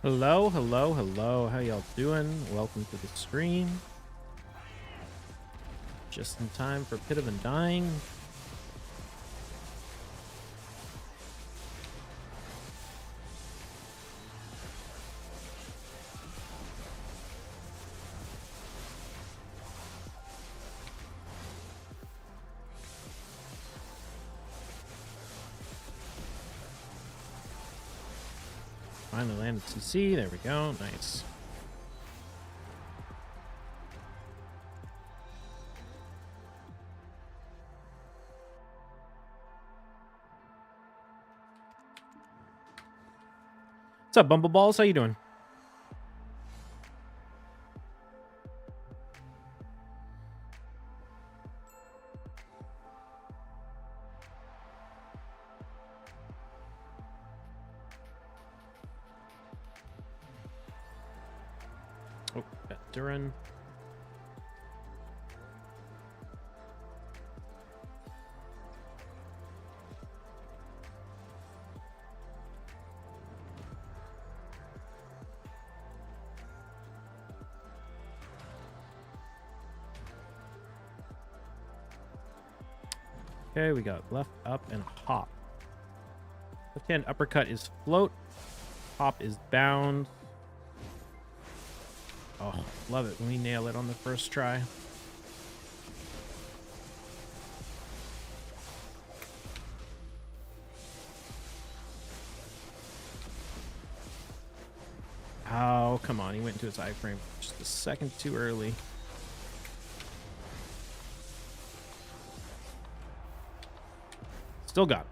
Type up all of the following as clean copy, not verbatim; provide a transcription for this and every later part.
Hello, hello, hello. How y'all doing? Welcome to the stream. Just in time for Pit of Undying. Finally landed CC. There we go. Nice. What's up, Bumbleballs? How you doing? Oh, Duran. Okay, we got left, up, and hop. Left hand uppercut is float. Hop is bound. Oh, love it when we nail it on the first try. Oh, come on. He went into his iframe just a second too early. Still got it.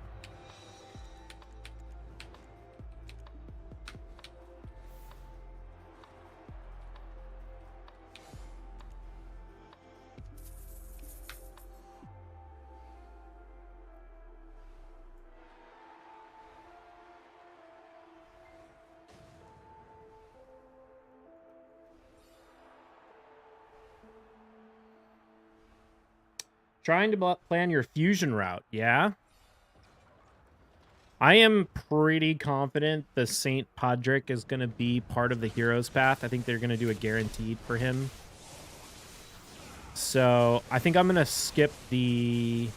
Trying to plan your fusion route, yeah? I am pretty confident the Saint Podrick is going to be part of the hero's path. I think they're going to do a guaranteed for him. So I think I'm going to skip the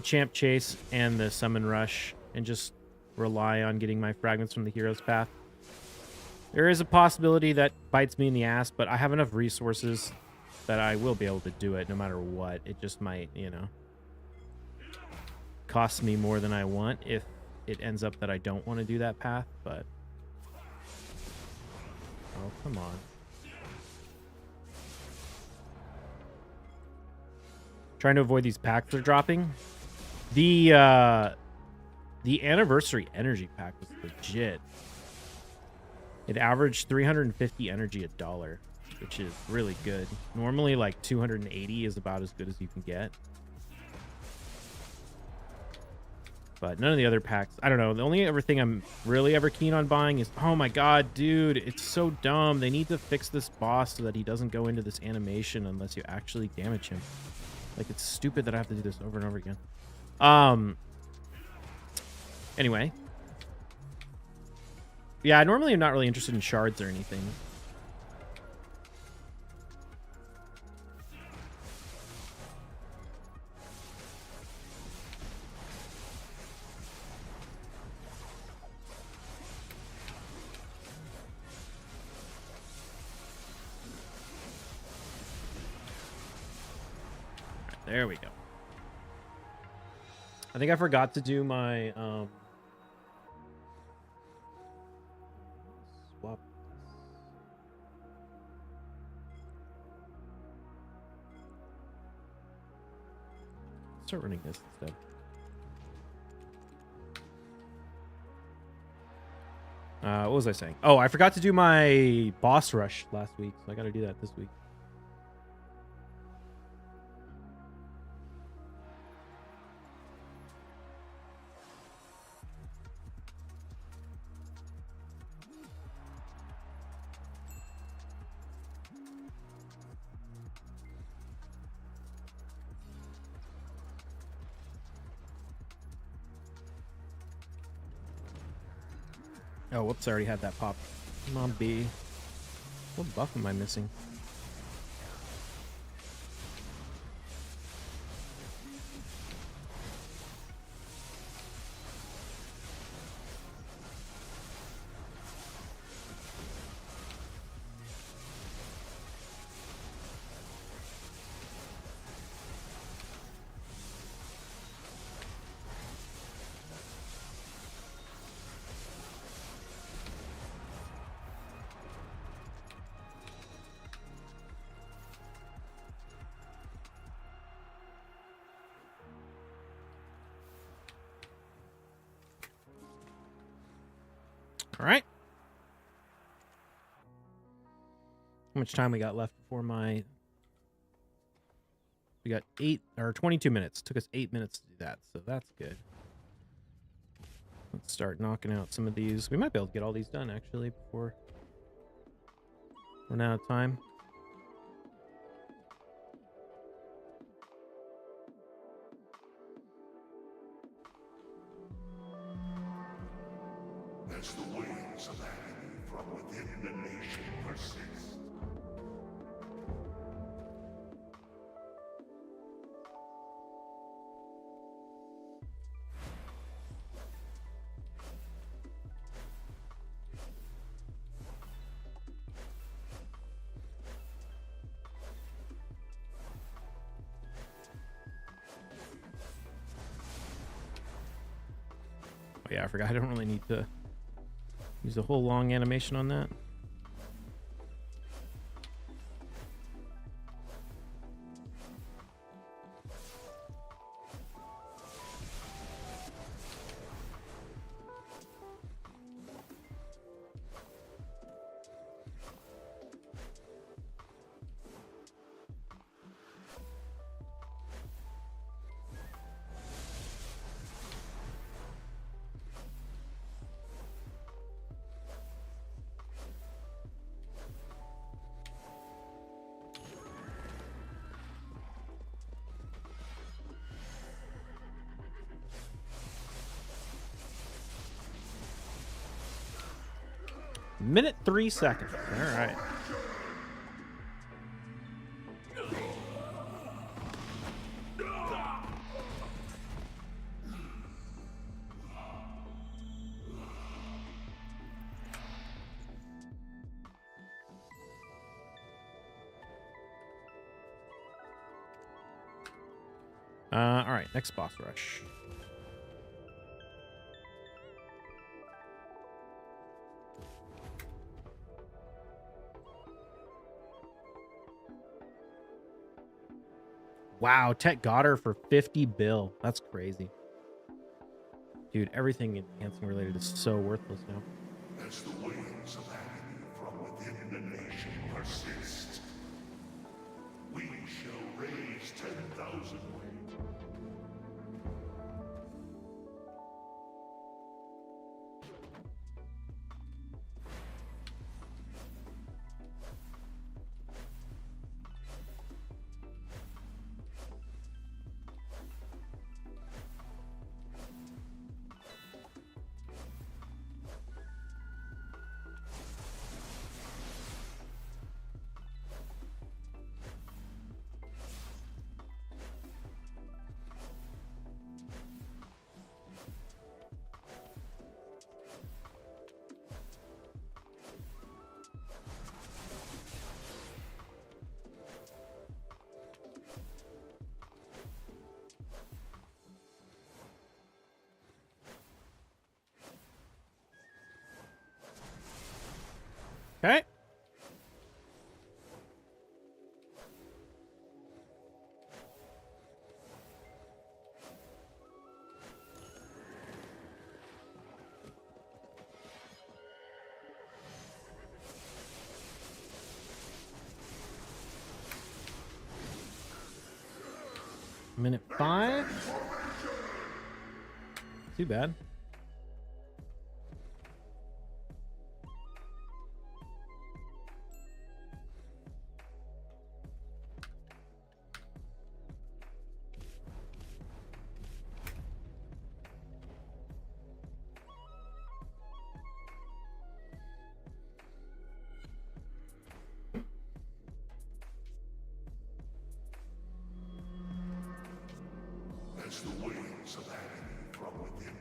champ chase and the summon rush and just rely on getting my fragments from the hero's path. There is a possibility that bites me in the ass, but I have enough resources that I will be able to do it no matter what. It just might, you know, cost me more than I want if it ends up that I don't want to do that path, but... Oh, come on. Trying to avoid these packs they're dropping. The anniversary energy pack was legit. It averaged 350 energy a dollar, which is really good. Normally, like 280 is about as good as you can get. But none of the other packs, I don't know. The only other thing I'm really ever keen on buying is, oh my god, dude, it's so dumb. They need to fix this boss so that he doesn't go into this animation unless you actually damage him. Like, it's stupid that I have to do this over and over again. Anyway. Yeah, normally I'm not really interested in shards or anything. Right, there we go. I think I forgot to do my swap. Start running this instead. What was I saying? Oh, I forgot to do my boss rush last week, so I got to do that this week. Oh, whoops, I already had that pop. Come on, B. What buff am I missing? All right. How much time we got left before my... We got 22 minutes. Took us 8 minutes to do that, so that's good. Let's start knocking out some of these. We might be able to get all these done, actually, before we're out of time. As the waves of agony from within the nation persist. Oh yeah, I forgot. I don't really need to use a whole long animation on that. Minute 3 seconds. All right. All right, next boss rush. Wow, Tech got her for 50 bill. That's crazy. Dude, everything enhancing related is so worthless now. As the waves of agony from within the nation persist, we shall raise 10,000 waves. Okay. Minute 5. Too bad. as the waves of agony from within.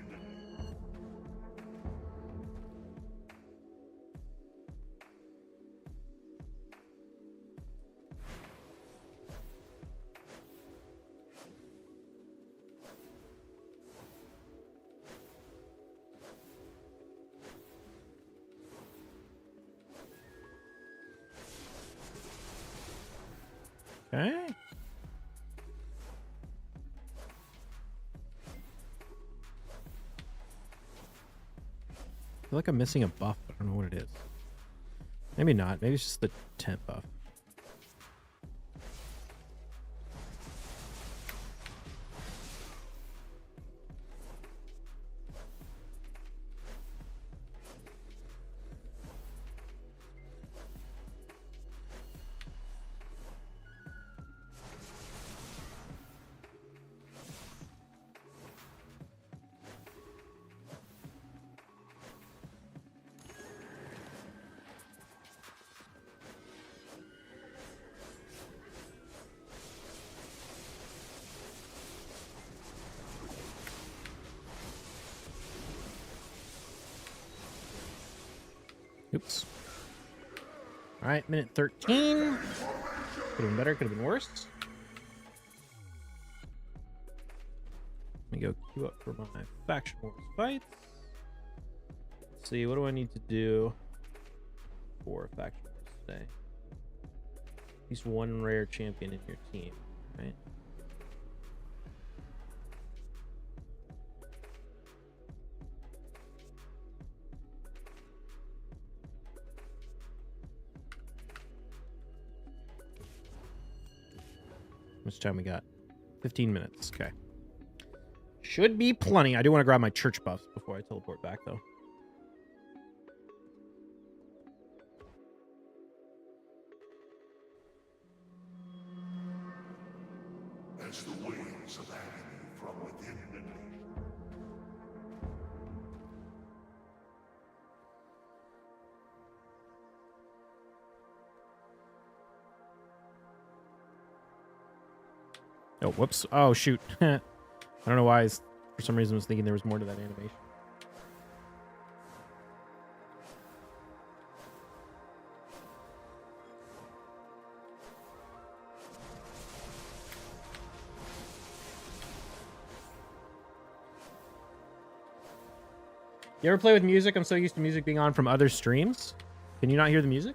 Okay. I feel like I'm missing a buff, but I don't know what it is. Maybe not. Maybe it's just the tent buff. Oops. All right, minute 13. Could have been better, could have been worse. Let me go queue up for my faction wars fights. Let's see, what do I need to do for faction wars today? At least one rare champion in your team, right? How much time we got? 15 minutes. Okay. Should be plenty. I do want to grab my church buffs before I teleport back, though. As the waves of agony from within the nation. Oh, whoops. Oh, shoot. I don't know why. For some reason, I was thinking there was more to that animation. You ever play with music? I'm so used to music being on from other streams. Can you not hear the music?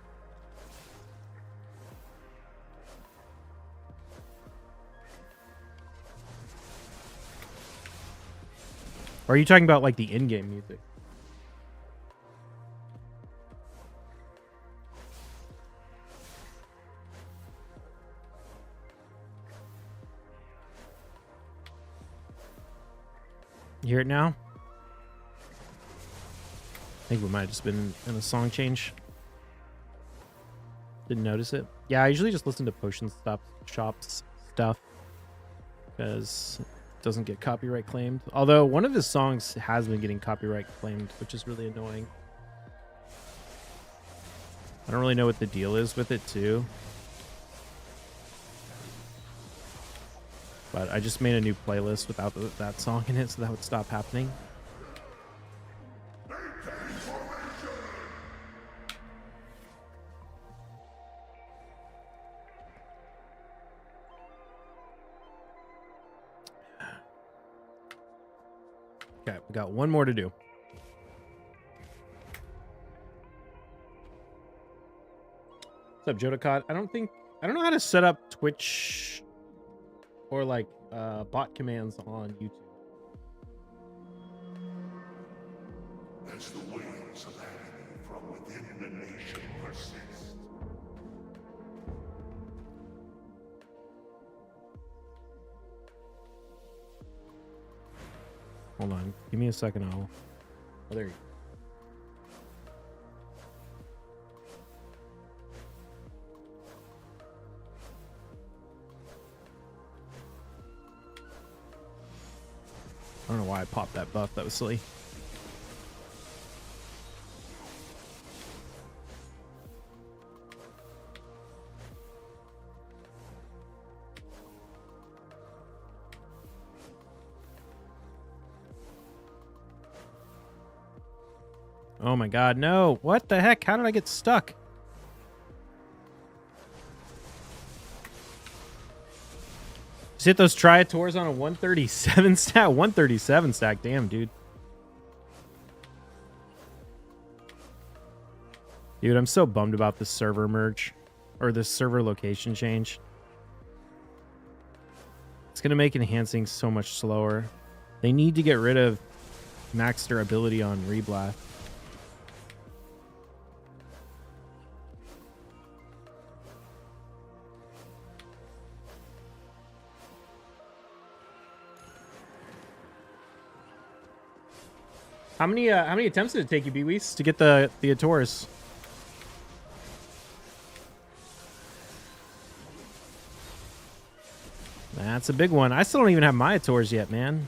Or are you talking about like the in-game music? You hear it now? I think we might have just been in a song change. Didn't notice it. Yeah, I usually just listen to Potion Shop's stuff because it doesn't get copyright claimed. Although one of his songs has been getting copyright claimed, which is really annoying. I don't really know what the deal is with it too. But I just made a new playlist without that song in it, so that would stop happening. Okay, we got one more to do. What's up, Jodacod? I don't know how to set up Twitch or like bot commands on YouTube. As the waves of agony from within the nation persist. Hold on, give me a second. Oh, there you go. I don't know why I popped that buff. That was silly. Oh my god, no. What the heck? How did I get stuck? Just hit those Triators on a 137 stack. 137 stack. Damn, dude. Dude, I'm so bummed about this server merge. Or this server location change. It's going to make enhancing so much slower. They need to get rid of max durability on Reblast. How many attempts did it take you, Bewees, to get the Ators? That's a big one. I still don't even have my Ators yet, man.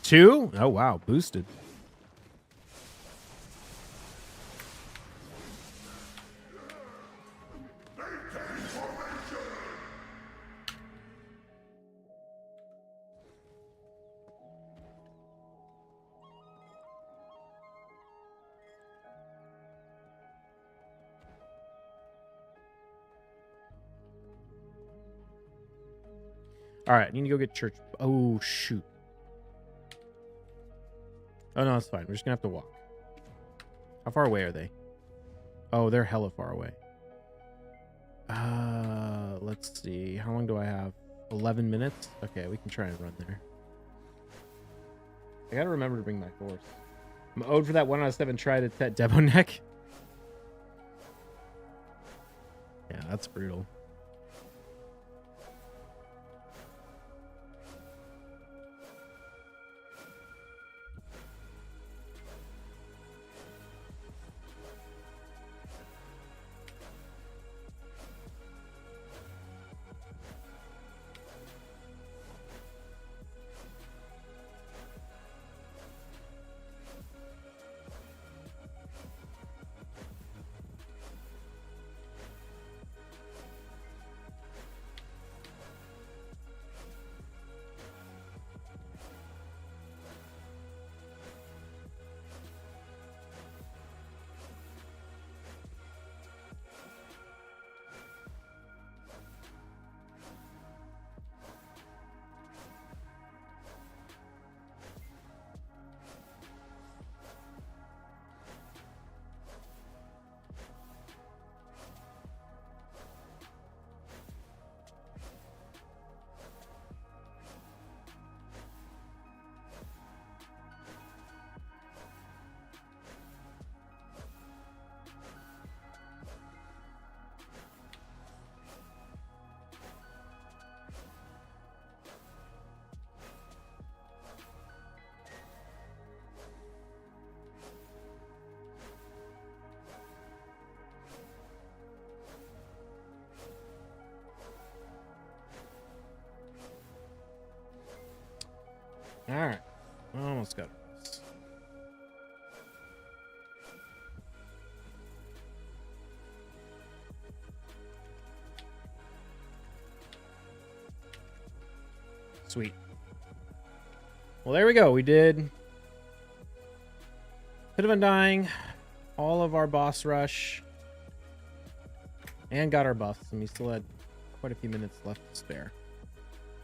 Two? Oh, wow. Boosted. All right, I need to go get church. Oh, shoot. Oh, no, it's fine. We're just going to have to walk. How far away are they? Oh, they're hella far away. Let's see. How long do I have? 11 minutes? Okay, we can try and run there. I got to remember to bring my horse. I'm owed for that 1 out of 7 try to that Debo neck. Yeah, that's brutal. All right. Almost got it. Sweet. Well, there we go. We did Pit of Undying, all of our boss rush, and got our buffs, and we still had quite a few minutes left to spare.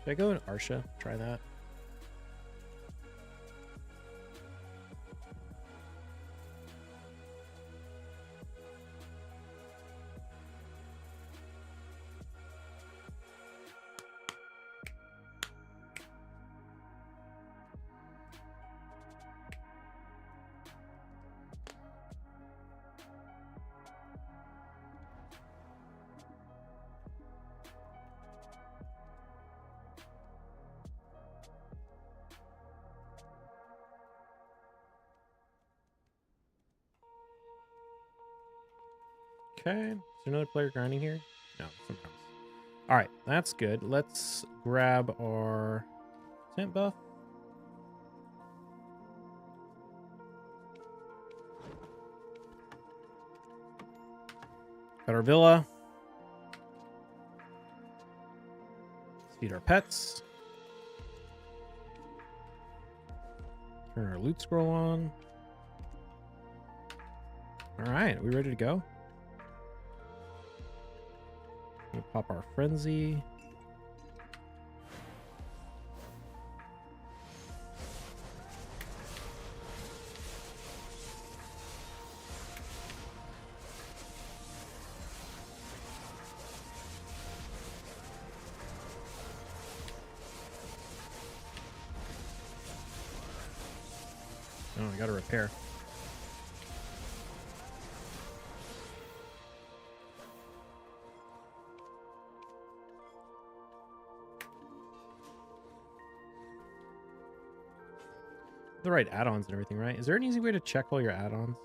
Should I go in Arsha? Try that. Okay. Is there another player grinding here? No, somewhere else. All right, that's good. Let's grab our tent buff. Got our villa. Let's feed our pets. Turn our loot scroll on. All right, we ready to go? We'll pop our frenzy. Oh, I gotta repair. The right add-ons and everything, right? Is there an easy way to check all your add-ons?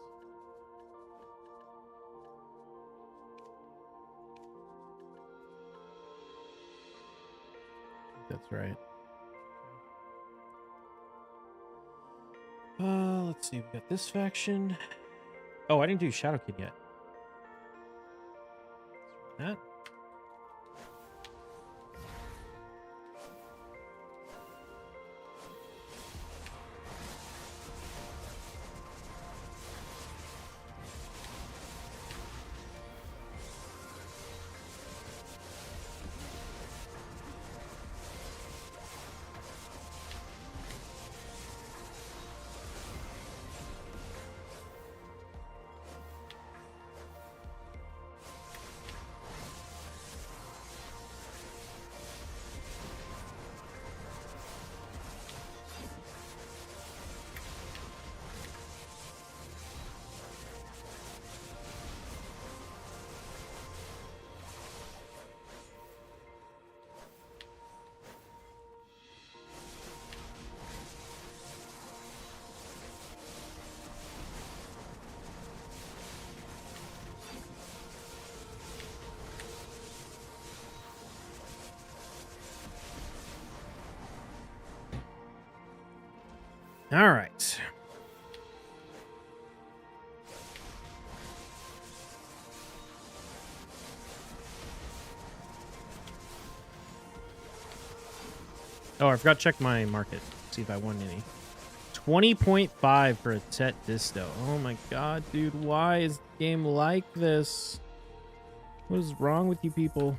That's right. Let's see. We got this faction. Oh, I didn't do Shadowkin yet. That. All right. Oh, I forgot to check my market. See if I won any. 20.5 for a Tet Disto. Oh my god, dude. Why is the game like this? What is wrong with you people?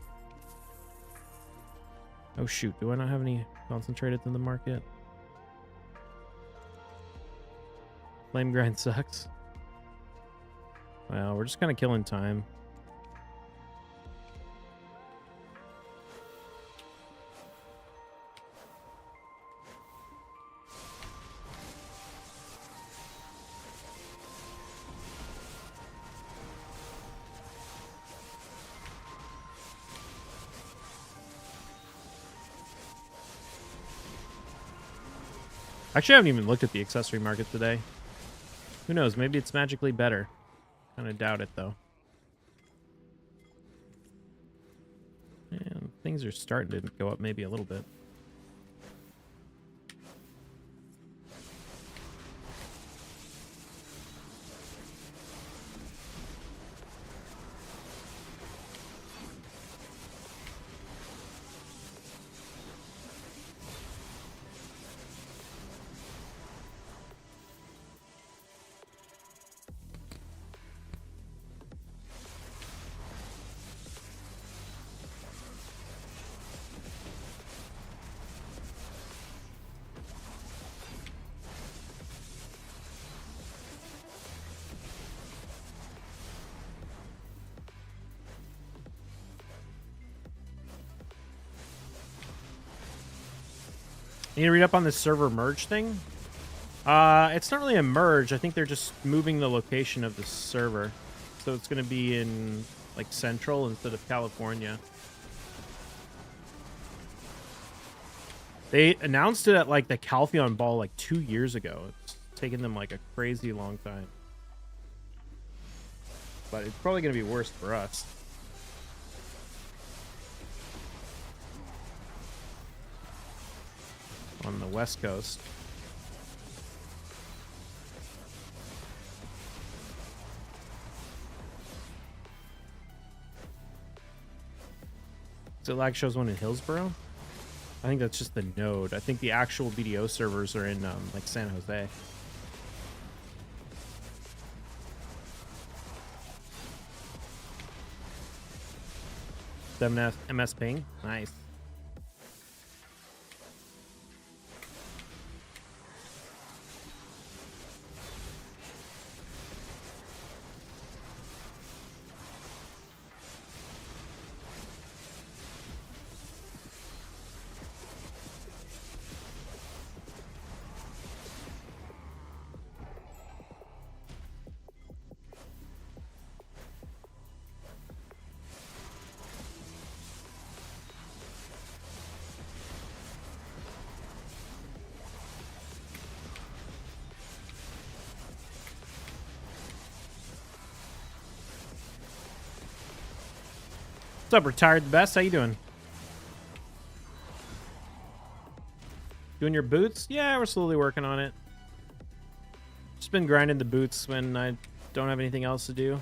Oh shoot, do I not have any concentrated in the market? Flame grind sucks. Well, we're just kind of killing time. Actually, I haven't even looked at the accessory market today. Who knows? Maybe it's magically better. Kind of doubt it, though. And things are starting to go up maybe a little bit. You need to read up on this server merge thing? It's not really a merge. I think they're just moving the location of the server. So it's going to be in, like, Central instead of California. They announced it at, like, the Calpheon Ball, like, 2 years ago. It's taken them, like, a crazy long time. But it's probably going to be worse for us. On the West Coast. So lag shows one in Hillsborough? I think that's just the node. I think the actual BDO servers are in like San Jose. MS ping. Nice. What's up, Retired the Best? How you doing? Doing your boots? Yeah, we're slowly working on it. Just been grinding the boots when I don't have anything else to do.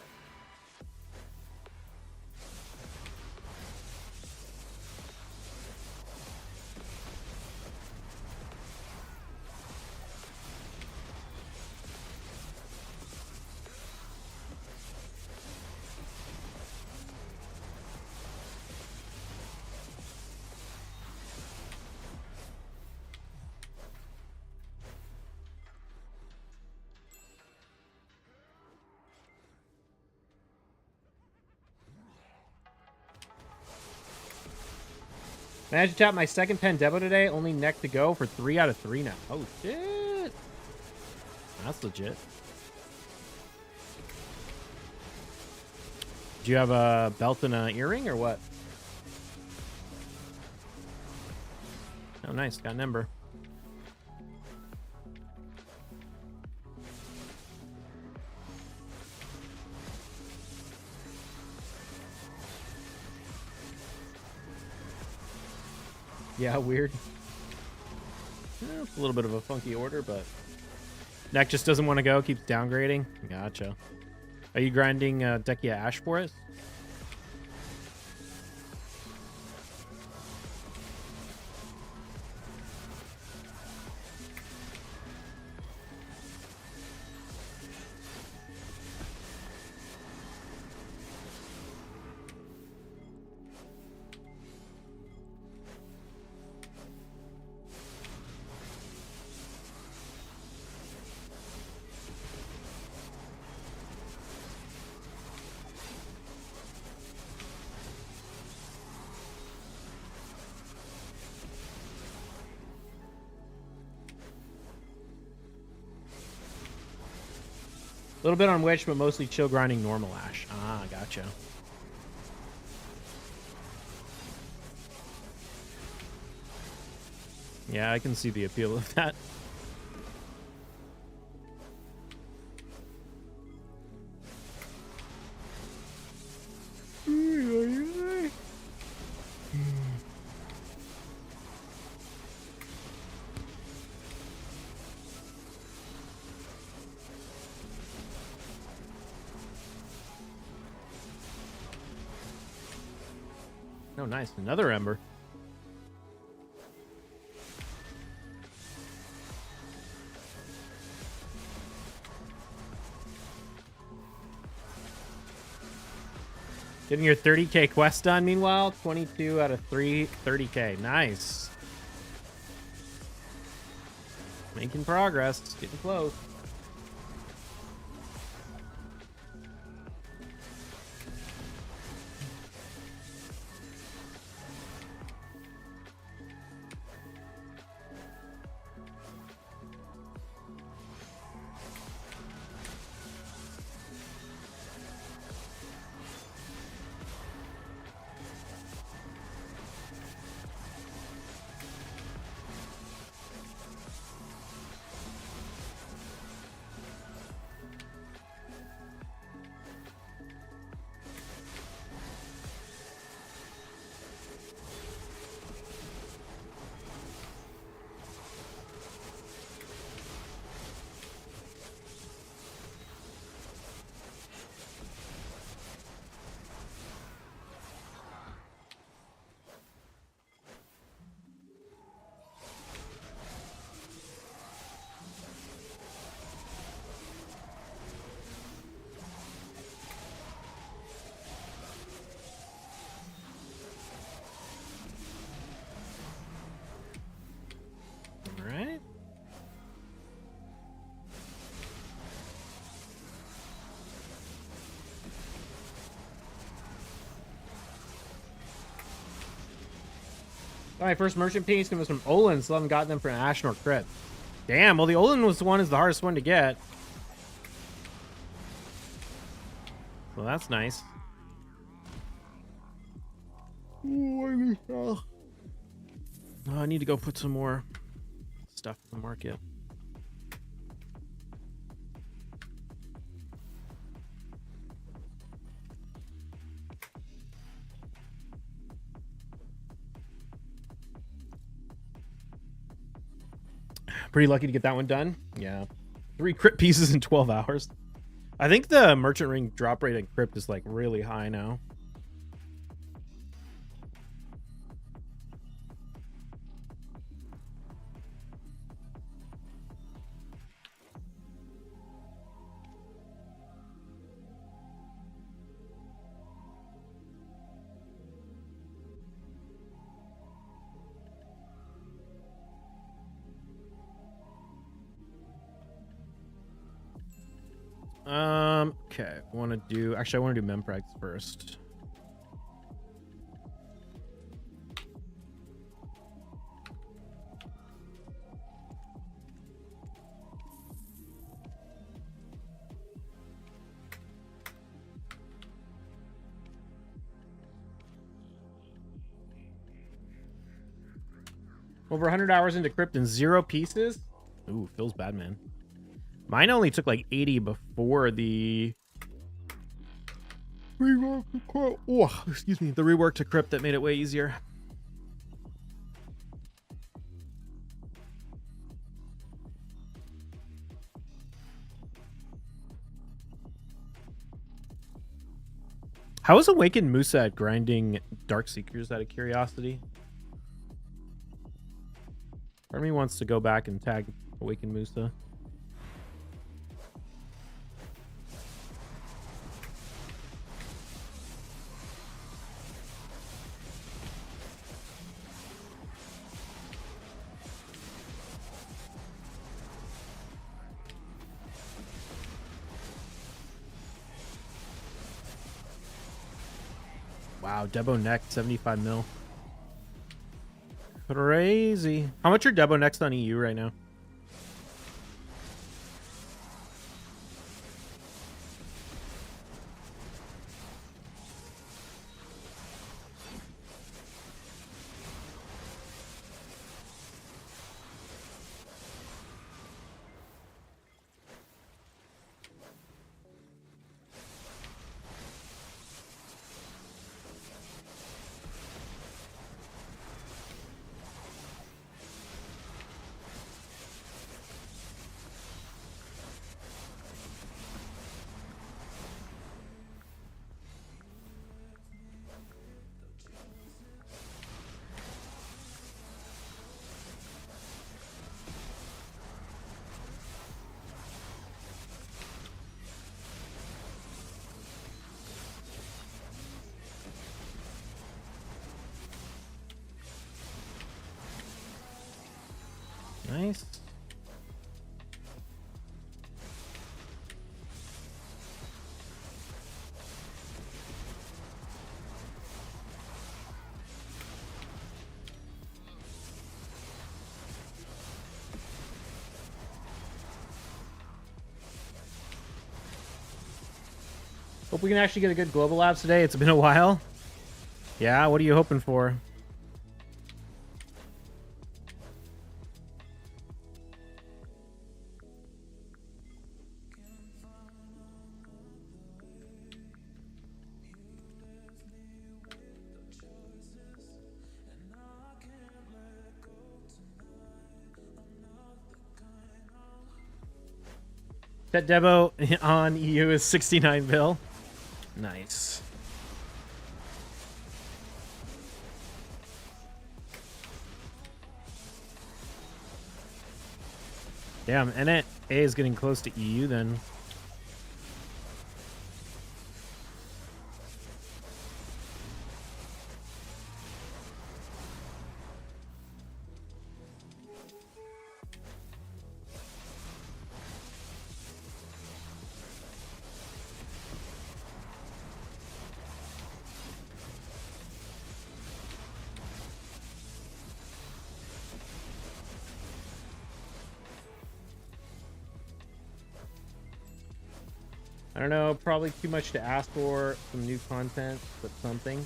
Managed to tap my second pen demo today. Only neck to go for 3 out of 3 now. Oh, shit. That's legit. Do you have a belt and an earring or what? Oh, nice. Got an ember. Yeah, weird. It's a little bit of a funky order, but neck just doesn't want to go. Keeps downgrading. Gotcha. Are you grinding Dekia Ash for it? A little bit on Witch, but mostly chill grinding normal Ash. Ah, gotcha. Yeah, I can see the appeal of that. Oh, nice. Another ember. Getting your 30k quest done, meanwhile. 22 out of 30k. Nice. Making progress. Getting close. My first merchant piece was from Olin, still haven't gotten them for an Ashnor crypt. Damn, well the Olin was the one is the hardest one to get. Well, that's nice. Oh, I need to go put some more stuff in the market. Pretty lucky to get that one done. Yeah. 3 crypt pieces in 12 hours. I think the merchant ring drop rate in crypt is like really high now. Okay. I want to do Memprex first. Over 100 hours into crypt and 0 pieces. Ooh, feels bad, man. Mine only took like 80 before the rework to crypt. Oh, excuse me. The rework to crypt that made it way easier. How is Awakened Musa at grinding Dark Seekers out of curiosity? Part of me wants to go back and tag Awakened Musa. Wow, Debo next, 75 mil. Crazy. How much are Debo next on EU right now? Nice. Hope we can actually get a good global labs today. It's been a while. Yeah, what are you hoping for? That Devo on EU is 69 bill. Nice. Damn, NA is getting close to EU then. I don't know, probably too much to ask for. Some new content, but something.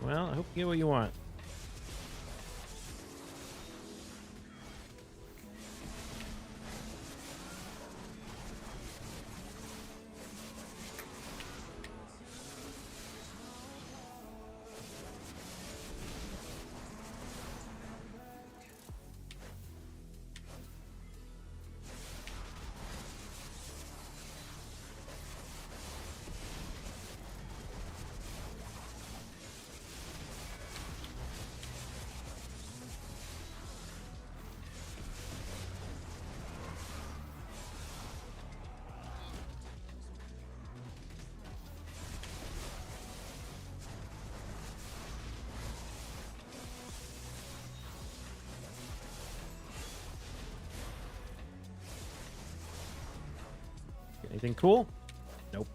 Well, I hope you get what you want. Anything cool? Nope.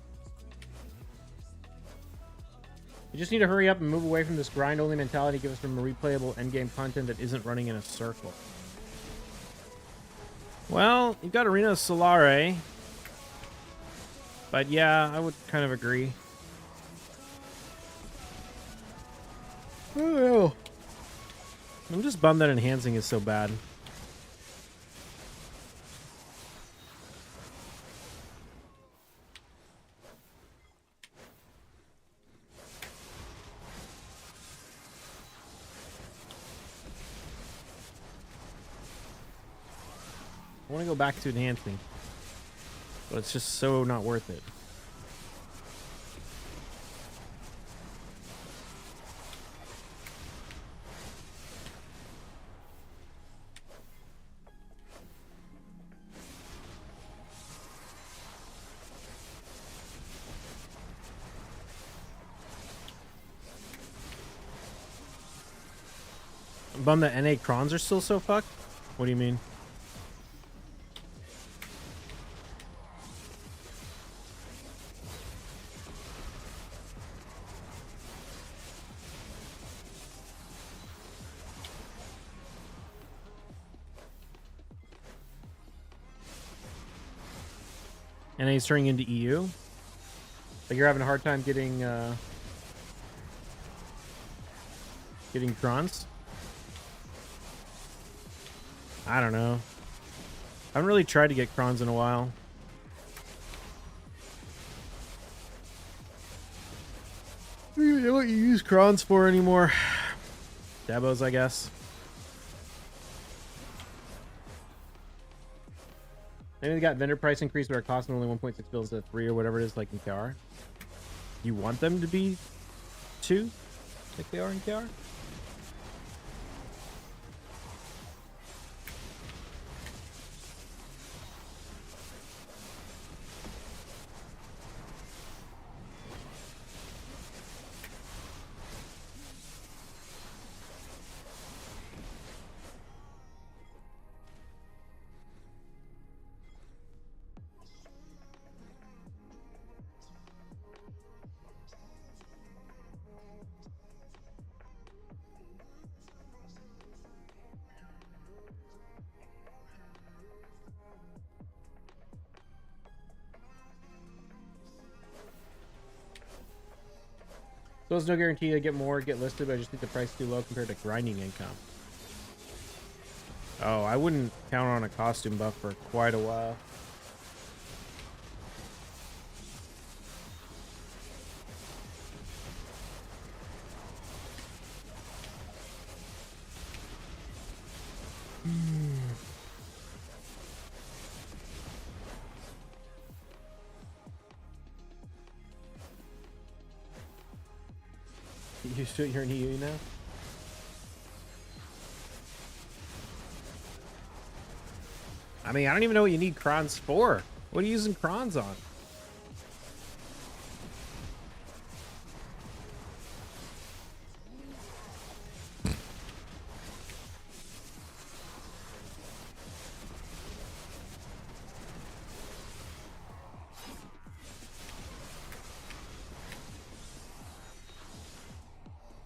You just need to hurry up and move away from this grind-only mentality. Give us some replayable endgame content that isn't running in a circle. Well, you've got Arena Solare. But yeah, I would kind of agree. Oh, I'm just bummed that enhancing is so bad. I want to go back to enhancing, but it's just so not worth it. I'm bummed that NA crons are still so fucked. What do you mean? NA is turning into EU? Like you're having a hard time getting crons? I don't know. I haven't really tried to get crons in a while. I don't know what you use crons for anymore. Dabos, I guess. Maybe they got vendor price increase, but are costing only 1.6 bills to 3 or whatever it is, like in KR. You want them to be 2, like they are in KR? So there's no guarantee to get more, get listed, but I just think the price is too low compared to grinding income. Oh, I wouldn't count on a costume buff for quite a while. You shoot your EU now? I mean, I don't even know what you need crons for. What are you using crons on?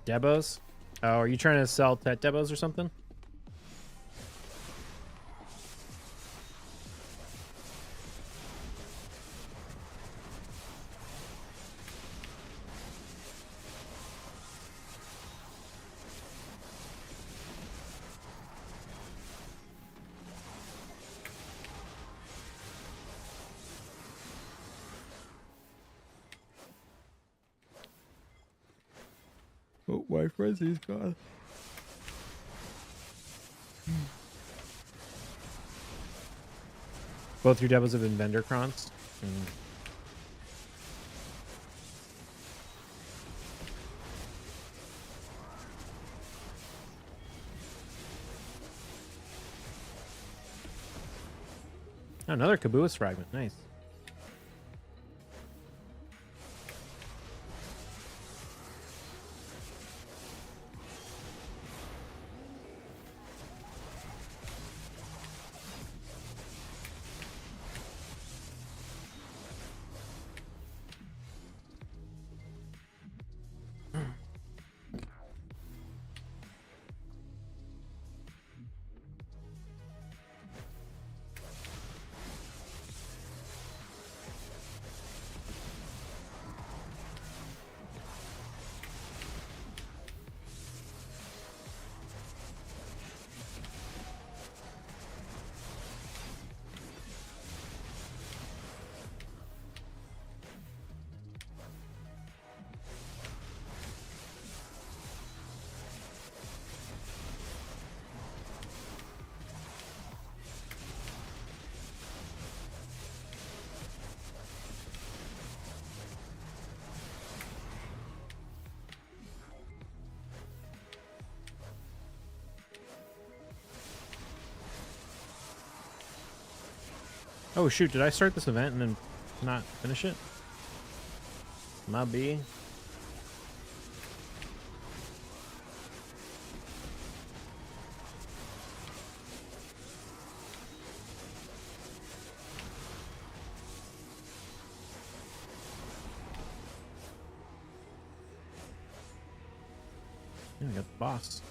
Debos? Oh, are you trying to sell Tet Debos or something? Oh, my frenzy's gone. Both your devils have been vendor crons. Oh, another caboose fragment. Nice. Oh shoot, did I start this event and then not finish it? Might be. Yeah, I got the boss.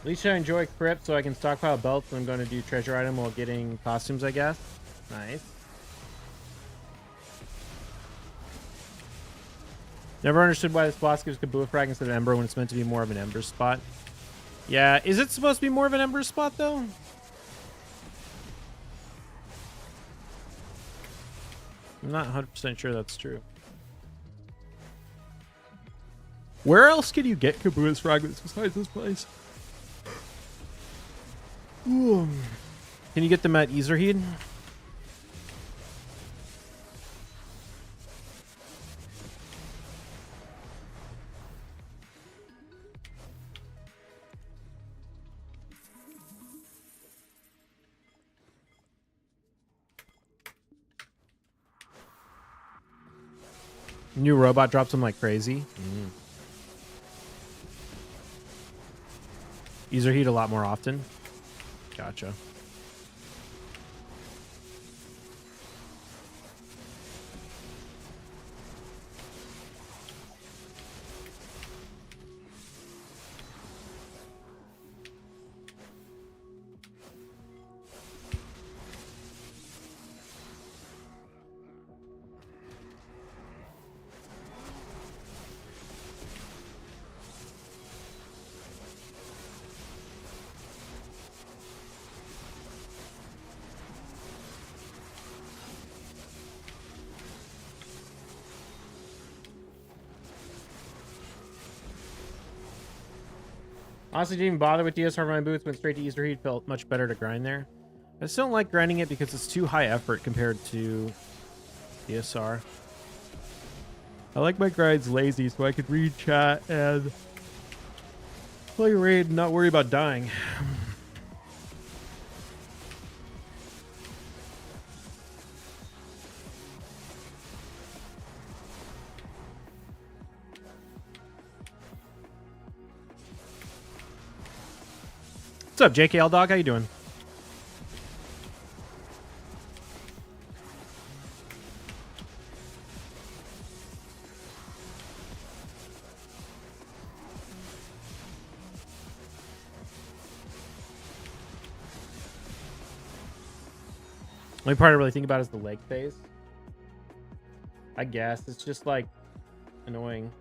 At least I enjoy crypt so I can stockpile belts when I'm going to do treasure item while getting costumes, I guess. Nice. Never understood why this boss gives Kabua frag instead of Ember when it's meant to be more of an Ember spot. Yeah, is it supposed to be more of an Ember spot though? I'm not 100% sure that's true. Where else can you get Kabua's fragments besides this place? Ooh. Can you get them at Ezerheed? New robot drops them like crazy. Ezerheed a lot more often. Gotcha. Honestly, didn't even bother with DSR for my boots. Went straight to Ezerheed. Felt much better to grind there. I just don't like grinding it because it's too high effort compared to DSR. I like my grinds lazy so I could read chat and play raid and not worry about dying. What's up, JKL Dog? How you doing? Only part I really think about is the leg phase. I guess it's just like annoying.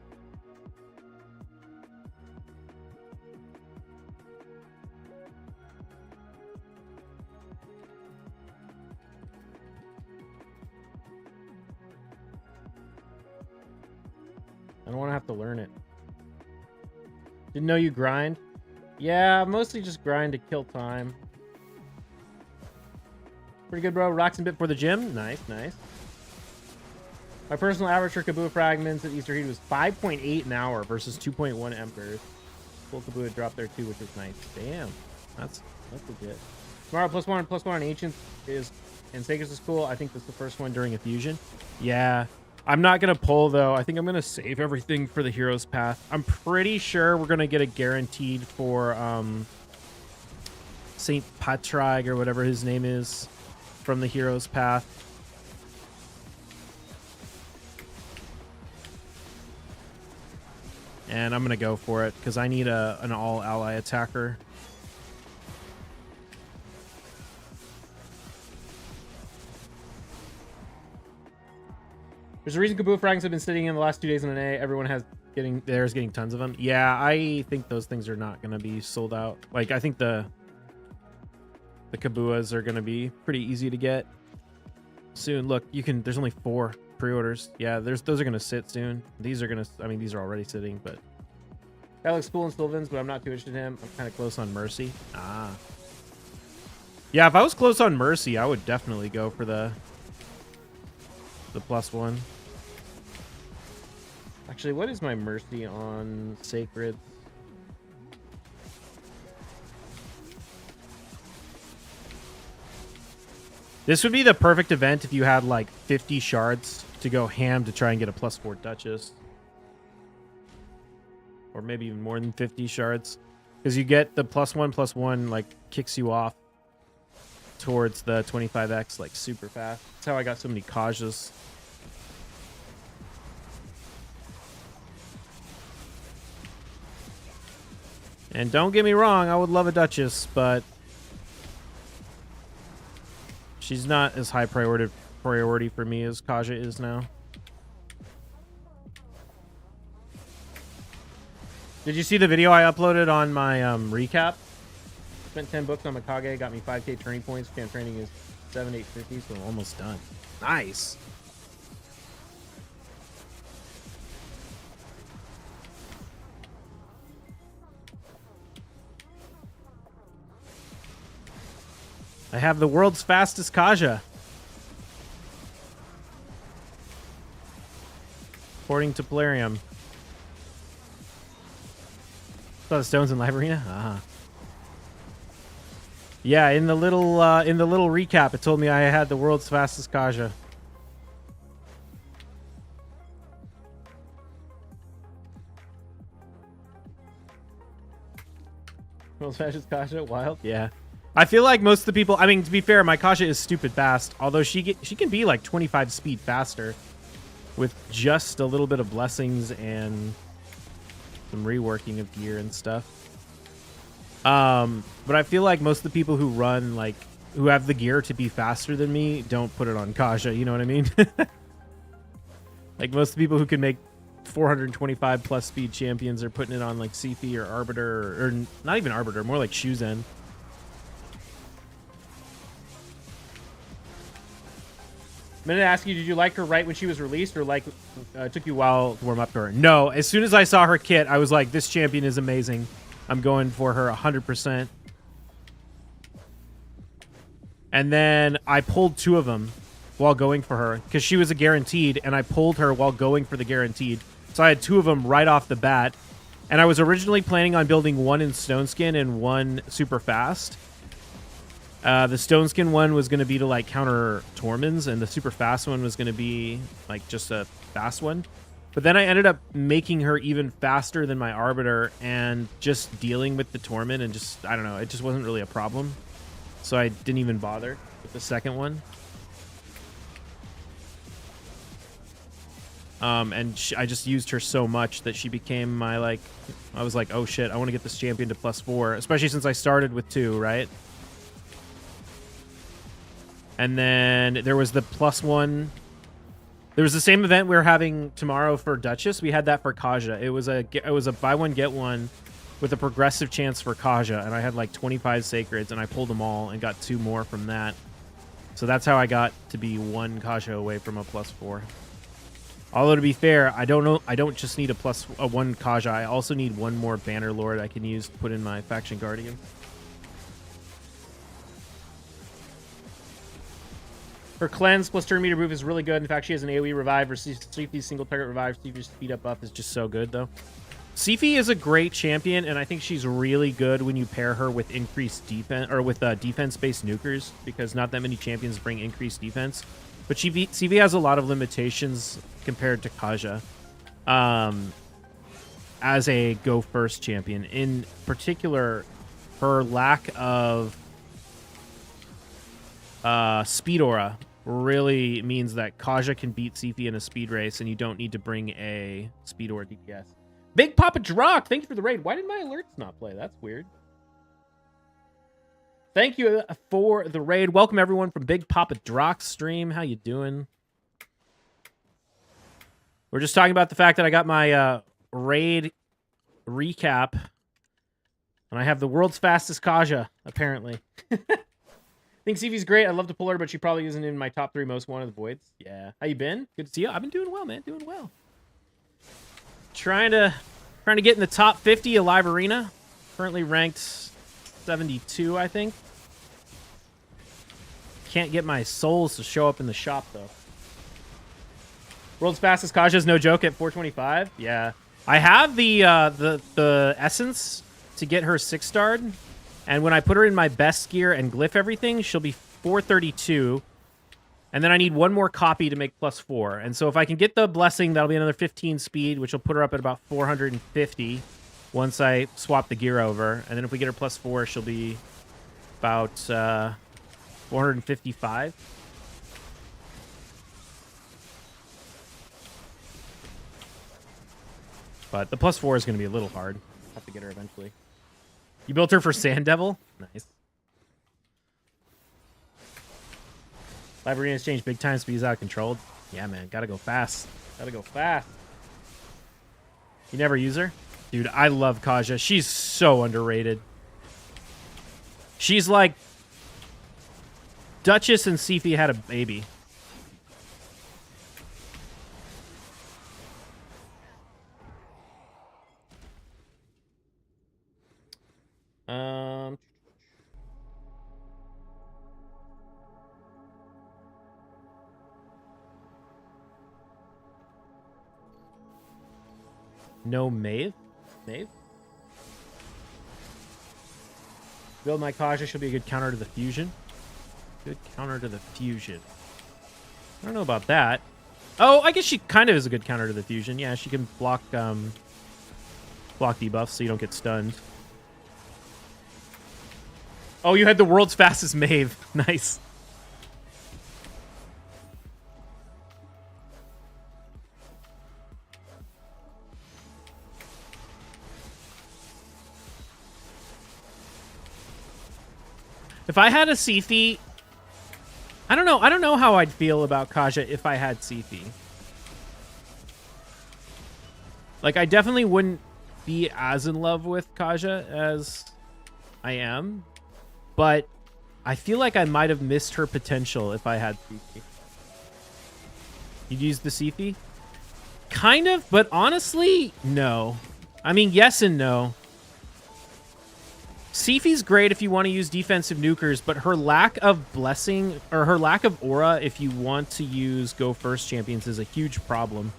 I don't want to have to learn it. Didn't know you grind? Yeah, mostly just grind to kill time. Pretty good, bro. Rocks and bit for the gym. Nice, nice. My personal average for Kabua fragments at Easter Heat was 5.8 an hour versus 2.1 Emperors. Full Kabua dropped there too, which is nice. Damn, that's legit. Tomorrow +1 on Ancient is and Sagas is cool. I think that's the first one during a fusion. Yeah, I'm not gonna pull though. I think I'm gonna save everything for the Heroes Path. I'm pretty sure we're gonna get a guaranteed for Saint Patrick or whatever his name is from the Heroes Path. And I'm going to go for it because I need an all-ally attacker. There's a reason Kabua fragments have been sitting in the last 2 days in an A. Everyone has getting tons of them. Yeah, I think those things are not going to be sold out. Like, I think the Kabuas are going to be pretty easy to get soon. Look, there's only 4 pre-orders. Yeah, those are going to sit soon. These are going to, I mean, these are already sitting, but that looks cool in Sylvans, but I'm not too interested in him. I'm kind of close on Mercy. Ah. Yeah, if I was close on Mercy, I would definitely go for the +1. Actually, what is my Mercy on Sacred? This would be the perfect event if you had like 50 shards to go ham to try and get a +4 Duchess. Or maybe even more than 50 shards. Because you get the +1/+1 like kicks you off towards the 25x like super fast. That's how I got so many Kajas. And don't get me wrong, I would love a Duchess, but she's not as high priority for me as Kaja is now. Did you see the video I uploaded on my recap? Spent 10 books on Mikage, got me 5k training points. Camp training is 7,850, so I'm almost done. Nice. I have the world's fastest Kaja. According to Polarium. Saw the stones in Live Arena? Ah. Yeah, in the little recap, it told me I had the world's fastest Kaja. World's fastest Kaja? Wild? Yeah. I feel like most of the people, I mean, to be fair, my Kaja is stupid fast, although she can be like 25 speed faster with just a little bit of blessings and some reworking of gear and stuff. But I feel like most of the people who run, like, who have the gear to be faster than me don't put it on Kaja, you know what I mean? Like, most of the people who can make 425 plus speed champions are putting it on, like, Sifi or Arbiter, or not even Arbiter, more like Shuzen. I'm going to ask you, did you like her right when she was released, or like it took you a while to warm up to her? No, as soon as I saw her kit, I was like, this champion is amazing. I'm going for her 100%. And then I pulled 2 of them while going for her, because she was a guaranteed, and I pulled her while going for the guaranteed. So I had 2 of them right off the bat. And I was originally planning on building 1 in Stone Skin and 1 super fast. The Stone Skin one was going to be to like counter Tormans, and the super fast one was going to be like just a fast one. But then I ended up making her even faster than my Arbiter and just dealing with the Torment and just, I don't know, it just wasn't really a problem. So I didn't even bother with the second one. I just used her so much that she became my, like, I was like, oh shit, I want to get this champion to +4, especially since I started with 2, right? And then there was the +1. There was the same event we're having tomorrow for Duchess. We had that for Kaja. It was a buy one get one with a progressive chance for Kaja, and I had like 25 sacreds, and I pulled them all and got 2 more from that. So that's how I got to be 1 Kaja away from a +4. Although to be fair, I don't just need a 1 Kaja. I also need 1 more Banner Lord I can use to put in my Faction Guardian. Her cleanse plus turn meter move is really good. In fact, she has an AoE revive. Her Sifi's single target revive. Sifi's speed up buff is just so good, though. Sifi is a great champion, and I think she's really good when you pair her with increased defense or with defense-based nukers, because not that many champions bring increased defense. But Sifi has a lot of limitations compared to Kaja as a go first champion. In particular, her lack of speed aura really means that Kaja can beat Sifi in a speed race, and you don't need to bring a speed aura DPS. Big Papa Drock, thank you for the raid. Why did my alerts not play? That's weird. Thank you for the raid. Welcome everyone from Big Papa Drock's stream. How you doing? We're just talking about the fact that I got my raid recap, and I have the world's fastest Kaja, apparently. I think Sifi's great. I'd love to pull her, but she probably isn't in my top 3 most wanted voids. Yeah. How you been? Good to see you. I've been doing well, man. Doing well. Trying to get in the top 50 of Live Arena. Currently ranked 72, I think. Can't get my souls to show up in the shop, though. World's fastest Kaja is no joke at 425. Yeah. I have the essence to get her 6-starred. And when I put her in my best gear and glyph everything, she'll be 432. And then I need 1 more copy to make +4. And so if I can get the blessing, that'll be another 15 speed, which will put her up at about 450 once I swap the gear over. And then if we get her +4, she'll be about 455. But the +4 is going to be a little hard. I'll have to get her eventually. You built her for Sand Devil? Nice. Live Arena's changed big time. Speed is out of control. Yeah, man. Gotta go fast. Gotta go fast. You never use her? Dude, I love Kaja. She's so underrated. She's like... Duchess and Sifi had a baby. No Maeve? Maeve? Build my Kaja, she'll be a good counter to the fusion. Good counter to the fusion. I don't know about that. Oh, I guess she kind of is a good counter to the fusion. Yeah, she can block debuffs so you don't get stunned. Oh, you had the world's fastest Maeve. Nice. If I had a Sifi, I don't know how I'd feel about Kaja if I had Sifi. Like, I definitely wouldn't be as in love with Kaja as I am, but I feel like I might have missed her potential if I had Sifi. You'd use the Sifi? Kind of, but honestly, no. I mean, yes and no. Sifi's great if you want to use defensive nukers, but her lack of blessing, or her lack of aura if you want to use go first champions is a huge problem.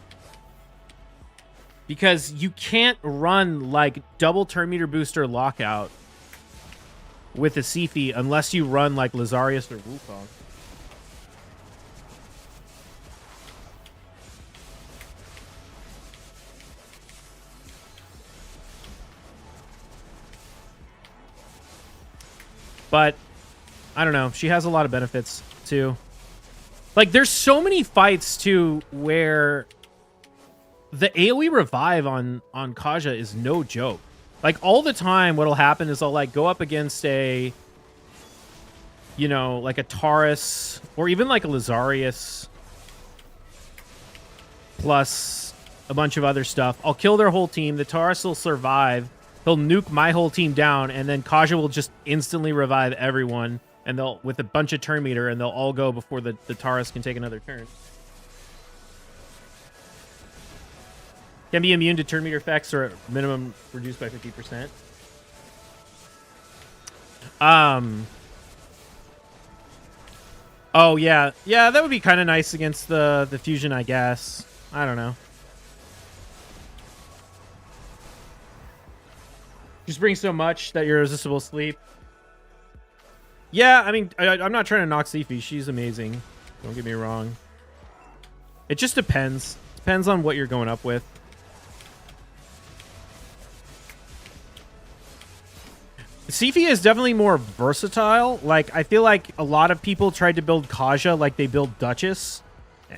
Because you can't run like double turn meter booster lockout with a Sifi unless you run like Lazarius or Wukong. But I don't know. She has a lot of benefits too. Like, there's so many fights too where the AoE revive on Kaja is no joke. Like, all the time what'll happen is I'll like go up against a, you know, like a Taurus or even like a Lazarius plus a bunch of other stuff. I'll kill their whole team. The Taurus will survive. He'll nuke my whole team down, and then Kaja will just instantly revive everyone, and they'll with a bunch of turn meter, and they'll all go before the Taurus can take another turn. Can be immune to turn meter effects or at minimum reduced by 50%. Oh yeah. Yeah, that would be kind of nice against the fusion, I guess. I don't know. Just bring so much that you're irresistible to sleep. Yeah, I mean, I'm not trying to knock Sifi. She's amazing. Don't get me wrong. It just depends. Depends on what you're going up with. Sifi is definitely more versatile. Like, I feel like a lot of people tried to build Kaja like they build Duchess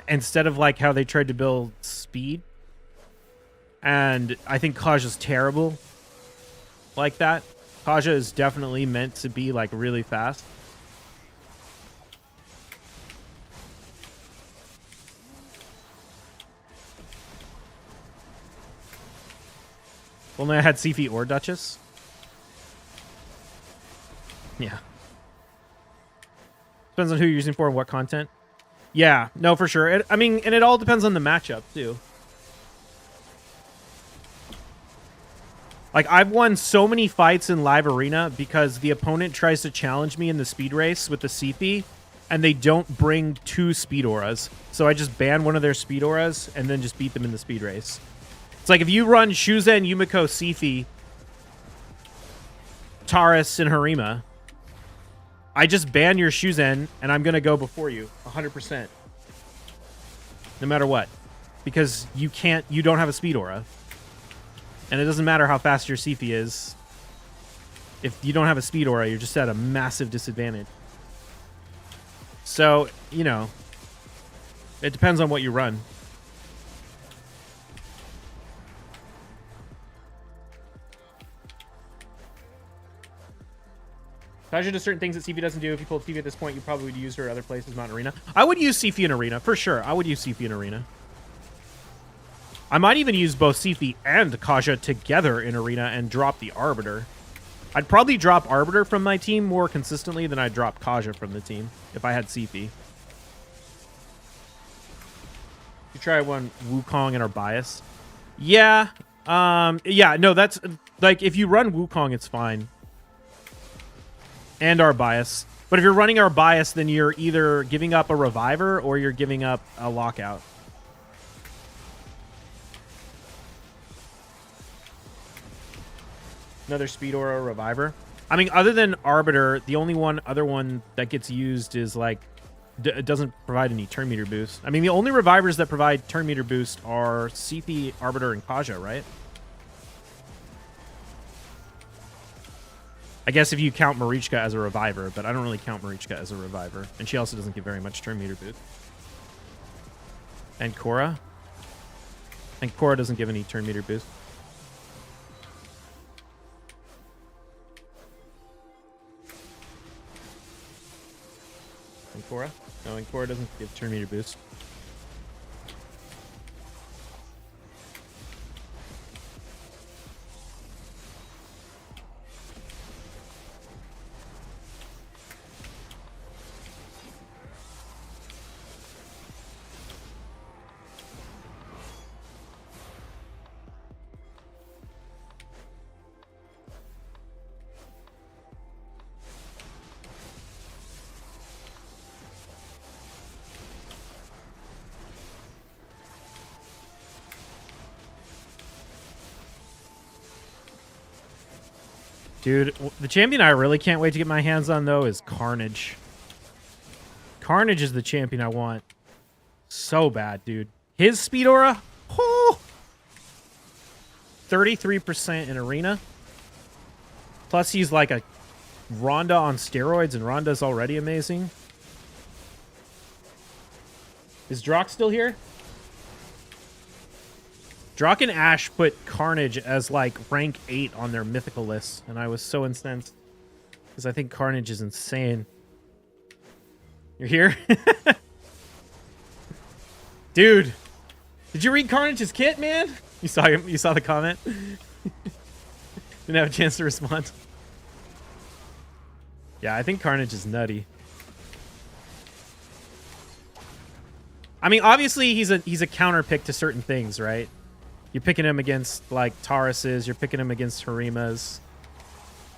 instead of like how they tried to build Speed. And I think Kaja's terrible like that. Kaja is definitely meant to be like really fast. If only I had Sifi or Duchess. Yeah. Depends on who you're using for and what content. Yeah, no, for sure. I mean, and it all depends on the matchup, too. Like, I've won so many fights in live arena because the opponent tries to challenge me in the speed race with the Sifi, and they don't bring 2 speed auras. So I just ban one of their speed auras and then just beat them in the speed race. It's like if you run Shuzen, Yumiko, Sifi, Taurus, and Harima, I just ban your Shuzen, and I'm going to go before you 100%. No matter what. Because you don't have a speed aura. And it doesn't matter how fast your Sifi is. If you don't have a speed aura, you're just at a massive disadvantage. So, you know, it depends on what you run. Kaja does certain things that Sifi doesn't do. If you pulled Sifi at this point, you probably would use her other places, not in Arena. I would use Sifi in Arena, for sure. I would use Sifi in Arena. I might even use both Sifi and Kaja together in Arena and drop the Arbiter. I'd probably drop Arbiter from my team more consistently than I'd drop Kaja from the team if I had Sifi. You try one Wukong and our bias. Yeah. Yeah, no, that's like if you run Wukong, it's fine. And our bias. But if you're running our bias, then you're either giving up a reviver or you're giving up a lockout. Another speed aura reviver. I mean, other than Arbiter, the only other one that gets used is like it doesn't provide any turn meter boost. I mean, the only revivers that provide turn meter boost are Sifi, Arbiter, and Kaja, right? I guess if you count Marichka as a reviver, but I don't really count Marichka as a reviver. And she also doesn't get very much turn meter boost. And Korra? And Korra doesn't give any turn meter boost. And Korra? No, and Korra doesn't give turn meter boost. Dude, the champion I really can't wait to get my hands on, though, is Carnage. Carnage is the champion I want so bad, dude. His speed aura, 33% in Arena. Plus, he's like a Rhonda on steroids, and Rhonda's already amazing. Is Drock still here? Drock and Ash put Carnage as like rank 8 on their mythical list, and I was so incensed because I think Carnage is insane. You're here? Dude, did you read Carnage's kit, man? You saw him, you saw the comment? Didn't have a chance to respond. Yeah, I think Carnage is nutty. I mean, obviously he's a counter pick to certain things, right? You're picking him against like Tauruses, you're picking him against Harimas,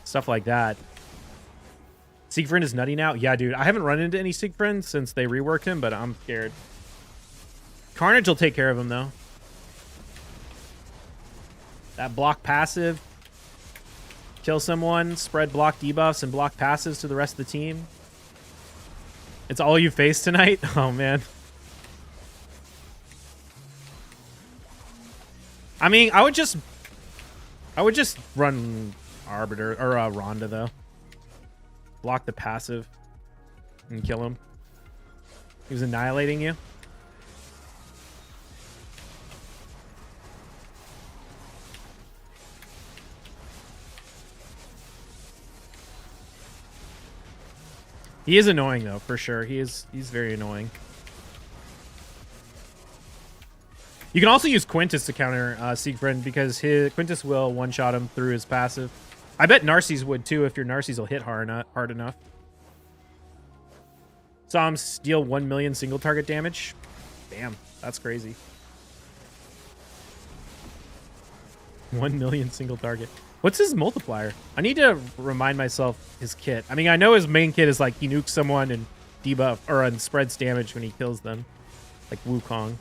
stuff like that. Siegfried is nutty now? Yeah, dude. I haven't run into any Siegfried since they reworked him, but I'm scared. Carnage will take care of him, though. That block passive. Kill someone, spread block debuffs, and block passes to the rest of the team. It's all you face tonight? Oh, man. I mean, I would just run Arbiter, or Rhonda, though. Block the passive and kill him. He was annihilating you. He is annoying though, for sure. He's very annoying. You can also use Quintus to counter Siegfried because Quintus will one-shot him through his passive. I bet Narcies would too if your Narcies will hit hard enough. Saw him steal 1 million single target damage. Damn, that's crazy. 1 million single target. What's his multiplier? I need to remind myself his kit. I mean, I know his main kit is like he nukes someone and debuff or spreads damage when he kills them, like Wukong.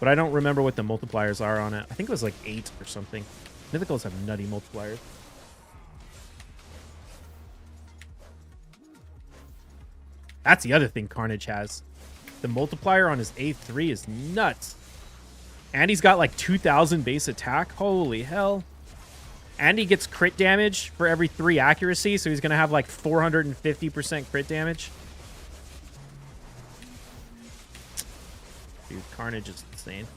But I don't remember what the multipliers are on it. I think it was like 8 or something. Mythicals have nutty multipliers. That's the other thing Carnage has. The multiplier on his A3 is nuts. And he's got like 2,000 base attack. Holy hell. And he gets crit damage for every 3 accuracy, so he's going to have like 450% crit damage. Dude, Carnage is insane.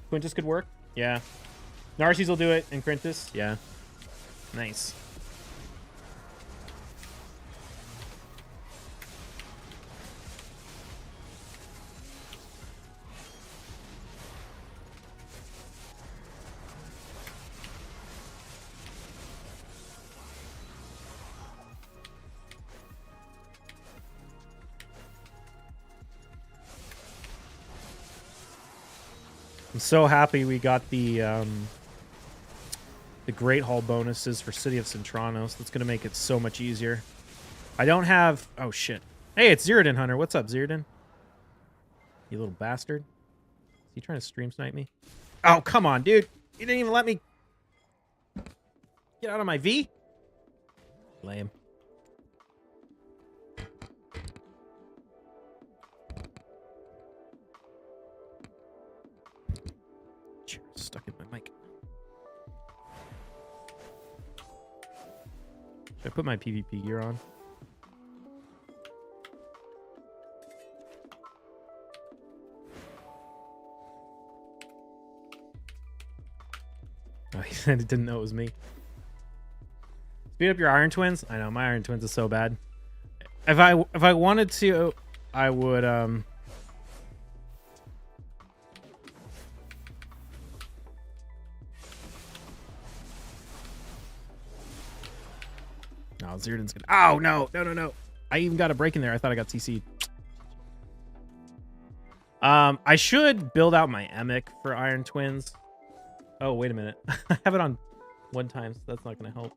Quintus could work? Yeah. Narcies will do it, and Quintus? Yeah. Nice. I'm so happy we got the Great Hall bonuses for City of Centranos. That's going to make it so much easier. I don't have... Oh, shit. Hey, it's Zirdan Hunter. What's up, Zirdan? You little bastard. Is he trying to stream snipe me? Oh, come on, dude. You didn't even let me... Get out of my V? Lame. Stuck in my mic. Should I put my PvP gear on? Oh, he said he didn't know it was me. Speed up your Iron Twins? I know, my Iron Twins is so bad. If I wanted to, I would No, Zirdan's gonna... Oh, no. No. I even got a break in there. I thought I got CC'd. I should build out my Emic for Iron Twins. Oh, wait a minute. I have it on 1 time, so that's not going to help.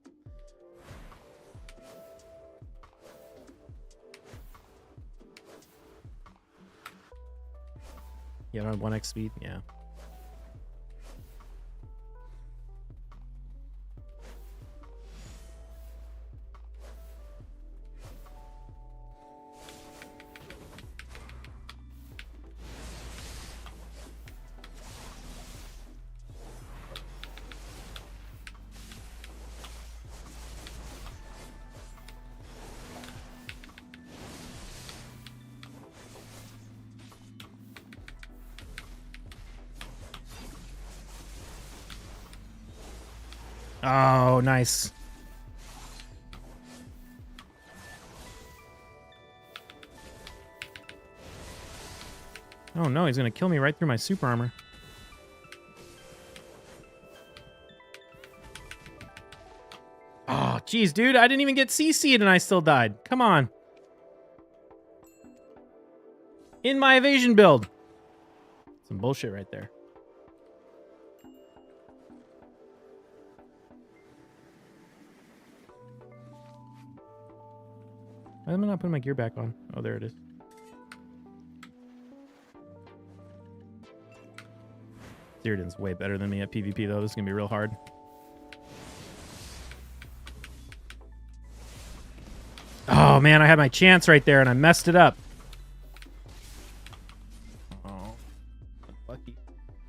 Yeah, on 1x speed? Yeah. Oh, nice. Oh no, he's gonna kill me right through my super armor. Oh, jeez, dude, I didn't even get CC'd and I still died. Come on. In my evasion build. Some bullshit right there. Why am I not putting my gear back on? Oh, there it is. Ziridan's way better than me at PvP, though. This is going to be real hard. Oh, man, I had my chance right there, and I messed it up. Oh, lucky.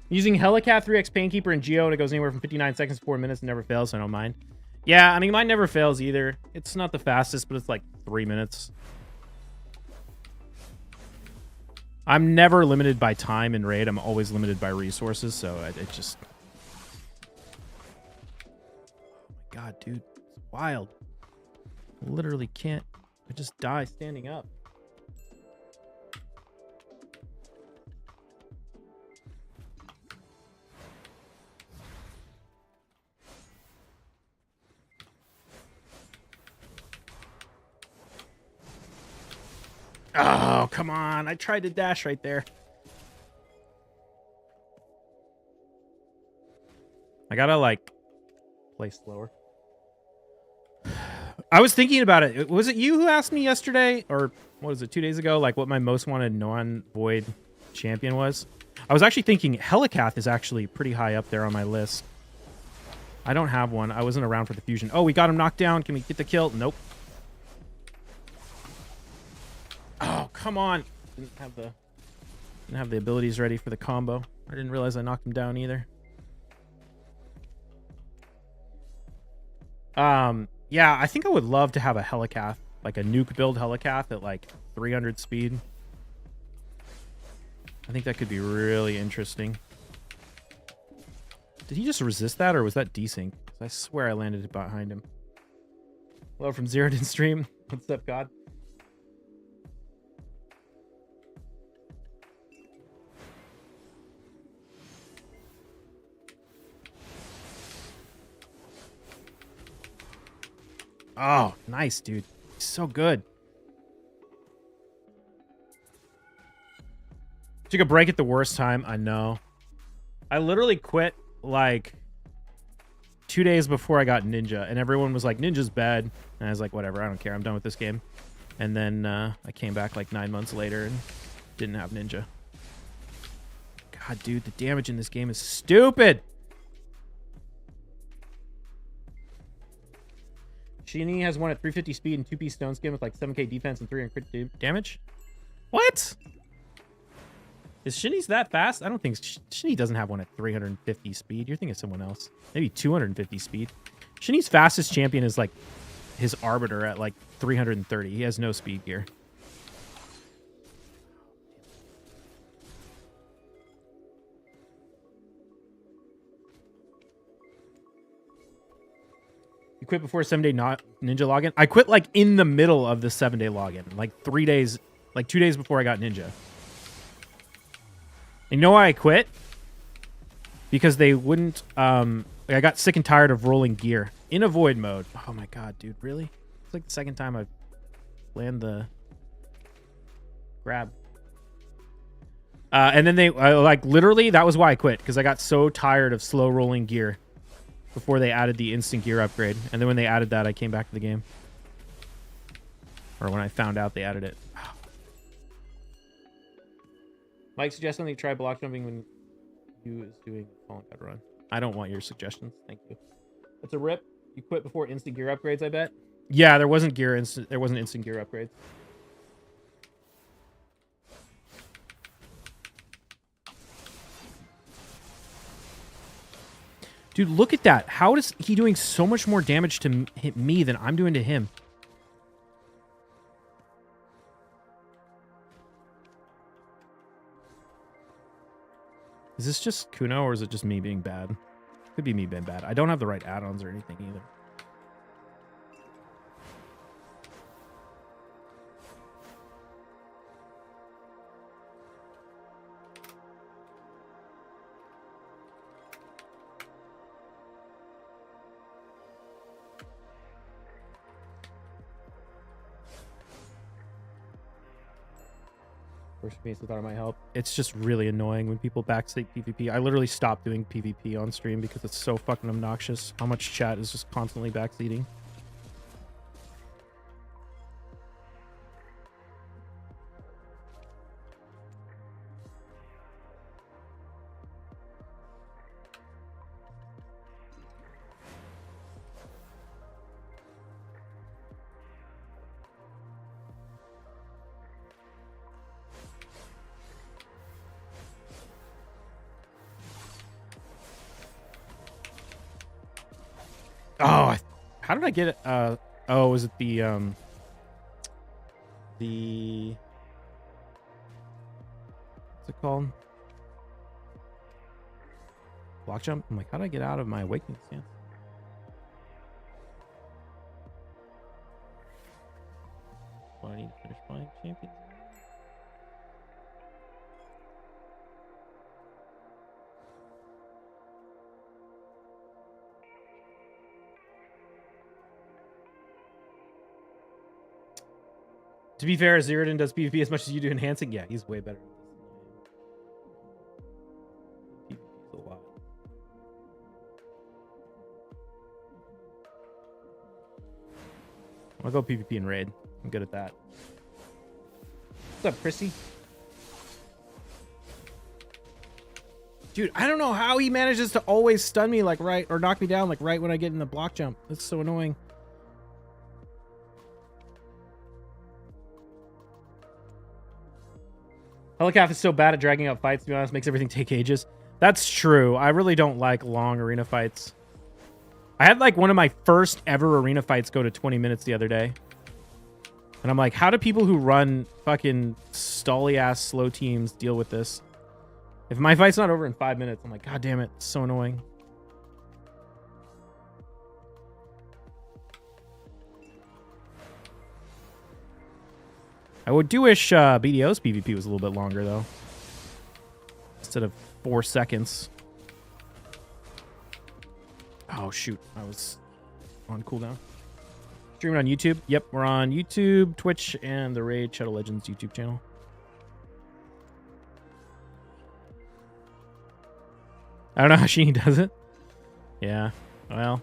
Using Helicat 3x Painkeeper and Geo, and it goes anywhere from 59 seconds to 4 minutes and never fails, so I don't mind. Yeah, I mean, mine never fails either. It's not the fastest, but it's like 3 minutes. I'm never limited by time in raid. I'm always limited by resources, so it just... Oh my god, dude. It's wild. I literally can't... I just die standing up. Oh, come on. I tried to dash right there. I gotta, like, play slower. I was thinking about it. Was it you who asked me yesterday, or what was it, 2 days ago, like what my most wanted non-void champion was? I was actually thinking Helicath is actually pretty high up there on my list. I don't have one. I wasn't around for the fusion. Oh, we got him knocked down. Can we get the kill? Nope. Oh, come on. Didn't have the abilities ready for the combo. I didn't realize I knocked him down either. Yeah, I think I would love to have a Helicath, like a nuke build Helicath at like 300 speed. I think that could be really interesting. Did he just resist that, or was that desync? I swear I landed behind him. Hello from Ziridan stream. What's up, God? Oh, nice, dude. He's so good. Took a break at the worst time. I know. I literally quit like 2 days before I got Ninja, and everyone was like, Ninja's bad. And I was like, whatever, I don't care. I'm done with this game. And then I came back like 9 months later and didn't have Ninja. God, dude, the damage in this game is stupid. Shinny has one at 350 speed and 2-piece stone skin with like 7k defense and 300 crit damage. What? Is Shinny's that fast? I don't think Shinny doesn't have one at 350 speed. You're thinking of someone else. Maybe 250 speed. Shinny's fastest champion is like his Arbiter at like 330. He has no speed gear. You quit before 7-day not Ninja login? I quit like in the middle of the 7-day login. Like 3 days, like 2 days before I got Ninja. And you know why I quit? Because they wouldn't, like I got sick and tired of rolling gear in a void mode. Oh my god, dude, really? It's like the second time I've landed the grab. And then they, like, literally, that was why I quit. Because I got so tired of slow rolling gear before they added the instant gear upgrade. And then when they added that, I came back to the game. Or when I found out they added it. Mike suggests something to try block jumping when you is doing Fallen God run. I don't want your suggestions. Thank you. That's a rip. You quit before instant gear upgrades, I bet. Yeah, there wasn't instant gear upgrades. Dude, look at that. How is he doing so much more damage to me than I'm doing to him? Is this just Kuno, or is it just me being bad? Could be me being bad. I don't have the right add-ons or anything either. First piece I thought it might help. It's just really annoying when people backseat PvP. I literally stopped doing PvP on stream because it's so fucking obnoxious how much chat is just constantly backseating. Oh, how did I get it? Oh, was it the what's it called? Block jump? I'm like, how did I get out of my awakening stance? Well, I need to finish buying champions. To be fair, Zeratin does PvP as much as you do enhancing. Yeah, he's way better. PvP's a lot. I'll go PvP and raid. I'm good at that. What's up, Chrissy? Dude, I don't know how he manages to always stun me like right or knock me down like right when I get in the block jump. That's so annoying. Helicath is so bad at dragging out fights, to be honest, makes everything take ages. That's true. I really don't like long arena fights. I had like one of my first ever arena fights go to 20 minutes the other day. And I'm like, how do people who run fucking stally ass slow teams deal with this? If my fight's not over in 5 minutes, I'm like, God damn it, it's so annoying. I do wish BDO's PvP was a little bit longer, though. Instead of 4 seconds. Oh, shoot. I was on cooldown. Streaming on YouTube. Yep, we're on YouTube, Twitch, and the Raid Shadow Legends YouTube channel. I don't know how she does it. Yeah, well...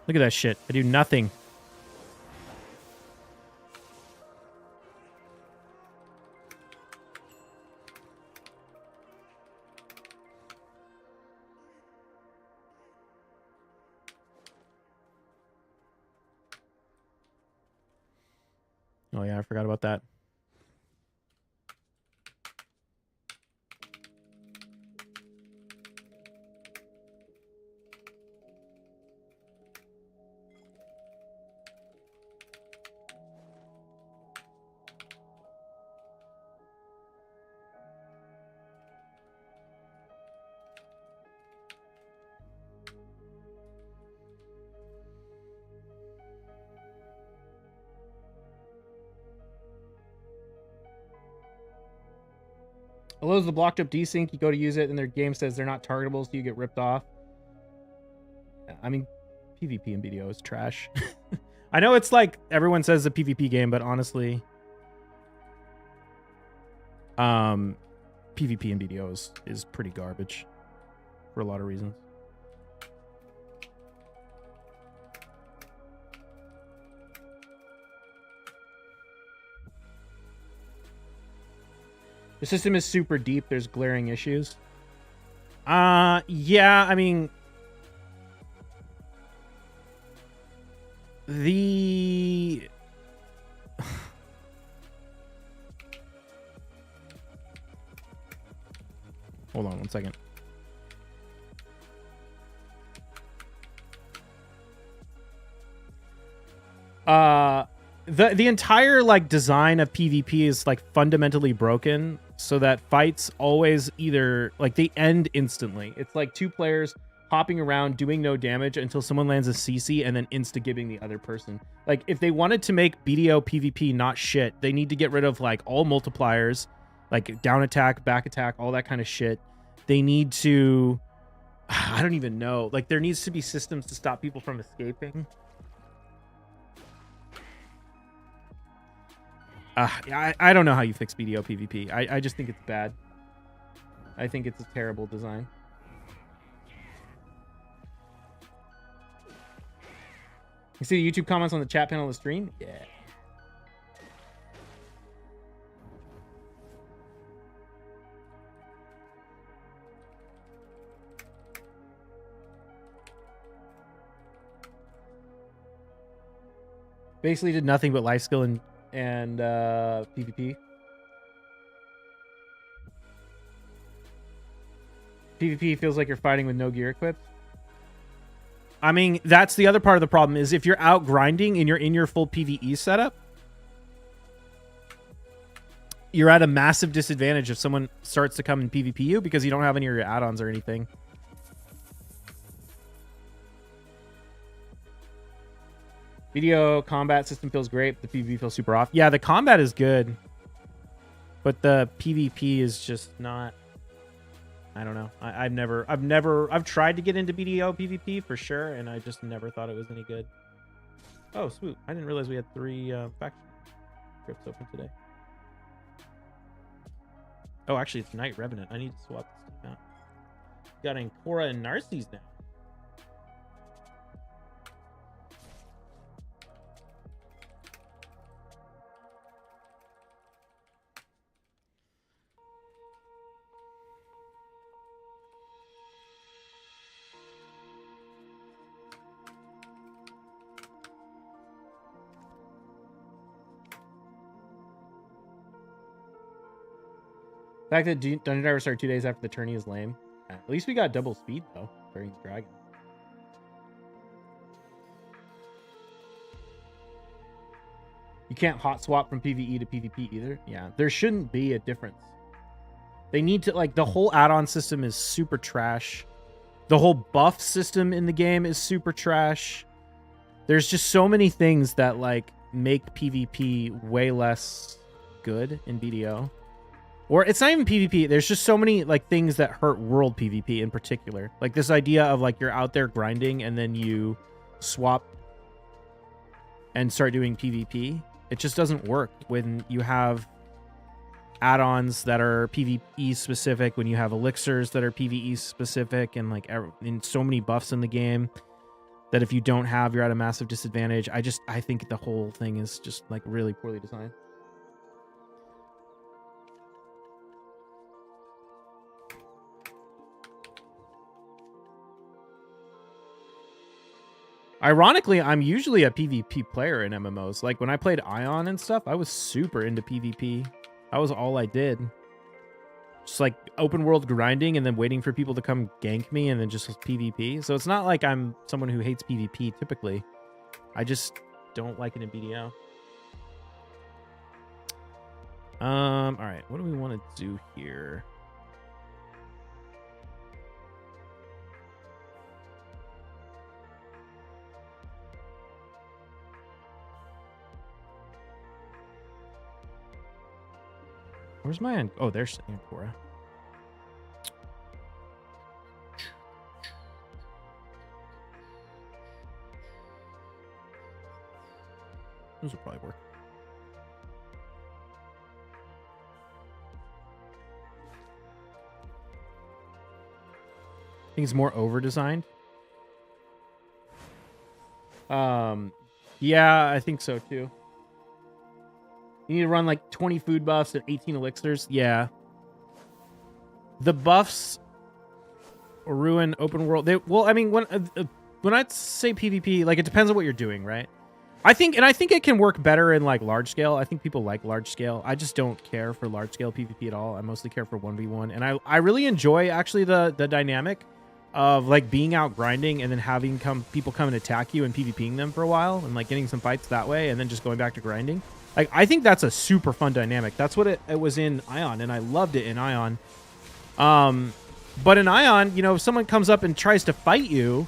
Look at that shit. I do nothing. Oh yeah, I forgot about that. Allows the blocked up desync. You go to use it, and their game says they're not targetable, so you get ripped off. I mean, PvP and BDO is trash. I know it's like everyone says a PvP game, but honestly, PvP and BDO is pretty garbage for a lot of reasons. The system is super deep. There's glaring issues. Yeah, I mean, the hold on one second. the entire like design of PvP is like fundamentally broken so that fights always either like they end instantly. It's like two players hopping around doing no damage until someone lands a CC and then insta-gibbing the other person. Like if they wanted to make BDO PvP not shit, they need to get rid of like all multipliers, like down attack, back attack, all that kind of shit. They need to, I don't even know. Like there needs to be systems to stop people from escaping. I don't know how you fix BDO PvP. I just think it's bad. I think it's a terrible design. You see the YouTube comments on the chat panel of the stream? Yeah. Basically did nothing but life skill and PvP. PvP feels like you're fighting with no gear equipped. I mean, that's the other part of the problem is if you're out grinding and you're in your full PvE setup, you're at a massive disadvantage if someone starts to come and PvP you because you don't have any of your add-ons or anything. Video combat system feels great, but the PvP feels super off. Yeah, the combat is good, but the PvP is just not. I don't know. I've tried to get into BDO PvP for sure, and I just never thought it was any good. Oh, swoop! I didn't realize we had 3 faction scripts open today. Oh, actually, it's Night Revenant. I need to swap this team out. Got Ancora and Narces now. The fact that Dungeon Diver started 2 days after the tourney is lame. At least we got double speed, though, during the Dragon. You can't hot swap from PvE to PvP either. Yeah, there shouldn't be a difference. They need to, like, the whole add-on system is super trash. The whole buff system in the game is super trash. There's just so many things that, like, make PvP way less good in BDO. Or it's not even PvP. There's just so many like things that hurt world PvP in particular. Like this idea of like you're out there grinding and then you swap and start doing PvP. It just doesn't work when you have add-ons that are PvE specific, when you have elixirs that are PvE specific, and like in so many buffs in the game that if you don't have, you're at a massive disadvantage. I think the whole thing is just like really poorly designed. Ironically, I'm usually a PvP player in MMOs. Like when I played Ion and stuff, I was super into PvP. That was all I did. Just like open world grinding and then waiting for people to come gank me and then just PvP. So it's not like I'm someone who hates PvP typically. I just don't like it in BDO. All right, what do we want to do here? Where's my... Oh, there's Ancora. Those will probably work. I think it's more over-designed. Yeah, I think so too. You need to run like 20 food buffs and 18 elixirs. Yeah. The buffs ruin open world. Well, I mean, when I say PvP, like it depends on what you're doing, right? I think it can work better in like large scale. I think people like large scale. I just don't care for large scale PvP at all. I mostly care for 1v1, and I really enjoy actually the dynamic of like being out grinding and then having people come and attack you and PvPing them for a while and like getting some fights that way and then just going back to grinding. Like, I think that's a super fun dynamic. That's what it was in Ion, and I loved it in Ion. But in Ion, you know, if someone comes up and tries to fight you,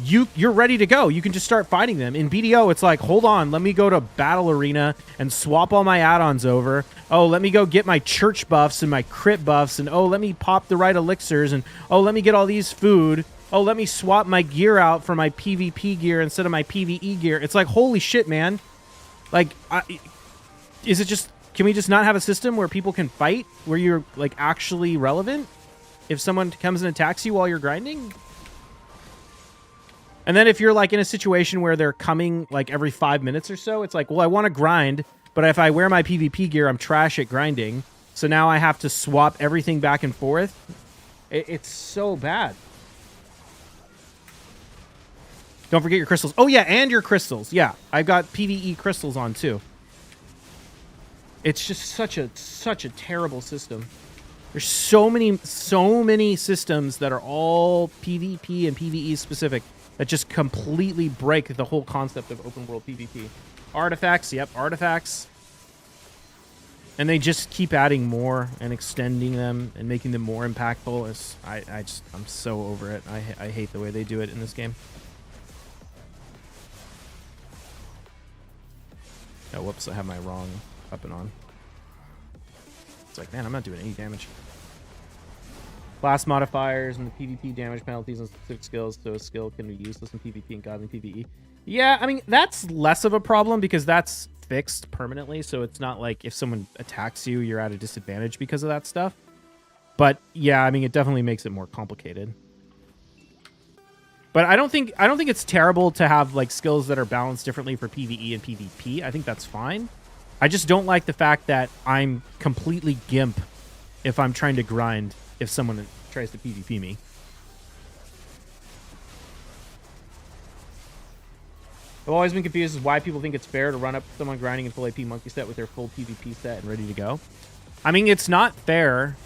you're ready to go. You can just start fighting them. In BDO, it's like, hold on, let me go to Battle Arena and swap all my add-ons over. Oh, let me go get my church buffs and my crit buffs, and oh, let me pop the right elixirs, and oh, let me get all these food. Oh, let me swap my gear out for my PvP gear instead of my PvE gear. It's like, holy shit, man. Like, is it just, can we just not have a system where people can fight, where you're like actually relevant if someone comes and attacks you while you're grinding? And then if you're like in a situation where they're coming like every 5 minutes or so, it's like, well, I want to grind, but if I wear my PvP gear, I'm trash at grinding. So now I have to swap everything back and forth. It's so bad. Don't forget your crystals. Oh yeah, and your crystals. Yeah, I've got PvE crystals on too. It's just such a terrible system. There's so many systems that are all PvP and PvE specific that just completely break the whole concept of open world PvP. Artifacts, yep, artifacts. And they just keep adding more and extending them and making them more impactful. I'm so over it. I hate the way they do it in this game. Oh, whoops, I have my wrong up and on. It's like, man, I'm not doing any damage. Class modifiers and the PvP damage penalties on specific skills, so a skill can be useless in PvP and godly PvE. Yeah, I mean, that's less of a problem because that's fixed permanently, so it's not like if someone attacks you, you're at a disadvantage because of that stuff. But yeah, I mean, it definitely makes it more complicated. But I don't think it's terrible to have like skills that are balanced differently for PvE and PvP. I think that's fine. I just don't like the fact that I'm completely gimp if I'm trying to grind if someone tries to PvP me. I've always been confused as why people think it's fair to run up someone grinding in full AP monkey set with their full PvP set and ready to go. I mean, it's not fair,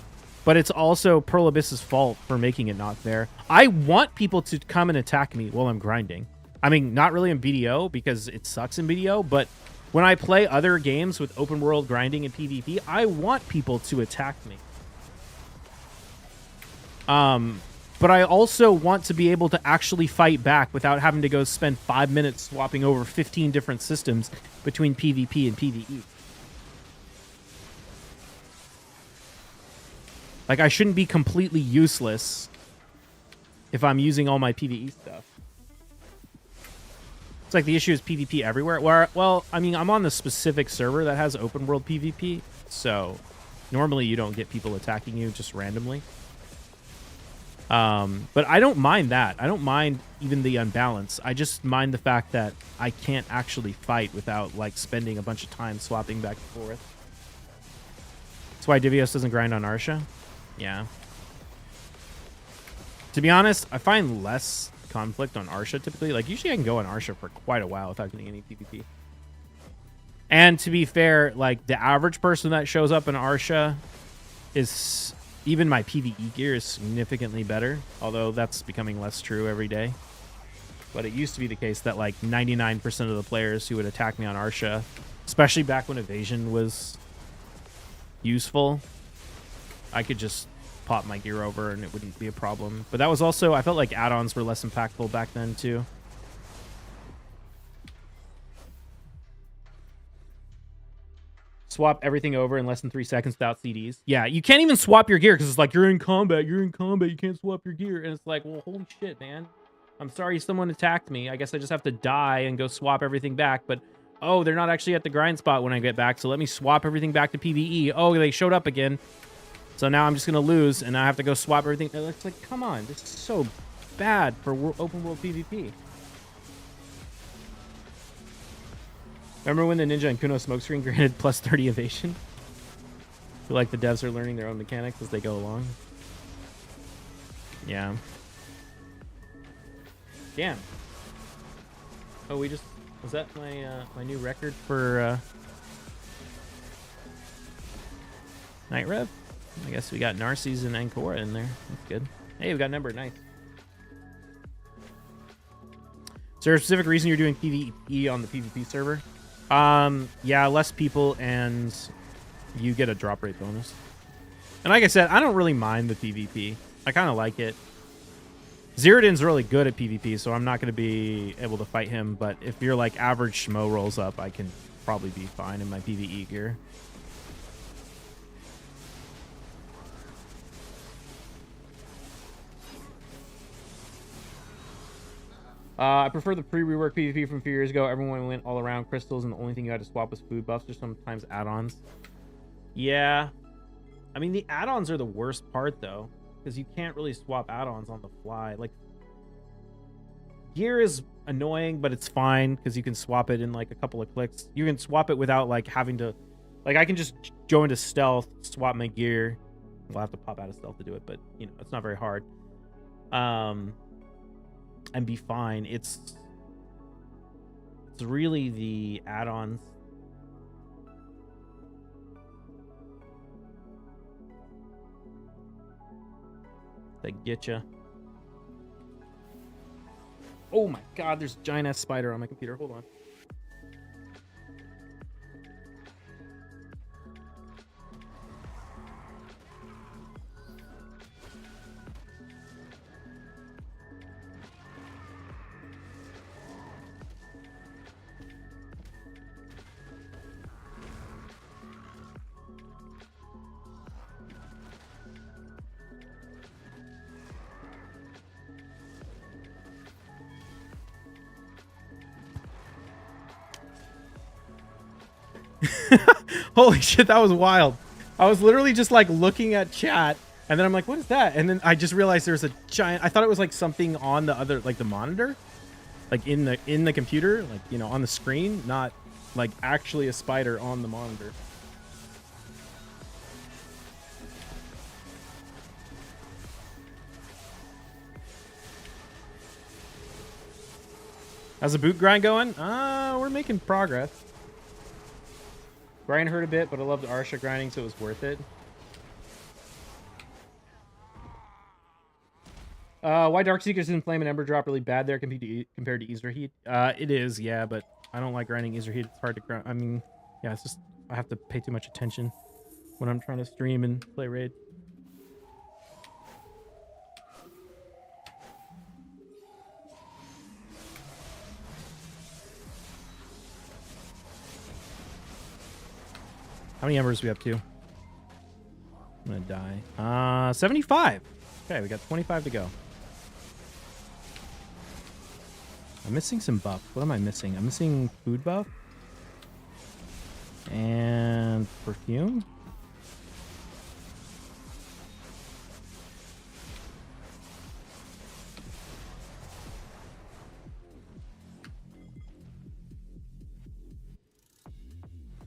but it's also Pearl Abyss's fault for making it not fair. I want people to come and attack me while I'm grinding. I mean, not really in BDO because it sucks in BDO, but when I play other games with open world grinding and PvP, I want people to attack me. But I also want to be able to actually fight back without having to go spend 5 minutes swapping over 15 different systems between PvP and PvE. Like, I shouldn't be completely useless if I'm using all my PvE stuff. It's like the issue is PvP everywhere. Well, I mean, I'm on the specific server that has open world PvP, so normally you don't get people attacking you just randomly. But I don't mind that. I don't mind even the unbalance. I just mind the fact that I can't actually fight without like spending a bunch of time swapping back and forth. That's why Divios doesn't grind on Arsha. Yeah. To be honest, I find less conflict on Arsha typically. Like, usually I can go on Arsha for quite a while without getting any PvP. And to be fair, like, the average person that shows up in Arsha is... Even my PvE gear is significantly better, although that's becoming less true every day. But it used to be the case that, like, 99% of the players who would attack me on Arsha, especially back when evasion was useful, I could just pop my gear over and it wouldn't be a problem. But that was also, I felt like add-ons were less impactful back then too. Swap everything over in less than 3 seconds without CDs. Yeah, you can't even swap your gear because it's like, you're in combat, you can't swap your gear. And it's like, well, holy shit, man. I'm sorry someone attacked me. I guess I just have to die and go swap everything back. But, oh, they're not actually at the grind spot when I get back, so let me swap everything back to PvE. Oh, they showed up again. So now I'm just going to lose, and I have to go swap everything. It's like, come on, this is so bad for open world PvP. Remember when the Ninja and Kuno smokescreen granted plus 30 evasion? I feel like the devs are learning their own mechanics as they go along. Yeah. Damn. Oh, we just... Was that my my new record for Night Rev? I guess we got Narcies and Ancora in there. That's good. Hey, we got number. Nice. Is there a specific reason you're doing PvE on the PvP server? Yeah, less people and you get a drop rate bonus. And like I said, I don't really mind the PvP. I kind of like it. Zero-Din's really good at PvP, so I'm not going to be able to fight him. But if you're like average schmo rolls up, I can probably be fine in my PvE gear. I prefer the pre-rework PvP from a few years ago. Everyone went all around crystals, and the only thing you had to swap was food buffs or sometimes add-ons. Yeah. I mean, the add-ons are the worst part, though, because you can't really swap add-ons on the fly. Like, gear is annoying, but it's fine, because you can swap it in, like, a couple of clicks. You can swap it without, like, having to... Like, I can just go into stealth, swap my gear. We'll have to pop out of stealth to do it, but, you know, it's not very hard. And be fine. It's really the add-ons. That get you. Oh my god, there's a giant ass spider on my computer. Hold on. Holy shit, that was wild. I was literally just like looking at chat and then I'm like, what is that? And then I just realized there's a giant, I thought it was like something on the other, like the monitor, like in the computer, like, you know, on the screen, not like actually a spider on the monitor. How's the boot grind going? We're making progress. Grind hurt a bit, but I loved Arsha grinding, so it was worth it. Why Darkseekers and Flame and Ember drop really bad there compared to Aetherheat? It is, yeah, but I don't like grinding Aetherheat. It's hard to grind. I mean, yeah, it's just I have to pay too much attention when I'm trying to stream and play raid. How many embers are we up to? I'm gonna die. 75. Okay, we got 25 to go. I'm missing some buff. What am I missing? I'm missing food buff. And perfume.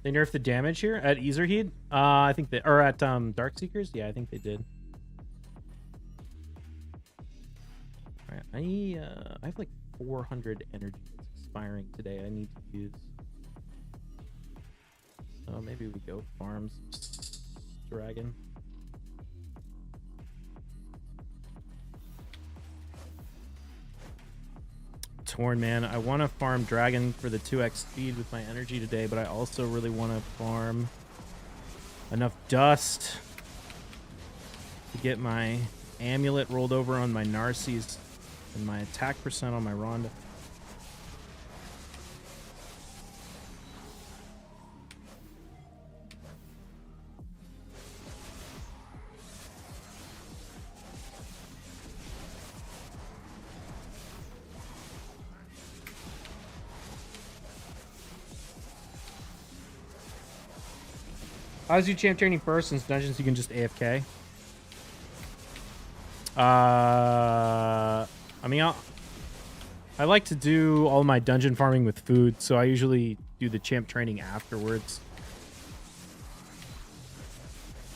They nerfed the damage here at Aetherheat. I think they, or at Darkseekers. Yeah, I think they did. All right, I have like 400 energy that's expiring today. I need to use. So maybe we go farms dragon. Torn, man. I want to farm dragon for the 2x speed with my energy today, but I also really want to farm enough dust to get my amulet rolled over on my Narcies and my attack percent on my Rhonda. I was do champ training first, since dungeons you can just AFK. I mean, I like to do all my dungeon farming with food, so I usually do the champ training afterwards,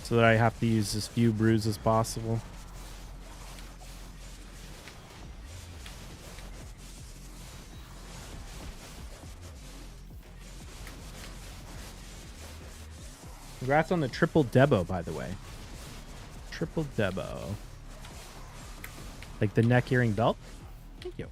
so that I have to use as few brews as possible. Congrats on the triple Debo, by the way. Triple Debo. Like the neck earring belt? Thank you.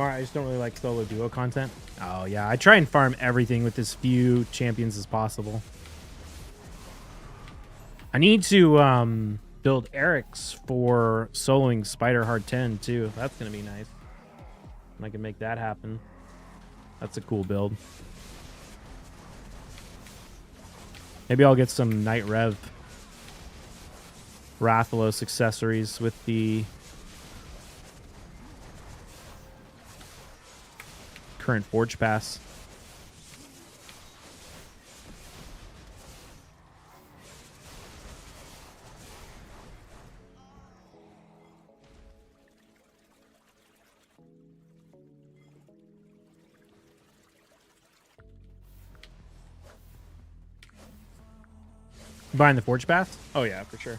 I just don't really like solo duo content. Oh, yeah. I try and farm everything with as few champions as possible. I need to build Eric's for soloing Spider Hard 10, too. That's going to be nice. I can make that happen. That's a cool build. Maybe I'll get some Night Rev Rathalos accessories with the current Forge Pass. Buying the Forge Pass? Oh yeah, for sure.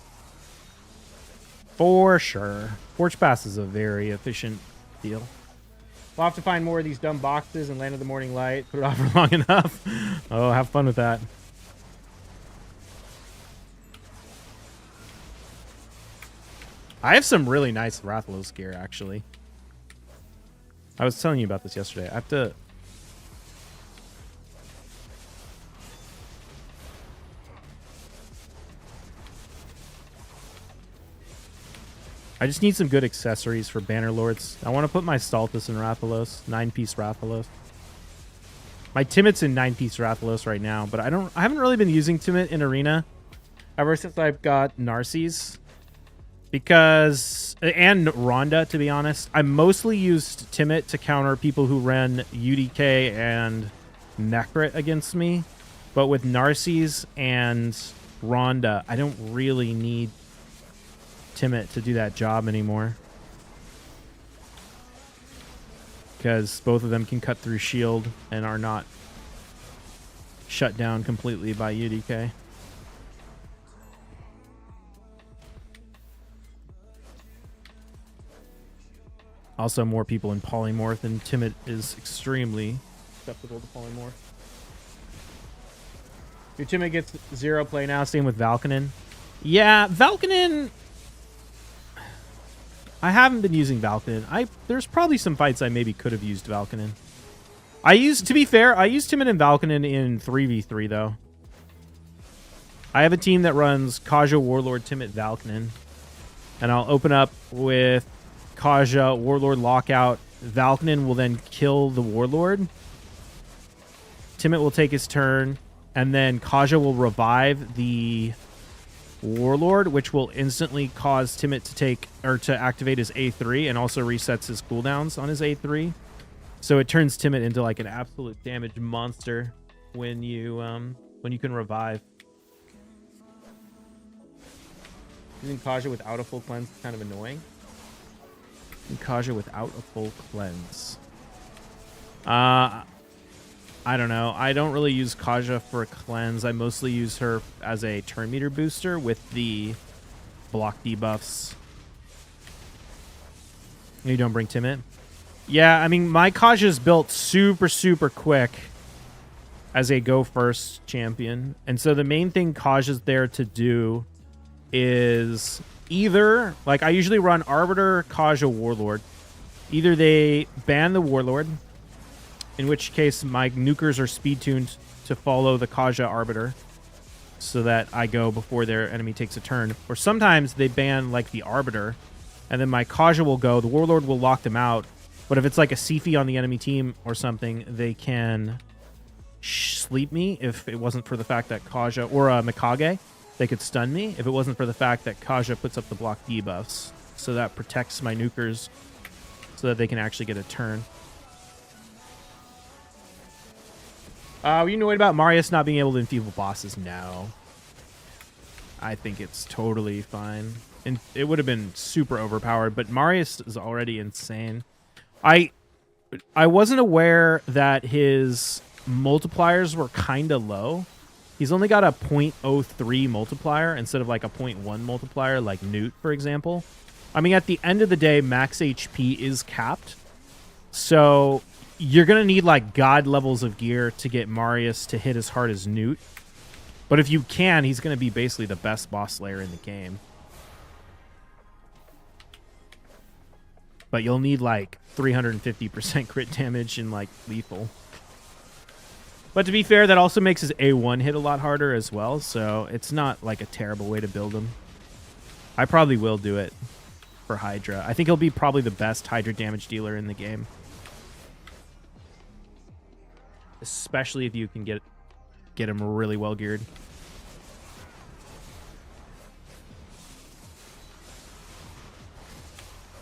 For sure. Forge Pass is a very efficient deal. We'll have to find more of these dumb boxes and Land of the Morning Light. Put it off for long enough. Oh, have fun with that. I have some really nice Rathalos gear, actually. I was telling you about this yesterday. I have to... I just need some good accessories for Banner Lords. I want to put my Staltus in Rathalos, 9-piece Rathalos. My Timit's in 9-piece Rathalos right now, but I haven't really been using Timit in Arena ever since I've got Narses. Because, and Rhonda, to be honest. I mostly used Timit to counter people who ran UDK and Necrit against me. But with Narses and Rhonda, I don't really need Timit to do that job anymore. Because both of them can cut through shield and are not shut down completely by UDK. Also, more people in Polymorph, and Timid is extremely susceptible to Polymorph. Your Timid gets 0 play now, same with Valkanen. Yeah, Valkanen... I haven't been using Valkanen. There's probably some fights I maybe could have used Valkanen. To be fair, I used Timid and Valkanen in 3v3, though. I have a team that runs Kaja, Warlord, Timid, Valkanen. And I'll open up with Kaja, Warlord, Lockout. Valkanen will then kill the Warlord. Timid will take his turn. And then Kaja will revive the Warlord, which will instantly cause Timid to activate his A3 and also resets his cooldowns on his A3. So it turns Timid into like an absolute damage monster when you can revive. Using Kaja without a full cleanse is kind of annoying. Kaja without a full cleanse. I don't know. I don't really use Kaja for a cleanse. I mostly use her as a turn meter booster with the block debuffs. You don't bring Timid? Yeah, I mean, my Kaja is built super, super quick as a go first champion. And so the main thing Kaja's there to do is either, like, I usually run Arbiter, Kaja, Warlord. Either they ban the Warlord, in which case my nukers are speed tuned to follow the Kaja Arbiter so that I go before their enemy takes a turn. Or sometimes they ban, like, the Arbiter, and then my Kaja will go. The Warlord will lock them out. But if it's like a Sifi on the enemy team or something, they can sleep me if it wasn't for the fact that Kaja, or Mikage, they could stun me if it wasn't for the fact that Kaja puts up the block debuffs. So that protects my nukers so that they can actually get a turn. Were you annoyed about Marius not being able to enfeeble bosses? No. I think it's totally fine. And it would have been super overpowered, but Marius is already insane. I wasn't aware that his multipliers were kind of low. He's only got a 0.03 multiplier instead of like a 0.1 multiplier like Newt, for example. I mean, at the end of the day, max HP is capped. So you're going to need like god levels of gear to get Marius to hit as hard as Newt. But if you can, he's going to be basically the best boss slayer in the game. but you'll need like 350% crit damage and like lethal. But to be fair, that also makes his A1 hit a lot harder as well, so it's not like a terrible way to build him. I probably will do it for Hydra. I think he'll be probably the best Hydra damage dealer in the game. Especially if you can get him really well geared.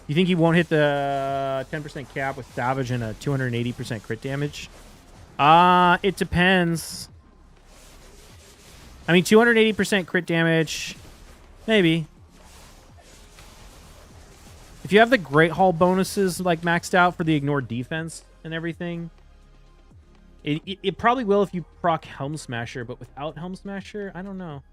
You think he won't hit the 10% cap with Savage and a 280% crit damage? It depends. I mean, 280% crit damage, maybe. If you have the Great Hall bonuses like maxed out for the ignore defense and everything, it probably will if you proc Helm Smasher, but without Helm Smasher, I don't know.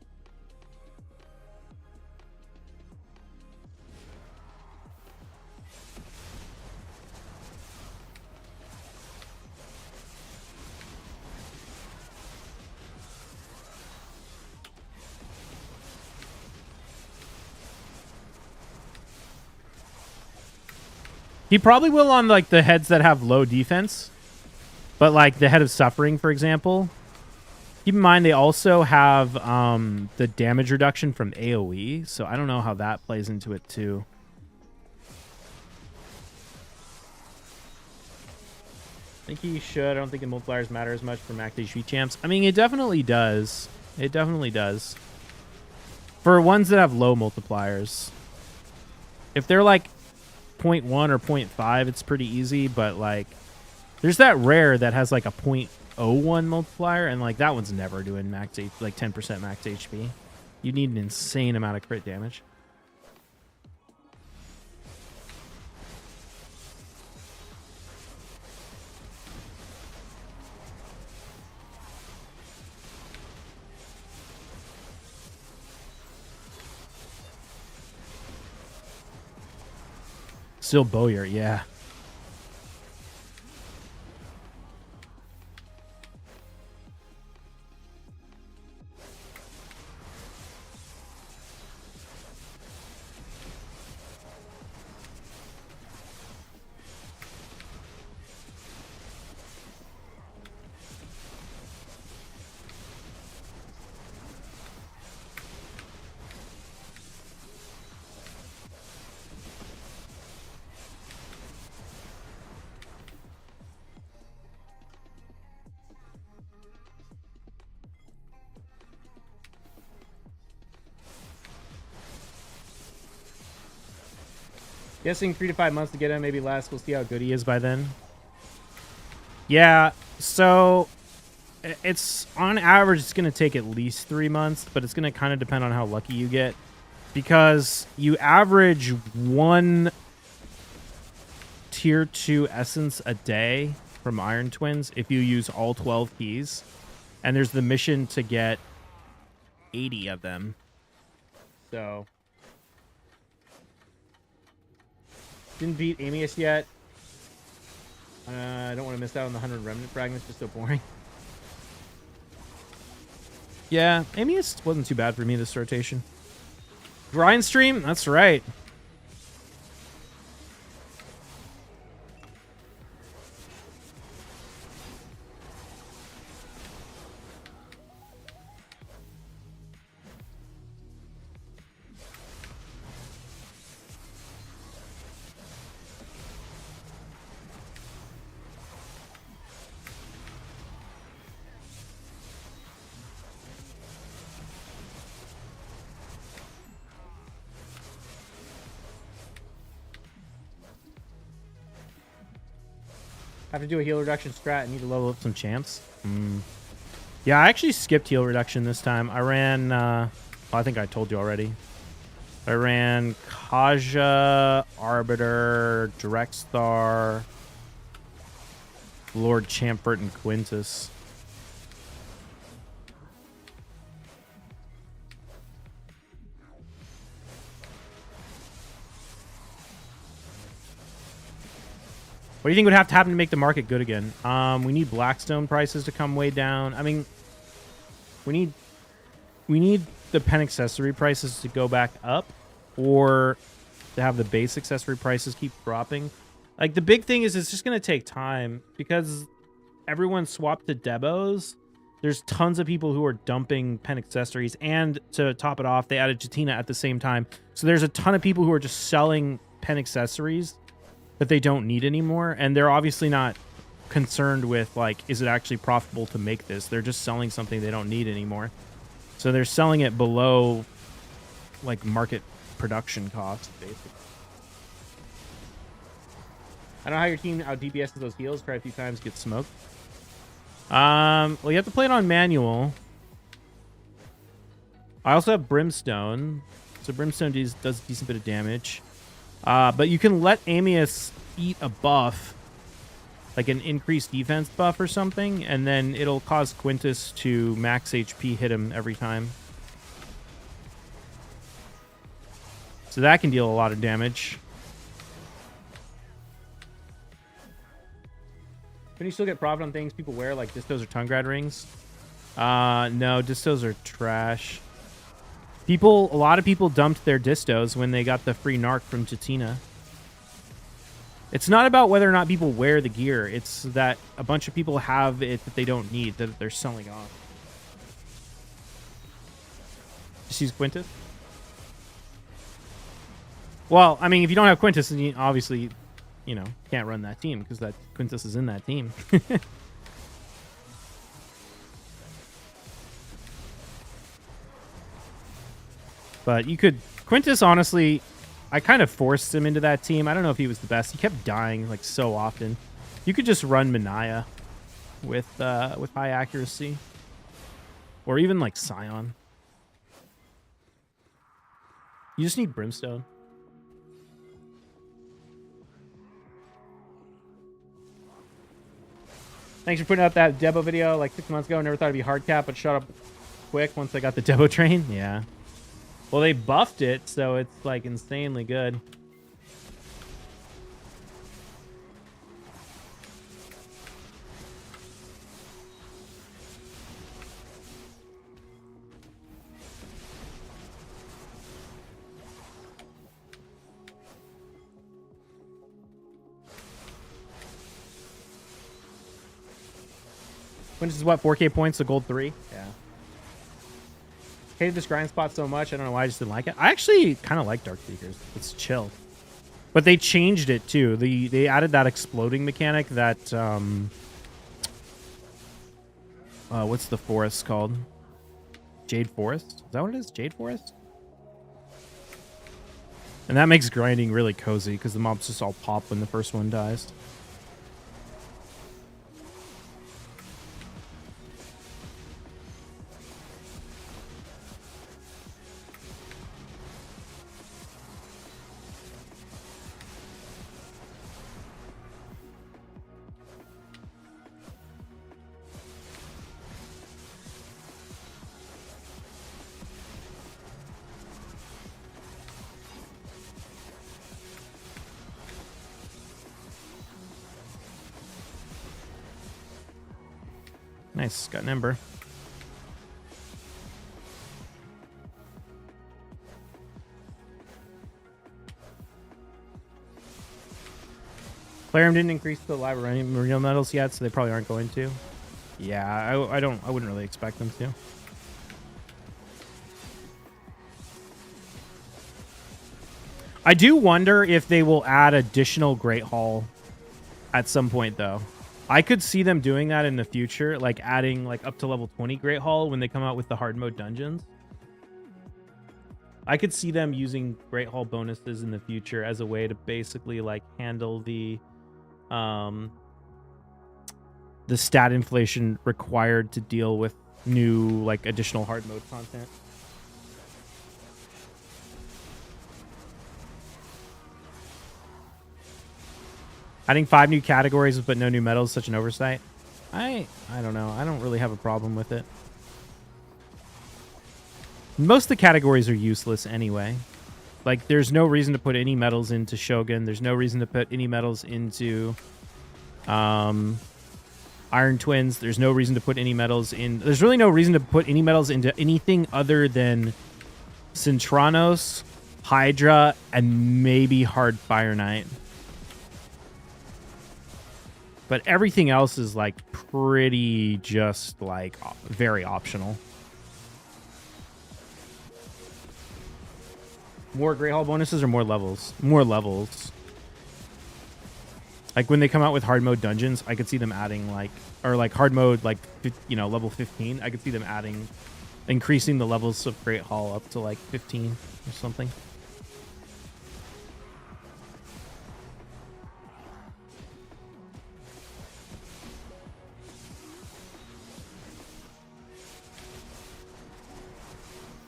He probably will on like the heads that have low defense, but like the Head of Suffering, for example. Keep in mind they also have the damage reduction from AoE, so I don't know how that plays into it too. I think he should. I don't think the multipliers matter as much for max HP champs. I mean, it definitely does. It definitely does. For ones that have low multipliers. If they're like 0.1 or 0.5, it's pretty easy, but like there's that rare that has like a 0.01 multiplier, and like that one's never doing max like 10% max HP. You need an insane amount of crit damage. Still Bowyer, yeah. Guessing 3 to 5 months to get him, maybe less. We'll see how good he is by then. Yeah, so it's on average, it's going to take at least 3 months, but it's going to kind of depend on how lucky you get. Because you average 1 tier 2 essence a day from Iron Twins if you use all 12 keys. And there's the mission to get 80 of them. So didn't beat Amius yet. I don't want to miss out on the 100 remnant fragments. Just so boring. Yeah, Amius wasn't too bad for me this rotation. Grind stream? That's right. Have to do a heal reduction strat. I need to level up some champs. Yeah, I actually skipped heal reduction this time. I ran, well, I think I told you already. I ran Kaja, Arbiter, Drexthar, Lord Champert, and Quintus. What do you think would have to happen to make the market good again? We need Blackstone prices to come way down. I mean, we need the pen accessory prices to go back up, or to have the base accessory prices keep dropping. Like, the big thing is it's just going to take time because everyone swapped to Debos. There's tons of people who are dumping pen accessories, and to top it off, they added Jatina at the same time. So there's a ton of people who are just selling pen accessories that they don't need anymore, and they're obviously not concerned with, like, is it actually profitable to make this? They're just selling something they don't need anymore. So they're selling it below, like, market production cost, basically. I don't know how your team out DPSs those heals. Try a few times, get smoked. Well, you have to play it on manual. I also have Brimstone. So Brimstone does a decent bit of damage. But you can let Amius eat a buff, like an increased defense buff or something, and then it'll cause Quintus to max HP hit him every time. So that can deal a lot of damage. Can you still get profit on things people wear, like distos or tongue grad rings? No, distos are trash. A lot of people dumped their distos when they got the free narc from Jatina. It's not about whether or not people wear the gear. It's that a bunch of people have it that they don't need, that they're selling off. Just use Quintus? Well, I mean, if you don't have Quintus, then you obviously, you know, can't run that team because that Quintus is in that team. But you could... Quintus, honestly, I kind of forced him into that team. I don't know if he was the best. He kept dying, like, so often. You could just run Manaya with high accuracy. Or even, like, Scion. You just need Brimstone. Thanks for putting out that Debo video like 6 months ago. Never thought it'd be hard cap, but shut up quick once I got the Debo train. Yeah. Well, they buffed it, so it's like insanely good. Which is what, 4K points, so gold 3? Yeah. Hated this grind spot so much. I don't know why I just didn't like it. I actually kind of like Dark Seekers. It's chill. But they changed it, too. They added that exploding mechanic that... what's the forest called? Jade Forest? Is that what it is? Jade Forest? And that makes grinding really cozy, because the mobs just all pop when the first one dies. Nice, got an ember. Plarium didn't increase the live marine medals yet, so they probably aren't going to. Yeah, I wouldn't really expect them to. I do wonder if they will add additional Great Hall at some point, though. I could see them doing that in the future, like adding like up to level 20 Great Hall when they come out with the hard mode dungeons. I could see them using Great Hall bonuses in the future as a way to basically like handle the stat inflation required to deal with new like additional hard mode content. Adding 5 new categories but no new medals, such an oversight. I don't know. I don't really have a problem with it. Most of the categories are useless anyway. Like, there's no reason to put any medals into Shogun. There's no reason to put any medals into Iron Twins. There's no reason to put any medals in... There's really no reason to put any medals into anything other than Cintranos Hydra, and maybe Hard Fire Knight. But everything else is like pretty just like very optional. More Great Hall bonuses or more levels? More levels. Like when they come out with hard mode dungeons, I could see them adding like, or like hard mode, like, you know, level 15. I could see them adding, increasing the levels of Great Hall up to like 15 or something.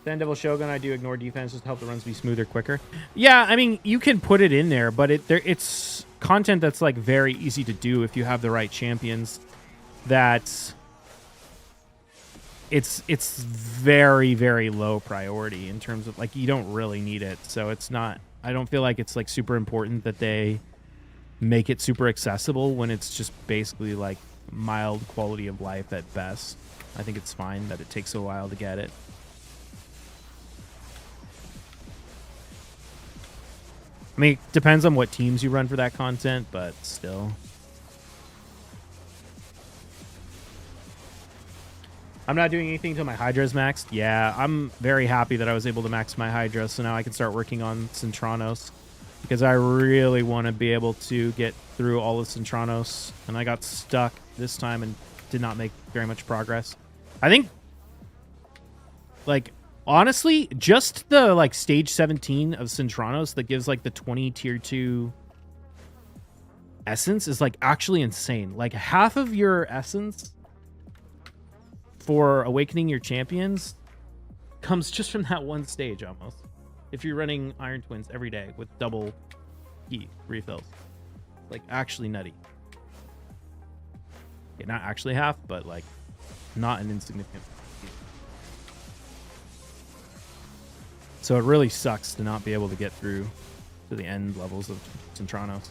Then Devil Shogun, I do ignore defense just to help the runs be smoother, quicker. Yeah, I mean, you can put it in there, but it's content that's like very easy to do if you have the right champions. That it's very, very low priority in terms of like you don't really need it. So it's not, I don't feel like it's like super important that they make it super accessible when it's just basically like mild quality of life at best. I think it's fine that it takes a while to get it. I mean, it depends on what teams you run for that content, but still. I'm not doing anything until my Hydra is maxed. Yeah, I'm very happy that I was able to max my Hydra, so now I can start working on Centranos. Because I really want to be able to get through all of Centranos. And I got stuck this time and did not make very much progress. I think, like, honestly, just the like stage 17 of Centranos that gives like the 20 tier 2 essence is like actually insane. Like half of your essence for awakening your champions comes just from that one stage almost. If you're running Iron Twins every day with double key refills. Like actually nutty. Yeah, not actually half, but like not an insignificant. So it really sucks to not be able to get through to the end levels of Centranos.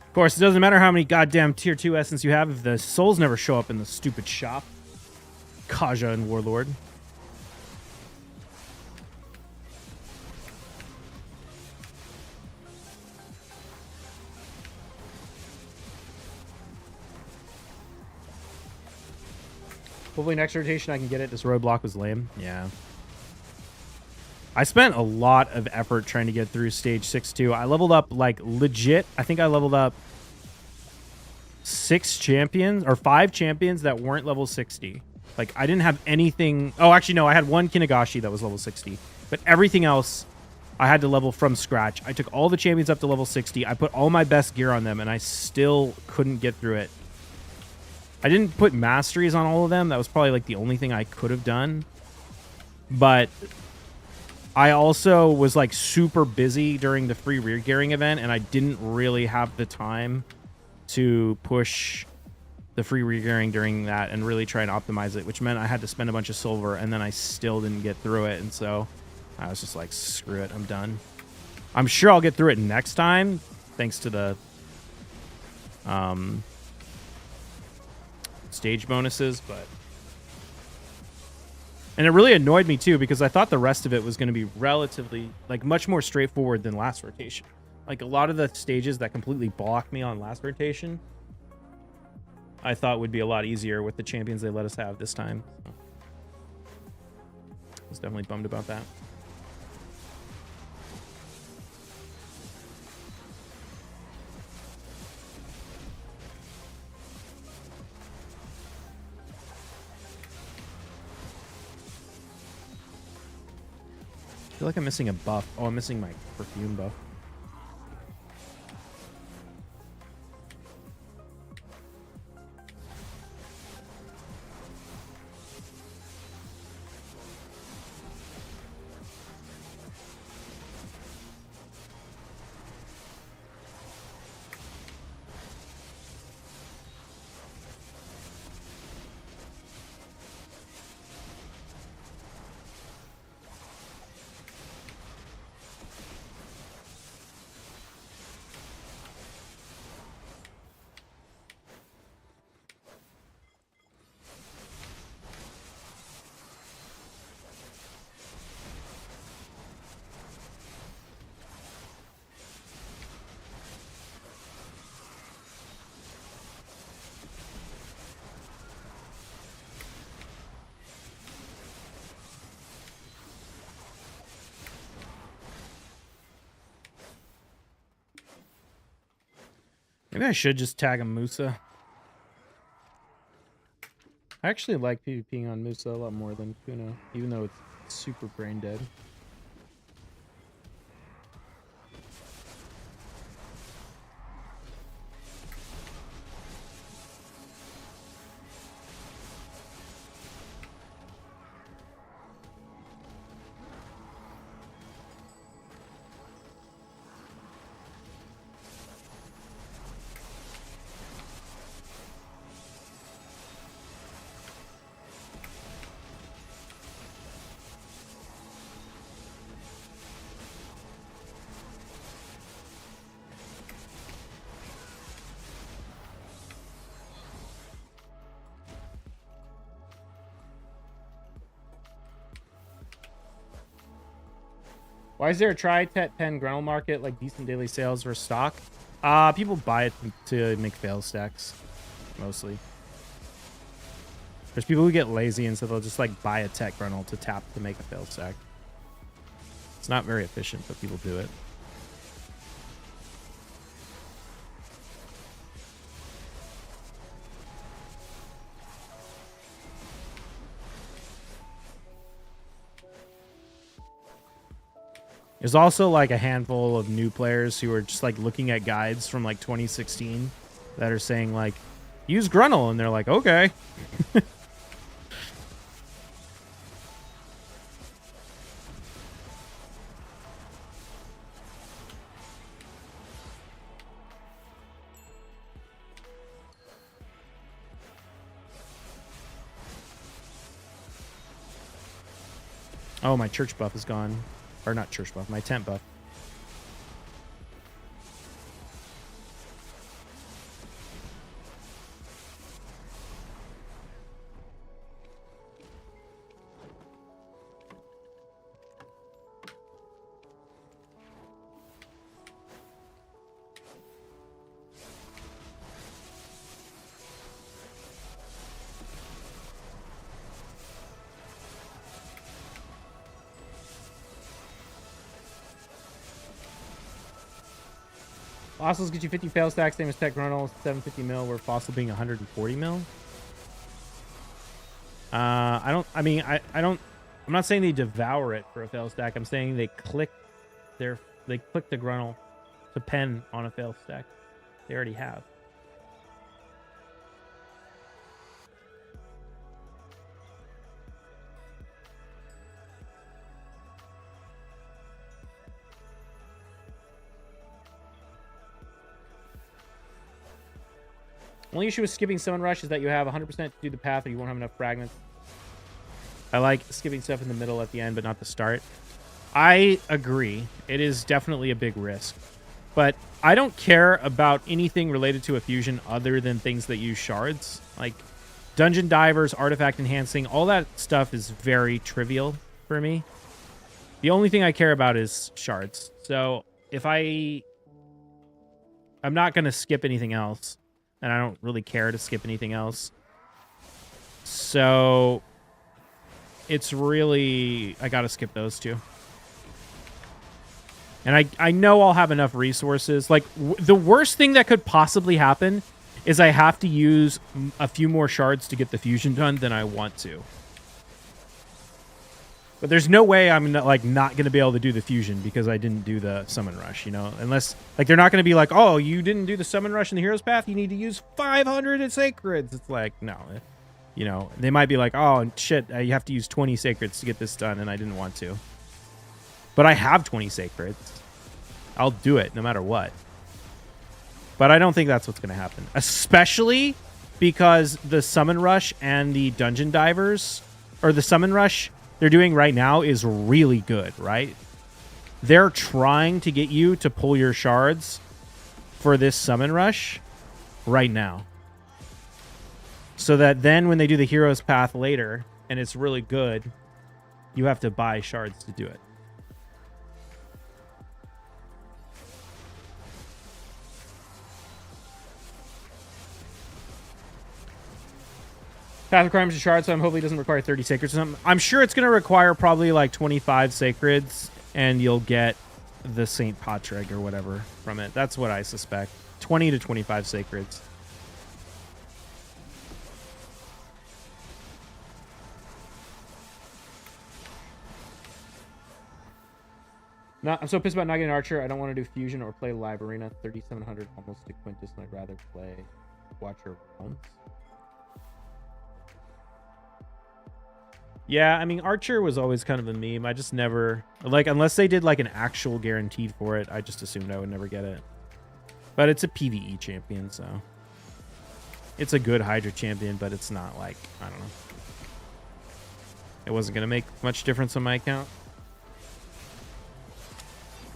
Of course, it doesn't matter how many goddamn tier 2 essence you have if the souls never show up in the stupid shop. Kaja and Warlord. Hopefully next rotation I can get it. This roadblock was lame. Yeah. I spent a lot of effort trying to get through stage 6-2. I leveled up like legit. I think I leveled up 6 champions or 5 champions that weren't level 60. Like I didn't have anything. Oh, actually, no. I had one Kinagashi that was level 60. But everything else I had to level from scratch. I took all the champions up to level 60. I put all my best gear on them and I still couldn't get through it. I didn't put masteries on all of them. That was probably like the only thing I could have done. But I also was like super busy during the free rear gearing event and I didn't really have the time to push the free rear gearing during that and really try and optimize it, which meant I had to spend a bunch of silver and then I still didn't get through it. And so I was just like, screw it, I'm done. I'm sure I'll get through it next time thanks to the stage bonuses, but and it really annoyed me too because I thought the rest of it was going to be relatively like much more straightforward than last rotation. Like a lot of the stages that completely blocked me on last rotation I thought would be a lot easier with the champions they let us have this time. So I was definitely bummed about that. I feel like I'm missing a buff. Oh, I'm missing my perfume buff. Maybe I should just tag a Musa. I actually like PvPing on Musa a lot more than Kuno, even though it's super brain dead. Why is there a Tri-Tet 10 Grendel market, like decent daily sales for stock? People buy it to make fail stacks, mostly. There's people who get lazy and so they'll just like buy a Tet Grendel to tap to make a fail stack. It's not very efficient, but people do it. There's also like a handful of new players who are just like looking at guides from like 2016 that are saying like, use Gruntle, and they're like, okay. Oh, my church buff is gone. Or not church buff, my tent buff. Fossils get you 50 fail stacks, same as Tech Gruntle, 750 mil, where Fossil being 140 mil. I'm not saying they devour it for a fail stack. I'm saying they click the Gruntle to pen on a fail stack. They already have. Only issue with skipping Summon Rush is that you have 100% to do the path or you won't have enough fragments. I like skipping stuff in the middle at the end, but not the start. I agree. It is definitely a big risk. But I don't care about anything related to a fusion other than things that use shards. Like dungeon divers, artifact enhancing, all that stuff is very trivial for me. The only thing I care about is shards. So if I'm not going to skip anything else. And I don't really care to skip anything else. So it's really, I got to skip those two. And I know I'll have enough resources. Like the worst thing that could possibly happen is I have to use a few more shards to get the fusion done than I want to. But there's no way I'm not going to be able to do the fusion because I didn't do the summon rush, you know? Unless, like, they're not going to be like, oh, you didn't do the summon rush in the hero's path, you need to use 500 sacreds. It's like, no. You know, they might be like, oh, shit, you have to use 20 sacreds to get this done, and I didn't want to. But I have 20 sacreds. I'll do it no matter what. But I don't think that's what's going to happen. Especially because the summon rush and the dungeon divers, or the summon rush they're doing right now is really good, right? They're trying to get you to pull your shards for this summon rush right now. So that then when they do the hero's path later, and it's really good, you have to buy shards to do it. Path requirements of shards, so I'm hopefully it doesn't require 30 sacreds or something. I'm sure it's going to require probably like 25 sacreds, and you'll get the St. Patrick or whatever from it. That's what I suspect. 20 to 25 sacreds. No, I'm so pissed about not getting Archer. I don't want to do Fusion or play Live Arena. 3,700 almost to Quintus, and I'd rather play Watcher once. Yeah, I mean, Archer was always kind of a meme. I just never... Like, unless they did, like, an actual guaranteed for it, I just assumed I would never get it. But it's a PvE champion, so... It's a good Hydra champion, but it's not, like... I don't know. It wasn't going to make much difference on my account.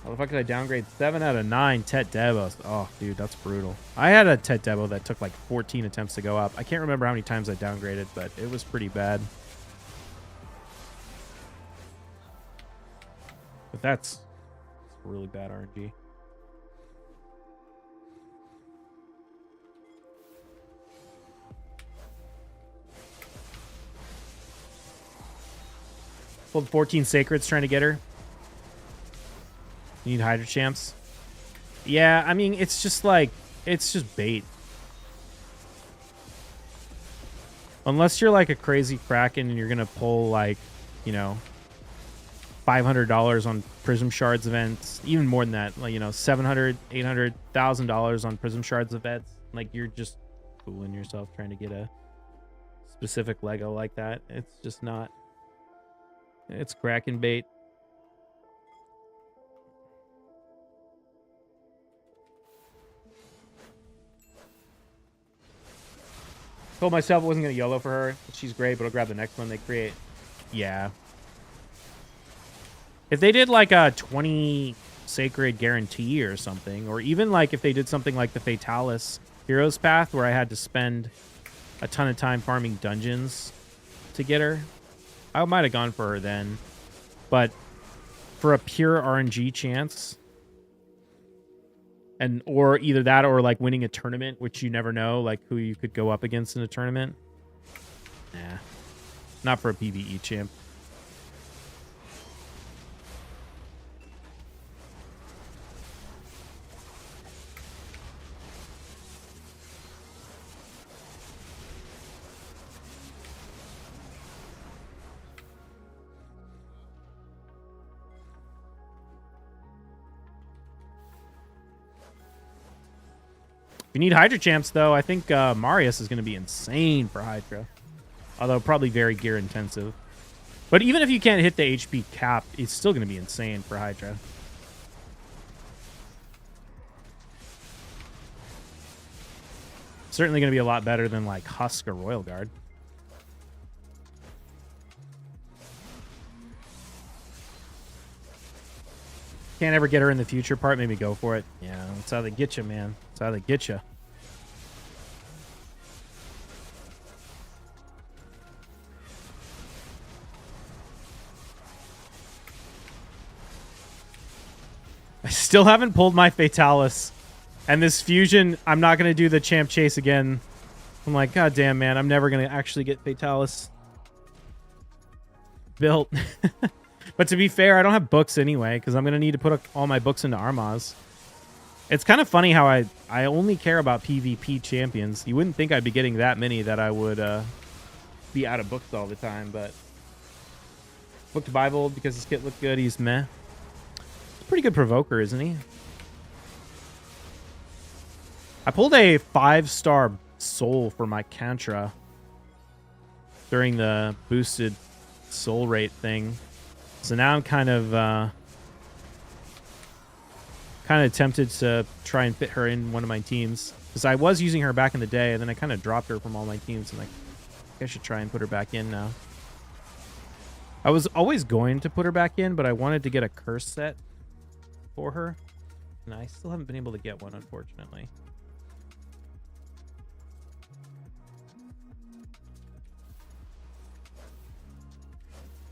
How the fuck did I downgrade 7 out of 9 Tet Devos? Oh, dude, that's brutal. I had a Tet Devo that took, like, 14 attempts to go up. I can't remember how many times I downgraded, but it was pretty bad. But that's really bad RNG. Pulled 14 Sacreds trying to get her. You need Hydra Champs. Yeah, I mean, it's just like, it's just bait. Unless you're like a crazy Kraken and you're going to pull like, you know, $500 on Prism Shards events, even more than that, like, you know, $700, $800, $1,000 on Prism Shards events. Like, you're just fooling yourself trying to get a specific Lego like that. It's just not. It's Kraken bait. Told myself I wasn't going to YOLO for her. She's great, but I'll grab the next one they create. Yeah. If they did like a 20 Sacred guarantee or something, or even like if they did something like the Fatalis Heroes Path where I had to spend a ton of time farming dungeons to get her, I might have gone for her then. But for a pure RNG chance, and or either that or like winning a tournament, which you never know, like who you could go up against in a tournament. Nah, not for a PvE champ. If you need Hydra champs, though, I think Marius is going to be insane for Hydra. Although probably very gear intensive. But even if you can't hit the HP cap, it's still going to be insane for Hydra. Certainly going to be a lot better than like Husk or Royal Guard. Can't ever get her in the future part. Maybe go for it. Yeah, that's how they get you, man. That's how they get you. I still haven't pulled my Fatalis. And this fusion, I'm not going to do the champ chase again. I'm like, God damn, man. I'm never going to actually get Fatalis built. But to be fair, I don't have books anyway, because I'm going to need to put all my books into Armaz. It's kind of funny how I only care about PvP champions. You wouldn't think I'd be getting that many that I would be out of books all the time, but... Booked Bible because his kit looked good. He's meh. He's a pretty good provoker, isn't he? I pulled a 5-star soul for my Kantra during the boosted soul rate thing. So now I'm kind of tempted to try and fit her in one of my teams. Because I was using her back in the day, and then I kind of dropped her from all my teams, and I should try and put her back in now. I was always going to put her back in, but I wanted to get a curse set for her. And I still haven't been able to get one, unfortunately.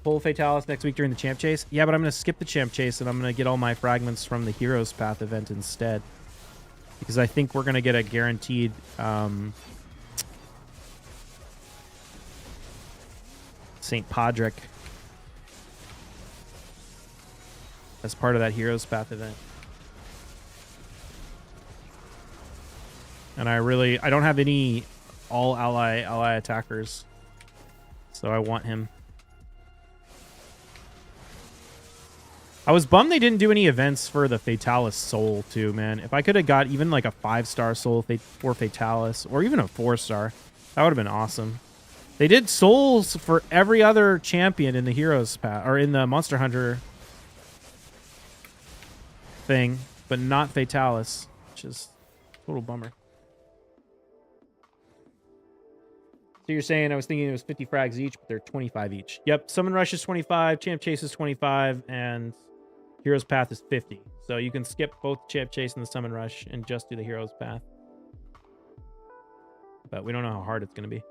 Pull Fatalis next week during the champ chase. Yeah, but I'm going to skip the champ chase and I'm going to get all my fragments from the Heroes Path event instead. Because I think we're going to get a guaranteed... St. Patrick as part of that Heroes Path event. And I don't have any all ally attackers, so I want him. I was bummed they didn't do any events for the Fatalis Soul too, man. If I could have got even like a 5-star Soul for Fatalis, or even a 4-star, that would have been awesome. They did souls for every other champion in the Heroes Path, or in the Monster Hunter thing, but not Fatalis, which is a total bummer. So you're saying, I was thinking it was 50 frags each, but they're 25 each. Yep, Summon Rush is 25, Champ Chase is 25, and Heroes Path is 50. So you can skip both Champ Chase and the Summon Rush and just do the Heroes Path. But we don't know how hard it's going to be.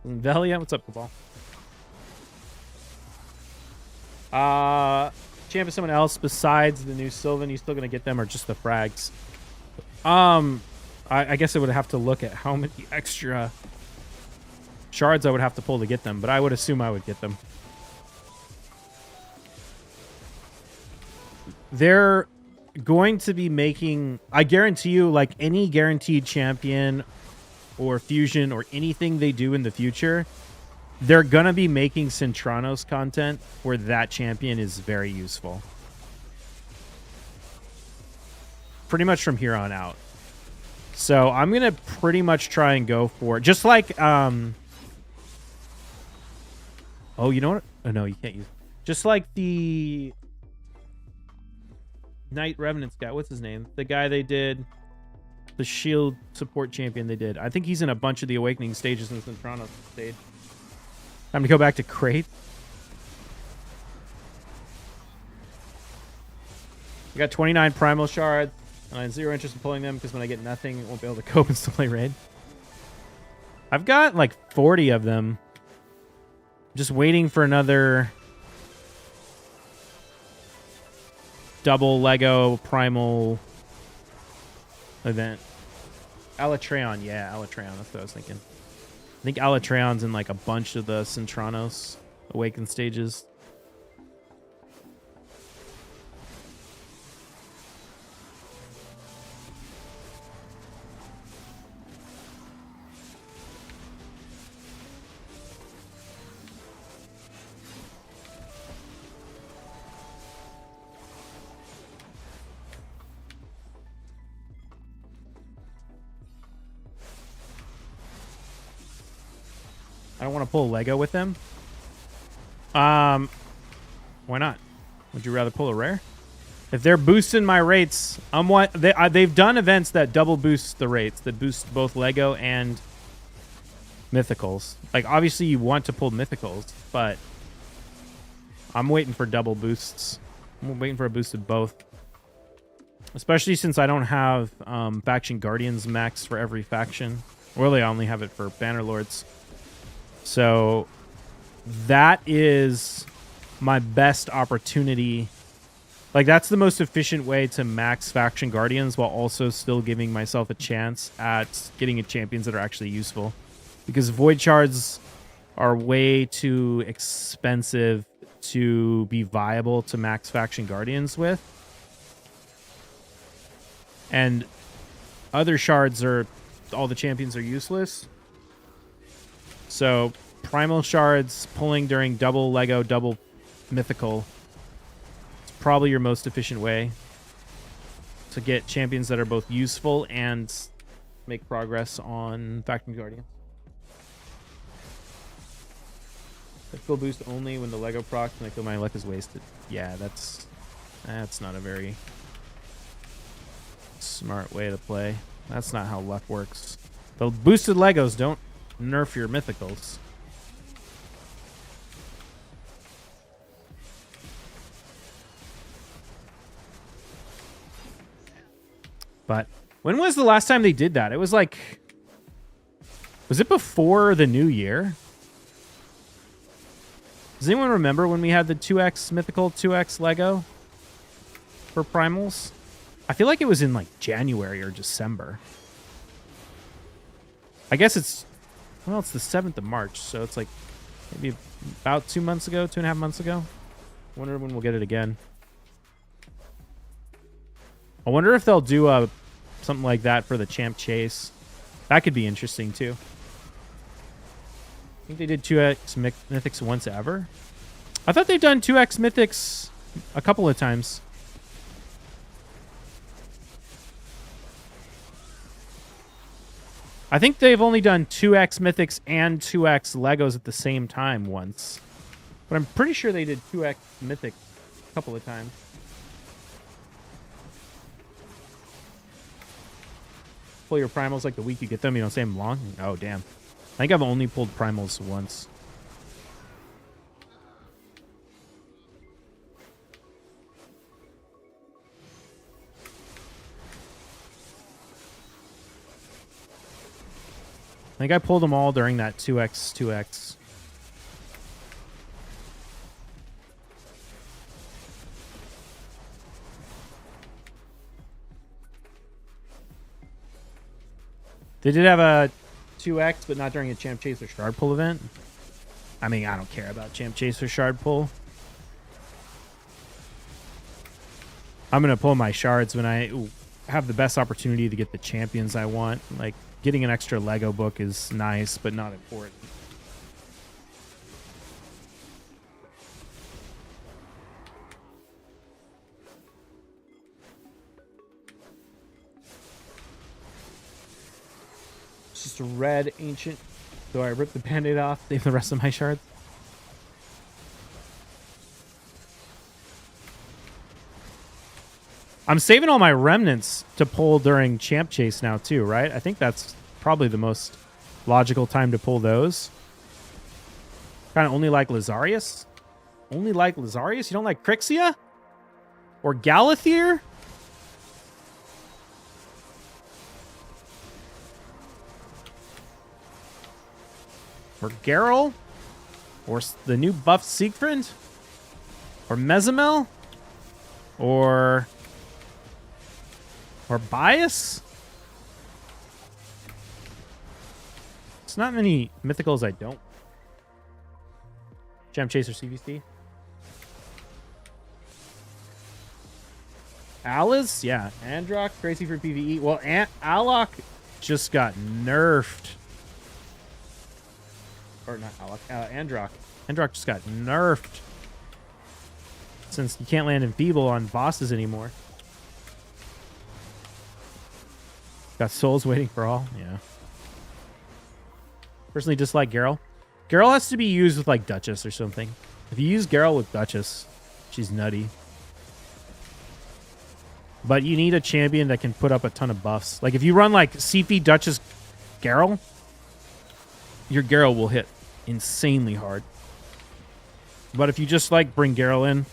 Velia, what's up, Cabal? Champ is someone else besides the new Sylvan. You still gonna get them, or just the frags? I guess I would have to look at how many extra shards I would have to pull to get them, but I would assume I would get them. They're going to be making, I guarantee you, like any guaranteed champion or fusion or anything they do in the future, they're going to be making Centranos content where that champion is very useful. Pretty much from here on out. So I'm going to pretty much try and go for, just like, oh, you know what? Oh, no, you can't use, just like the Knight Revenants guy. What's his name? The guy they did, the shield support champion they did. I think he's in a bunch of the Awakening stages in the Centranos stage. Time to go back to Crate. I got 29 Primal Shards. I have zero interest in pulling them because when I get nothing, I won't be able to cope and still play Raid. I've got like 40 of them. Just waiting for another double Lego Primal event. Alatreon, yeah, Alatreon. That's what I was thinking. I think Alatreon's in like a bunch of the Centranos Awaken stages. I don't want to pull a Lego with them. Why not? Would you rather pull a rare? If they're boosting my rates, they've done events that double boost the rates, that boost both Lego and mythicals. Like, obviously you want to pull mythicals, but I'm waiting for double boosts. I'm waiting for a boost of both. Especially since I don't have Faction Guardians max for every faction. Really, I only have it for Bannerlords. So that is my best opportunity. Like, that's the most efficient way to max Faction Guardians while also still giving myself a chance at getting champions that are actually useful. Because Void Shards are way too expensive to be viable to max Faction Guardians with. And other shards are, all the champions are useless. So Primal Shards pulling during double Lego, double Mythical, it's probably your most efficient way to get champions that are both useful and make progress on Faction Guardians. Mythical boost only when the Lego procs and I feel my luck is wasted. Yeah, that's not a very smart way to play. That's not how luck works. The boosted Legos don't nerf your mythicals. But when was the last time they did that? It was like, was it before the new year? Does anyone remember when we had the 2X Mythical 2X Lego for Primals? I feel like it was in like January or December. I guess it's, well, it's the 7th of March, so it's like maybe about 2 months ago, 2.5 months ago. I wonder when we'll get it again. I wonder if they'll do something like that for the Champ Chase. That could be interesting too. I think they did 2X Mythics once ever. I thought they've done 2X Mythics a couple of times. I think they've only done 2X Mythics and 2X Legos at the same time once. But I'm pretty sure they did 2X Mythics a couple of times. Pull your primals like the week you get them. You don't say them long. Oh, damn. I think I've only pulled primals once. I think I pulled them all during that 2X. They did have a 2X, but not during a Champ Chase or Shard Pull event. I mean, I don't care about Champ Chase or Shard Pull. I'm going to pull my shards when I have the best opportunity to get the champions I want. Like, getting an extra Lego book is nice, but not important. It's just a red ancient. So I rip the band-aid off, save the rest of my shards. I'm saving all my remnants to pull during Champ Chase now too, right? I think that's probably the most logical time to pull those. Kind of only like Lazarius? Only like Lazarius? You don't like Crixia? Or Galathier? Or Geralt? Or the new buff Siegfried? Or Mezamel? Or Bias? It's not many mythicals I don't. Gem Chaser CVC. Alice? Yeah. Androck, crazy for PvE. Well, Alok just got nerfed. Or not Alok, Androck. Androck just got nerfed. Since you can't land Enfeeble on bosses anymore. Got souls waiting for all. Yeah. Personally dislike Geralt. Geralt has to be used with like Duchess or something. If you use Geralt with Duchess, she's nutty. But you need a champion that can put up a ton of buffs. Like if you run like CP Duchess Geralt, your Geralt will hit insanely hard. But if you just like bring Geralt in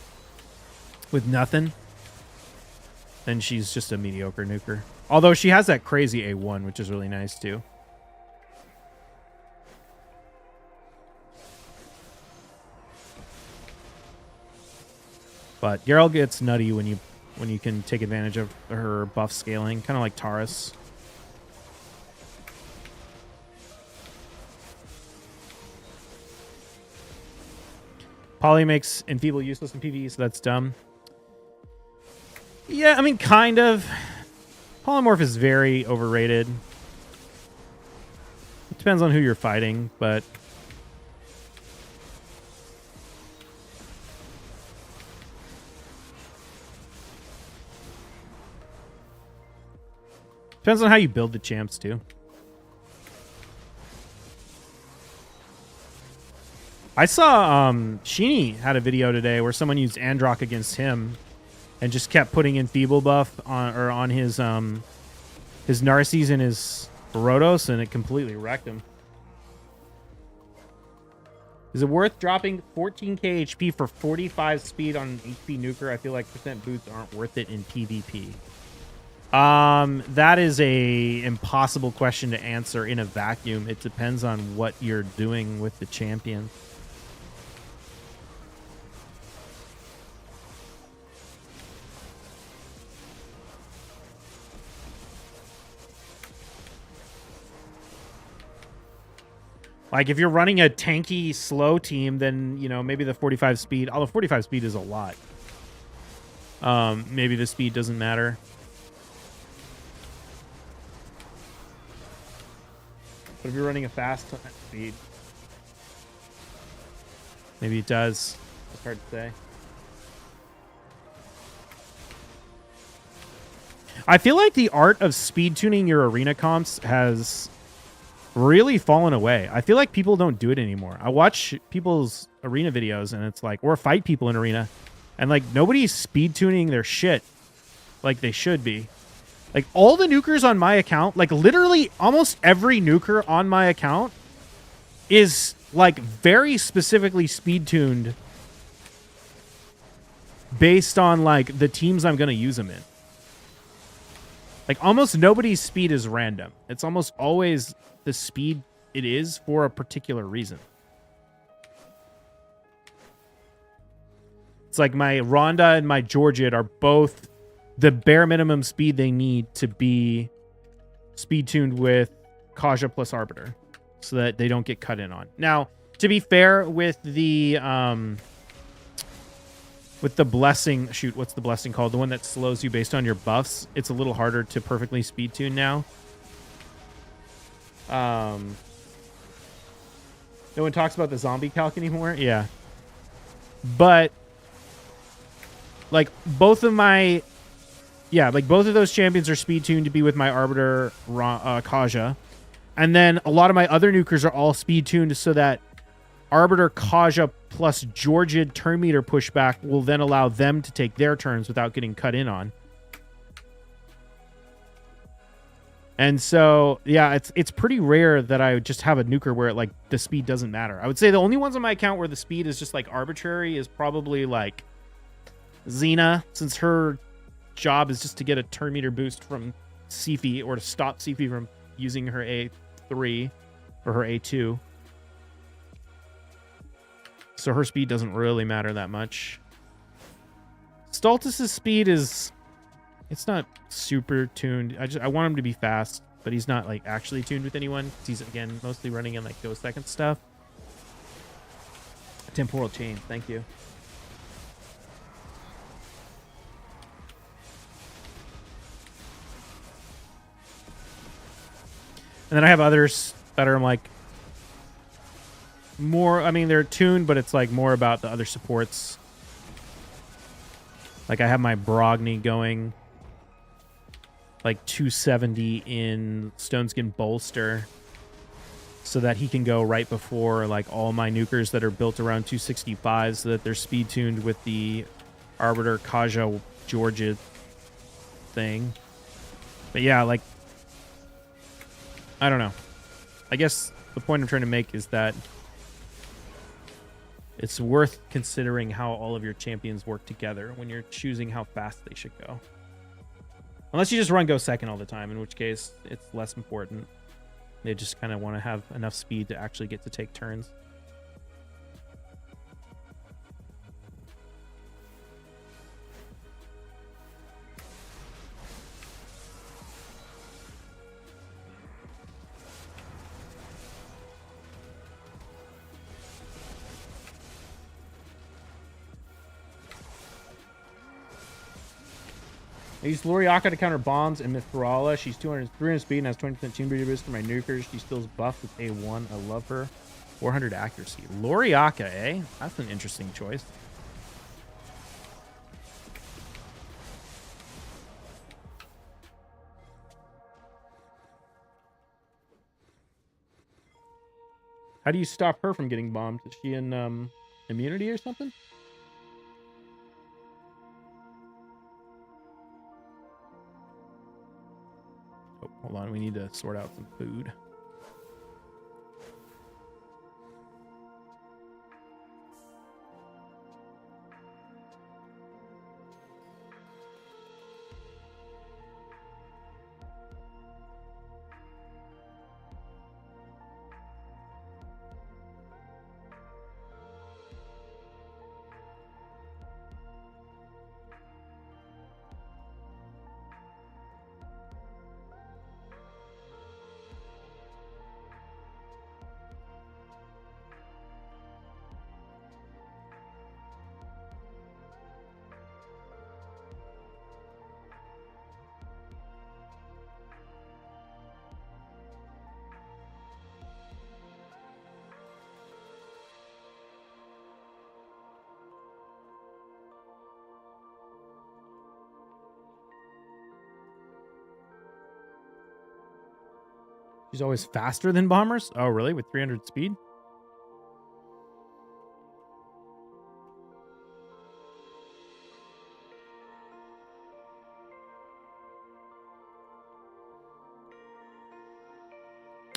with nothing, then she's just a mediocre nuker. Although she has that crazy A1, which is really nice too. But Geralt gets nutty when you can take advantage of her buff scaling, kind of like Taurus. Poly makes Enfeeble useless in PvE, so that's dumb. Yeah, I mean, kind of. Polymorph is very overrated. It depends on who you're fighting, but... Depends on how you build the champs, too. I saw Sheeny had a video today where someone used Androck against him and just kept putting in Feeble buff on his Narcies and his Rotos, and it completely wrecked him. Is it worth dropping 14k HP for 45 speed on an HP nuker? I feel like percent boots aren't worth it in PvP. That is a impossible question to answer in a vacuum. It depends on what you're doing with the champion. Like, if you're running a tanky, slow team, then, you know, maybe the 45 speed, although 45 speed is a lot. Maybe the speed doesn't matter. But if you're running a fast speed, maybe it does. It's hard to say. I feel like the art of speed tuning your arena comps has really fallen away. I feel like people don't do it anymore. I watch people's arena videos and it's like, or fight people in arena, and like nobody's speed tuning their shit like they should be. Like all the nukers on my account, like literally almost every nuker on my account is like very specifically speed tuned based on like the teams I'm going to use them in. Like almost nobody's speed is random. It's almost always the speed it is for a particular reason. It's like my Rhonda and my Georgid are both the bare minimum speed they need to be speed tuned with Kaja plus Arbiter so that they don't get cut in on. Now, to be fair, with the blessing, shoot, what's the blessing called? The one that slows you based on your buffs. It's a little harder to perfectly speed tune now. No one talks about the zombie calc anymore. Yeah. But like both of my, yeah, like both of those champions are speed tuned to be with my Arbiter Kaja. And then a lot of my other nukers are all speed tuned so that Arbiter Kaja plus Georgid turn meter pushback will then allow them to take their turns without getting cut in on. And so, yeah, it's pretty rare that I just have a nuker where like the speed doesn't matter. I would say the only ones on my account where the speed is just like arbitrary is probably like Xena, since her job is just to get a turn meter boost from Sifi or to stop Sifi from using her A3 or her A2. So her speed doesn't really matter that much. Stultus's speed is, it's not super tuned. I want him to be fast, but he's not like actually tuned with anyone. He's again mostly running in like go second stuff. Temporal chain, thank you. And then I have others that are like more, I mean, they're tuned, but it's like more about the other supports. Like I have my Brogni going like 270 in Stoneskin Bolster so that he can go right before like all my nukers that are built around 265 so that they're speed tuned with the Arbiter Kaja Georgia thing. But yeah, like, I don't know. I guess the point I'm trying to make is that it's worth considering how all of your champions work together when you're choosing how fast they should go. Unless you just run go second all the time, in which case it's less important. They just kind of want to have enough speed to actually get to take turns. I use Loriaka to counter bombs and Mithrala. She's 300 speed and has 20% team breeder boost for my nukers. She steals buff with A1. I love her. 400 accuracy. Loriaka, eh? That's an interesting choice. How do you stop her from getting bombed? Is she in immunity or something? Oh, hold on. We need to sort out some food. She's always faster than bombers? Oh, really? With 300 speed?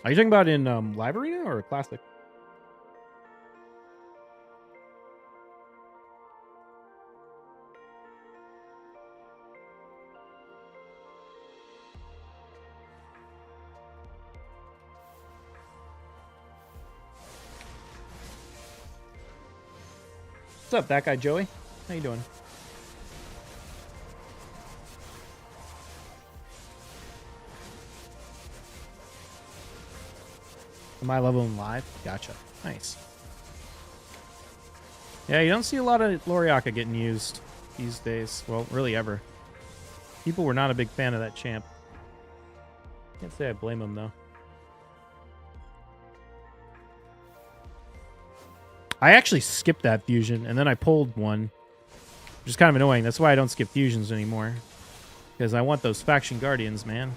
Are you talking about in Live Arena or Classic? What's up, that guy Joey? How you doing? Am I level in live? Gotcha. Nice. Yeah, you don't see a lot of Loriaka getting used these days. Well, really ever. People were not a big fan of that champ. Can't say I blame them, though. I actually skipped that fusion, and then I pulled one, which is kind of annoying. That's why I don't skip fusions anymore. Because I want those faction guardians, man.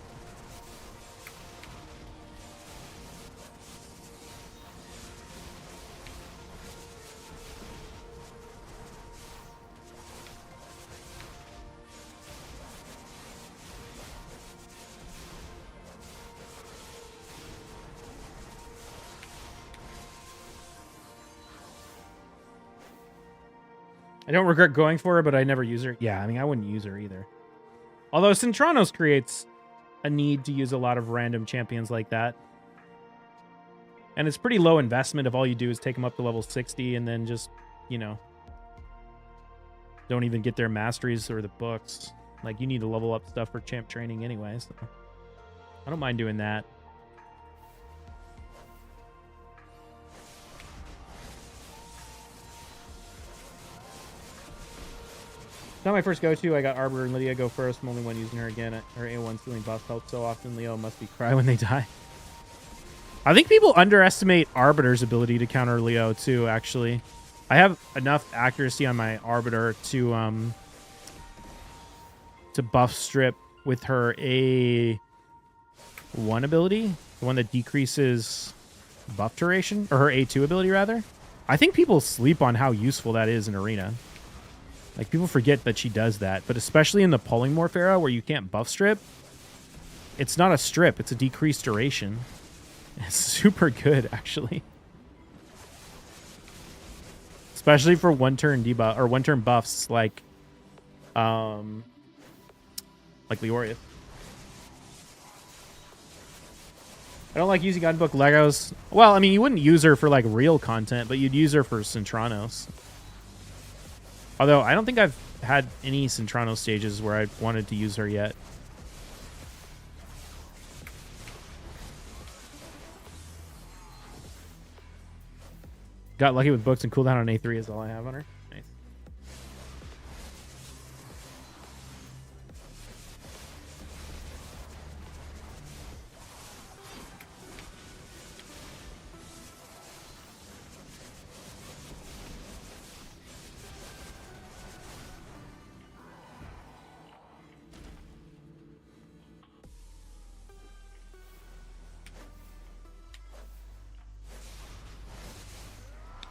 I don't regret going for her, but I never use her. Yeah, I mean, I wouldn't use her either. Although Centranos creates a need to use a lot of random champions like that. And it's pretty low investment if all you do is take them up to level 60 and then just, you know, don't even get their masteries or the books. Like, you need to level up stuff for champ training anyway, so I don't mind doing that. Not my first go-to. I got Arbiter and Lydia go first. I'm only one using her again. Her A1 stealing buff helps so often. Leo must be cry when they die. I think people underestimate Arbiter's ability to counter Leo too, actually. I have enough accuracy on my Arbiter to buff strip with her A1 ability. The one that decreases buff duration. Or her A2 ability, rather. I think people sleep on how useful that is in Arena. Like, people forget that she does that. But especially in the Polymorph era where you can't buff strip, it's not a strip. It's a decreased duration. It's super good, actually. Especially for one-turn debuff, or one-turn buffs like Leorius. I don't like using Gunbook Legos. Well, I mean, you wouldn't use her for, like, real content, but you'd use her for Centranos. Although, I don't think I've had any Centrano stages where I wanted to use her yet. Got lucky with books and cooldown on A3 is all I have on her. Nice.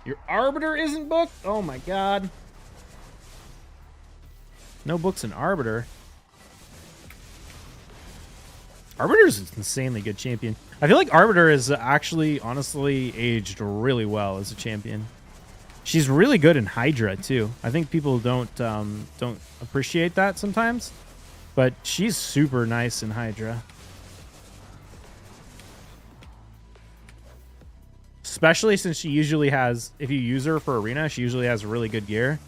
Your Arbiter isn't booked? Oh my god. No books in Arbiter. Arbiter's an insanely good champion. I feel like Arbiter is actually, honestly, aged really well as a champion. She's really good in Hydra, too. I think people don't appreciate that sometimes. But she's super nice in Hydra. Especially since she usually has, if you use her for Arena, she usually has really good gear.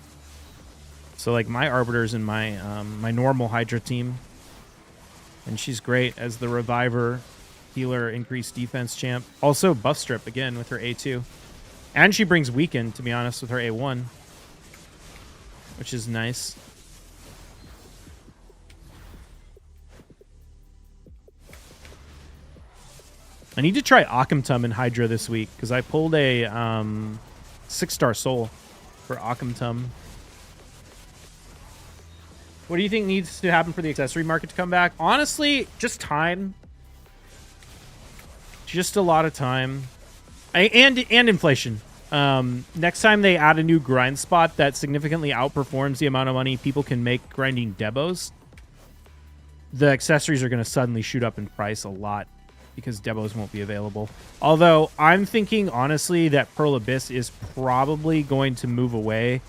So, like, my Arbiter's in my my normal Hydra team. And she's great as the Reviver, Healer, Increased Defense champ. Also, Buff Strip, again, with her A2. And she brings Weaken, to be honest, with her A1. Which is nice. I need to try Occamtum in Hydra this week, because I pulled a 6-star soul for Occamtum. What do you think needs to happen for the accessory market to come back? Honestly, just time. just a lot of time. And inflation. Next time they add a new grind spot that significantly outperforms the amount of money people can make grinding Debos, the accessories are going to suddenly shoot up in price a lot because Debos won't be available. Although I'm thinking, honestly, that Pearl Abyss is probably going to move away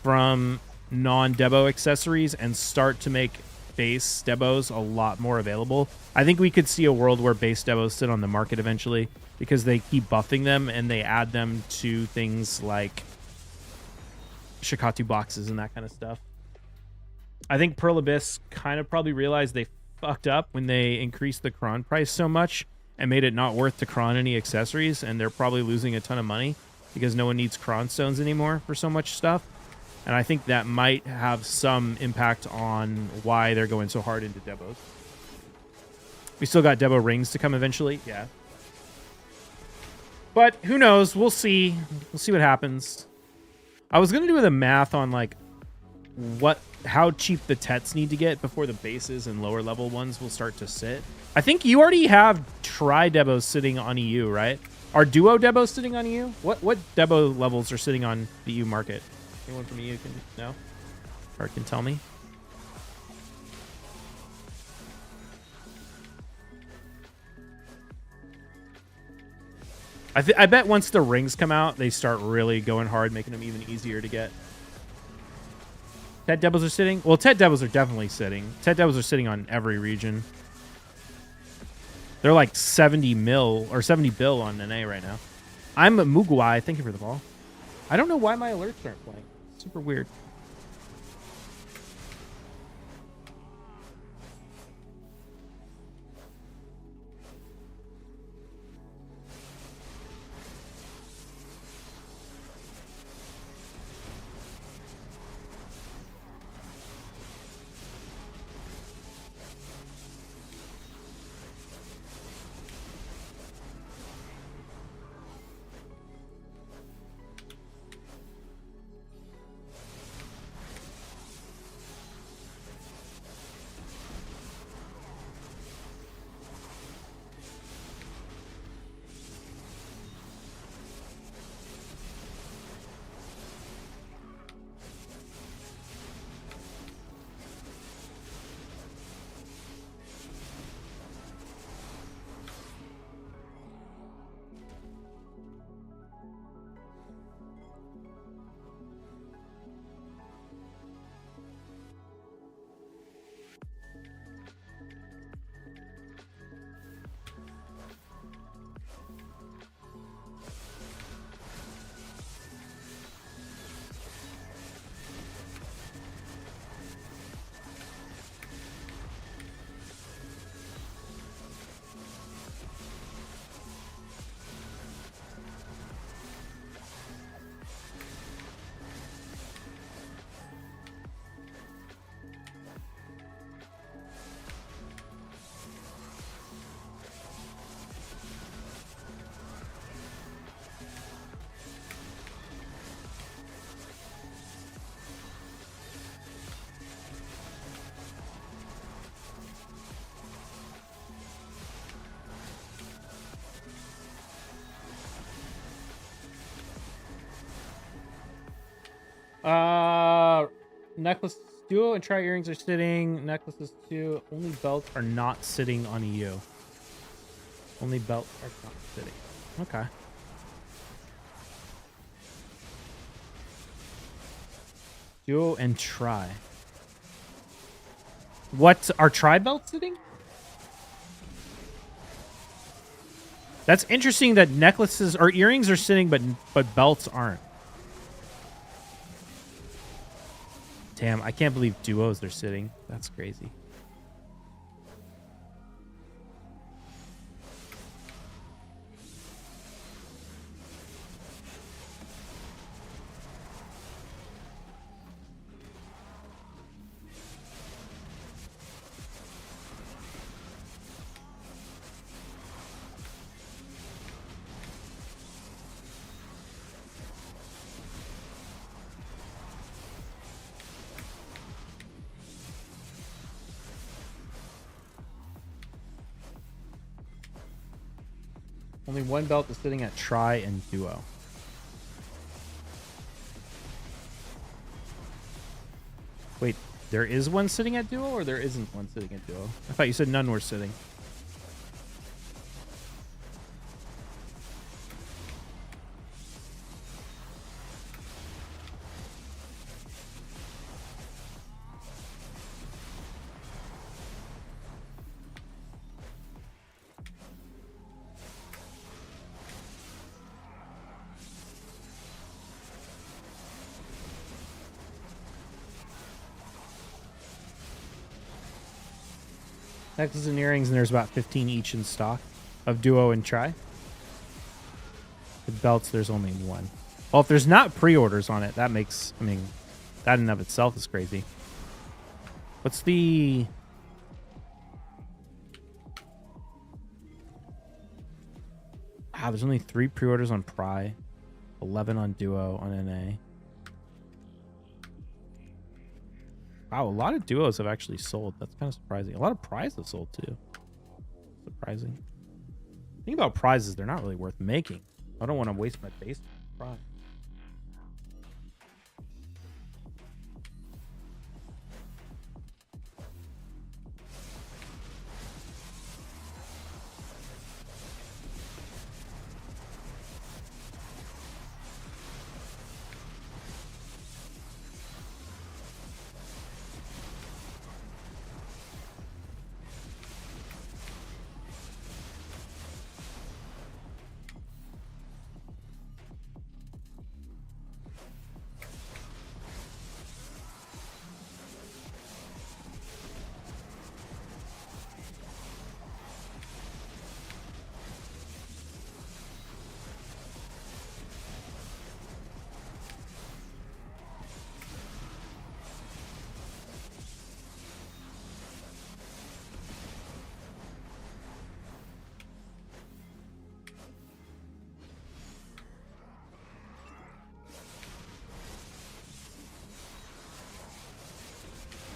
from non-Debo accessories and start to make base Debos a lot more available. I think we could see a world where base Debos sit on the market eventually because they keep buffing them and they add them to things like Shikatu boxes and that kind of stuff. I think Pearl Abyss kind of probably realized they fucked up when they increased the Kron price so much and made it not worth to Kron any accessories, and they're probably losing a ton of money because no one needs Kron stones anymore for so much stuff. And I think that might have some impact on why they're going so hard into Debos. We still got Debo rings to come eventually, yeah. But who knows? We'll see. We'll see what happens. I was gonna do the math on like how cheap the Tets need to get before the bases and lower level ones will start to sit. I think you already have Tri Debos sitting on EU, right? Are Duo Debos sitting on EU? What Debo levels are sitting on the EU market? Anyone from EU can know or can tell me? I bet once the rings come out, they start really going hard, making them even easier to get. Tet Debos are sitting? Well, Tet Debos are definitely sitting. Tet Debos are sitting on every region. They're like 70 mil or 70 bill on NA right now. I'm Muguai. Thank you for the ball. I don't know why my alerts aren't playing. Super weird. Necklace Duo and Tri earrings are sitting. Necklaces 2. Only belts are not sitting on EU. Only belts are not sitting. Okay. Duo and Tri. What are Tri belts sitting? That's interesting that necklaces or earrings are sitting, but belts aren't. Damn, I can't believe duos are sitting. That's crazy. Only one belt is sitting at Tri and Duo. Wait, there is one sitting at Duo, or there isn't one sitting at Duo? I thought you said none were sitting. Necklaces and earrings, and there's about 15 each in stock of Duo and Tri. The belts, there's only one. Well, if there's not pre-orders on it, that makes, I mean, that in and of itself is crazy. What's the... Wow, there's only 3 pre-orders on Pri, 11 on Duo on NA. Wow, a lot of Duos have actually sold. That's kind of surprising. A lot of Pris have sold too. Surprising. The thing about prizes, they're not really worth making. I don't want to waste my base prize.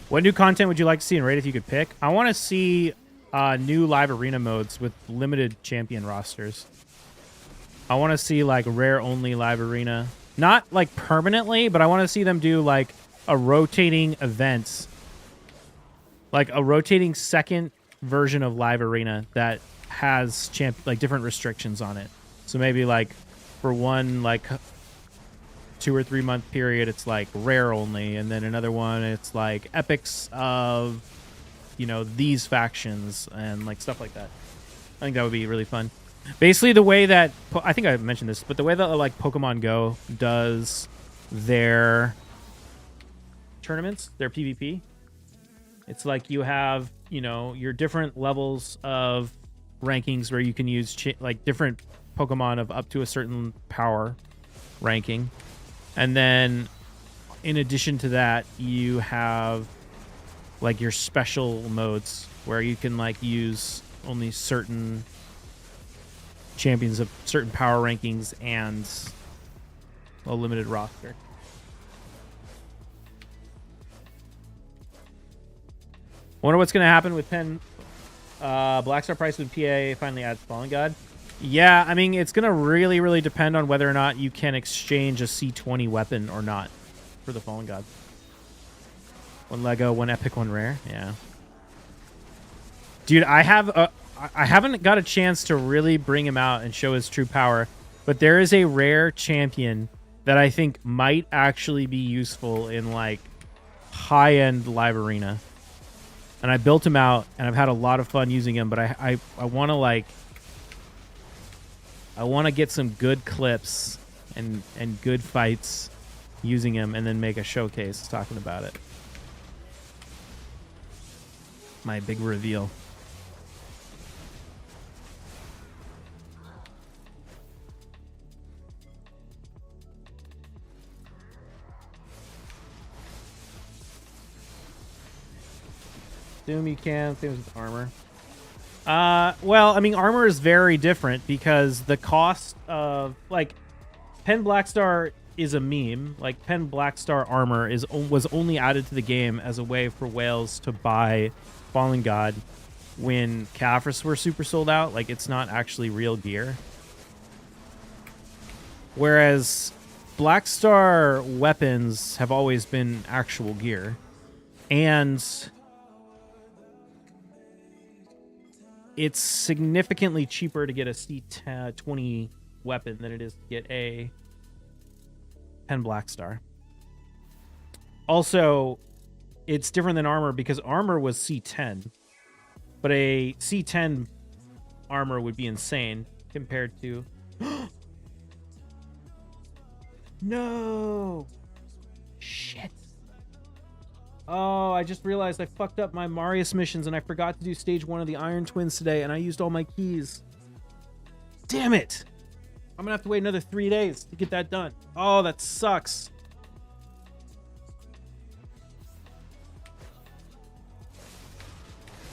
What new content would you like to see in Raid if you could pick? I want to see new live arena modes with limited champion rosters. I want to see like rare only live arena. Not like permanently, but I want to see them do like a rotating events. Like a rotating second version of live arena that has like different restrictions on it. So maybe like for one like 2 or 3 month period, it's like rare only, and then another one it's like epics of, you know, these factions and like stuff like that. I think that would be really fun. Basically the way that I think I mentioned this, but the way that like Pokemon Go does their tournaments, their PvP, it's like you have, you know, your different levels of rankings where you can use like different Pokemon of up to a certain power ranking. And then in addition to that, you have like your special modes where you can like use only certain champions of certain power rankings and a limited roster. Wonder what's going to happen with Penn Blackstar price when PA finally adds Fallen God. Yeah, I mean, it's going to really, really depend on whether or not you can exchange a C20 weapon or not for the Fallen God. One Lego, one epic, one rare. Yeah. Dude, I haven't got a chance to really bring him out and show his true power, but there is a rare champion that I think might actually be useful in like high-end live arena. And I built him out and I've had a lot of fun using him, but I want to like I want to get some good clips and good fights using him and then make a showcase talking about it. My big reveal. Assume you can. Same with armor. Well, I mean, armor is very different because the cost of like Penn Blackstar is a meme. Like Penn Blackstar armor was only added to the game as a way for whales to buy Fallen God when Caphras were super sold out. Like it's not actually real gear. Whereas Black Star weapons have always been actual gear. And it's significantly cheaper to get a C20 weapon than it is to get a 10 Black Star. Also, it's different than armor because armor was C10, but a C10 armor would be insane compared to... No! Shit. Oh, I just realized I fucked up my Marius missions and I forgot to do stage 1 of the Iron Twins today and I used all my keys. Damn it! I'm gonna have to wait another 3 days to get that done. Oh, that sucks.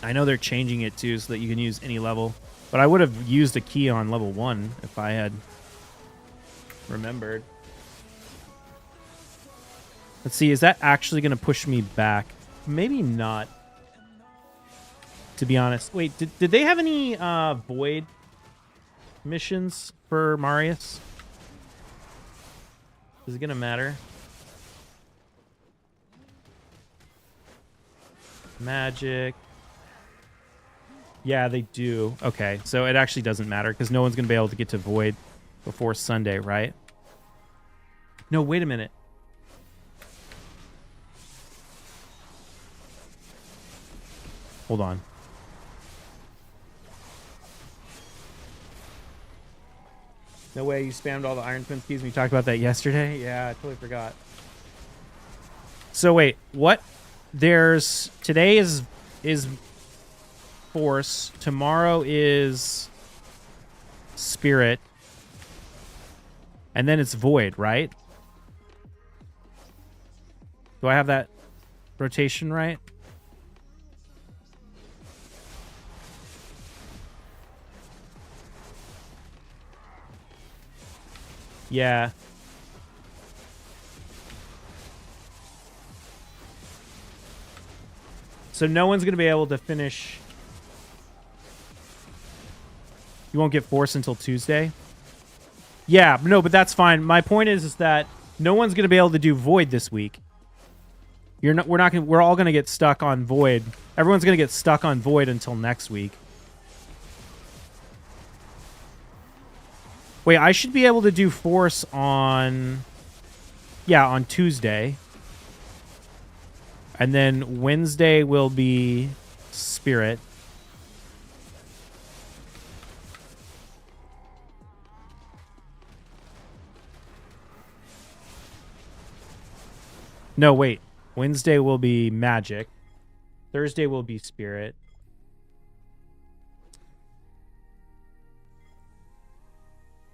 I know they're changing it too so that you can use any level, but I would have used a key on level 1 if I had remembered. Let's see, is that actually going to push me back? Maybe not, to be honest. Wait, did they have any void missions for Marius? Is it going to matter? Magic. Yeah, they do. Okay, so it actually doesn't matter because no one's going to be able to get to void before Sunday, right? No, wait a minute. Hold on. No way you spammed all the Iron Twins keys. We talked about that yesterday. Yeah, I totally forgot. So wait, what? There's today is Force. Tomorrow is Spirit. And then it's Void, right? Do I have that rotation right? Yeah. So no one's going to be able to finish. You won't get Force until Tuesday? Yeah, no, but that's fine. My point is that no one's going to be able to do Void this week. We're all going to get stuck on Void. Everyone's going to get stuck on Void until next week. Wait, I should be able to do Force on... Yeah, on Tuesday. And then Wednesday will be Spirit. No, wait. Wednesday will be Magic. Thursday will be Spirit.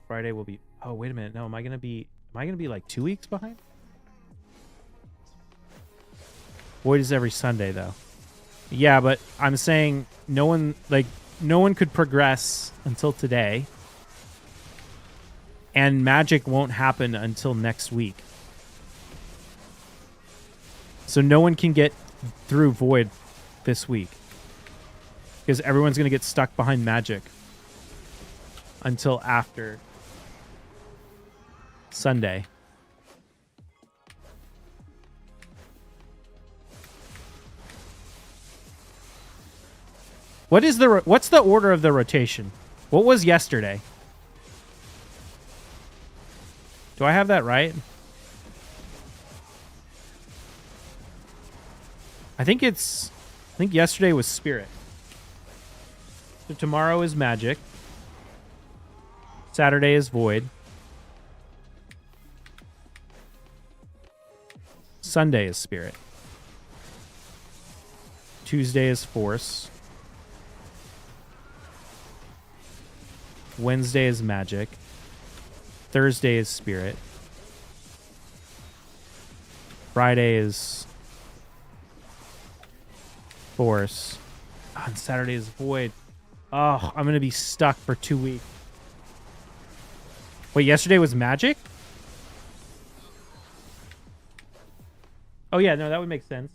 Friday will be... Oh, wait a minute. No, am I gonna be like 2 weeks behind? Void is every Sunday, though. Yeah, but I'm saying no one could progress until today. And Magic won't happen until next week. So no one can get through Void this week. Because everyone's going to get stuck behind Magic until after Sunday. What's the order of the rotation? What was yesterday? Do I have that right? I think yesterday was Spirit. So tomorrow is Magic. Saturday is Void. Sunday is Spirit. Tuesday is Force. Wednesday is Magic. Thursday is Spirit. Friday is Force. On Saturday is Void. Oh, I'm going to be stuck for 2 weeks. Wait, yesterday was Magic? Oh, yeah, no, that would make sense.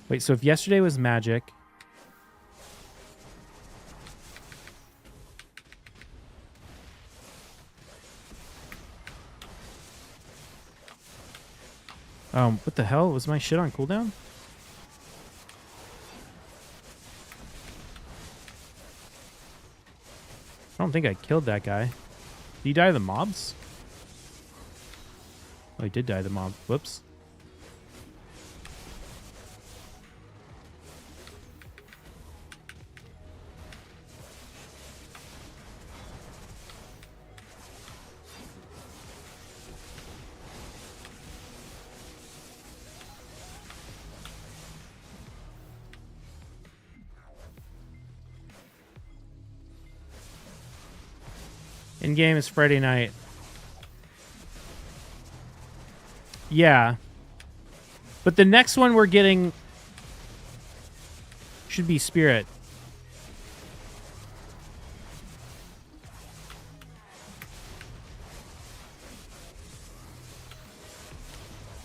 Wait, so if yesterday was Magic, What the hell? Was my shit on cooldown? I don't think I killed that guy. Did he die of the mobs? Oh, he did die of the mob. Whoops. In game is Friday night. Yeah. But the next one we're getting should be Spirit.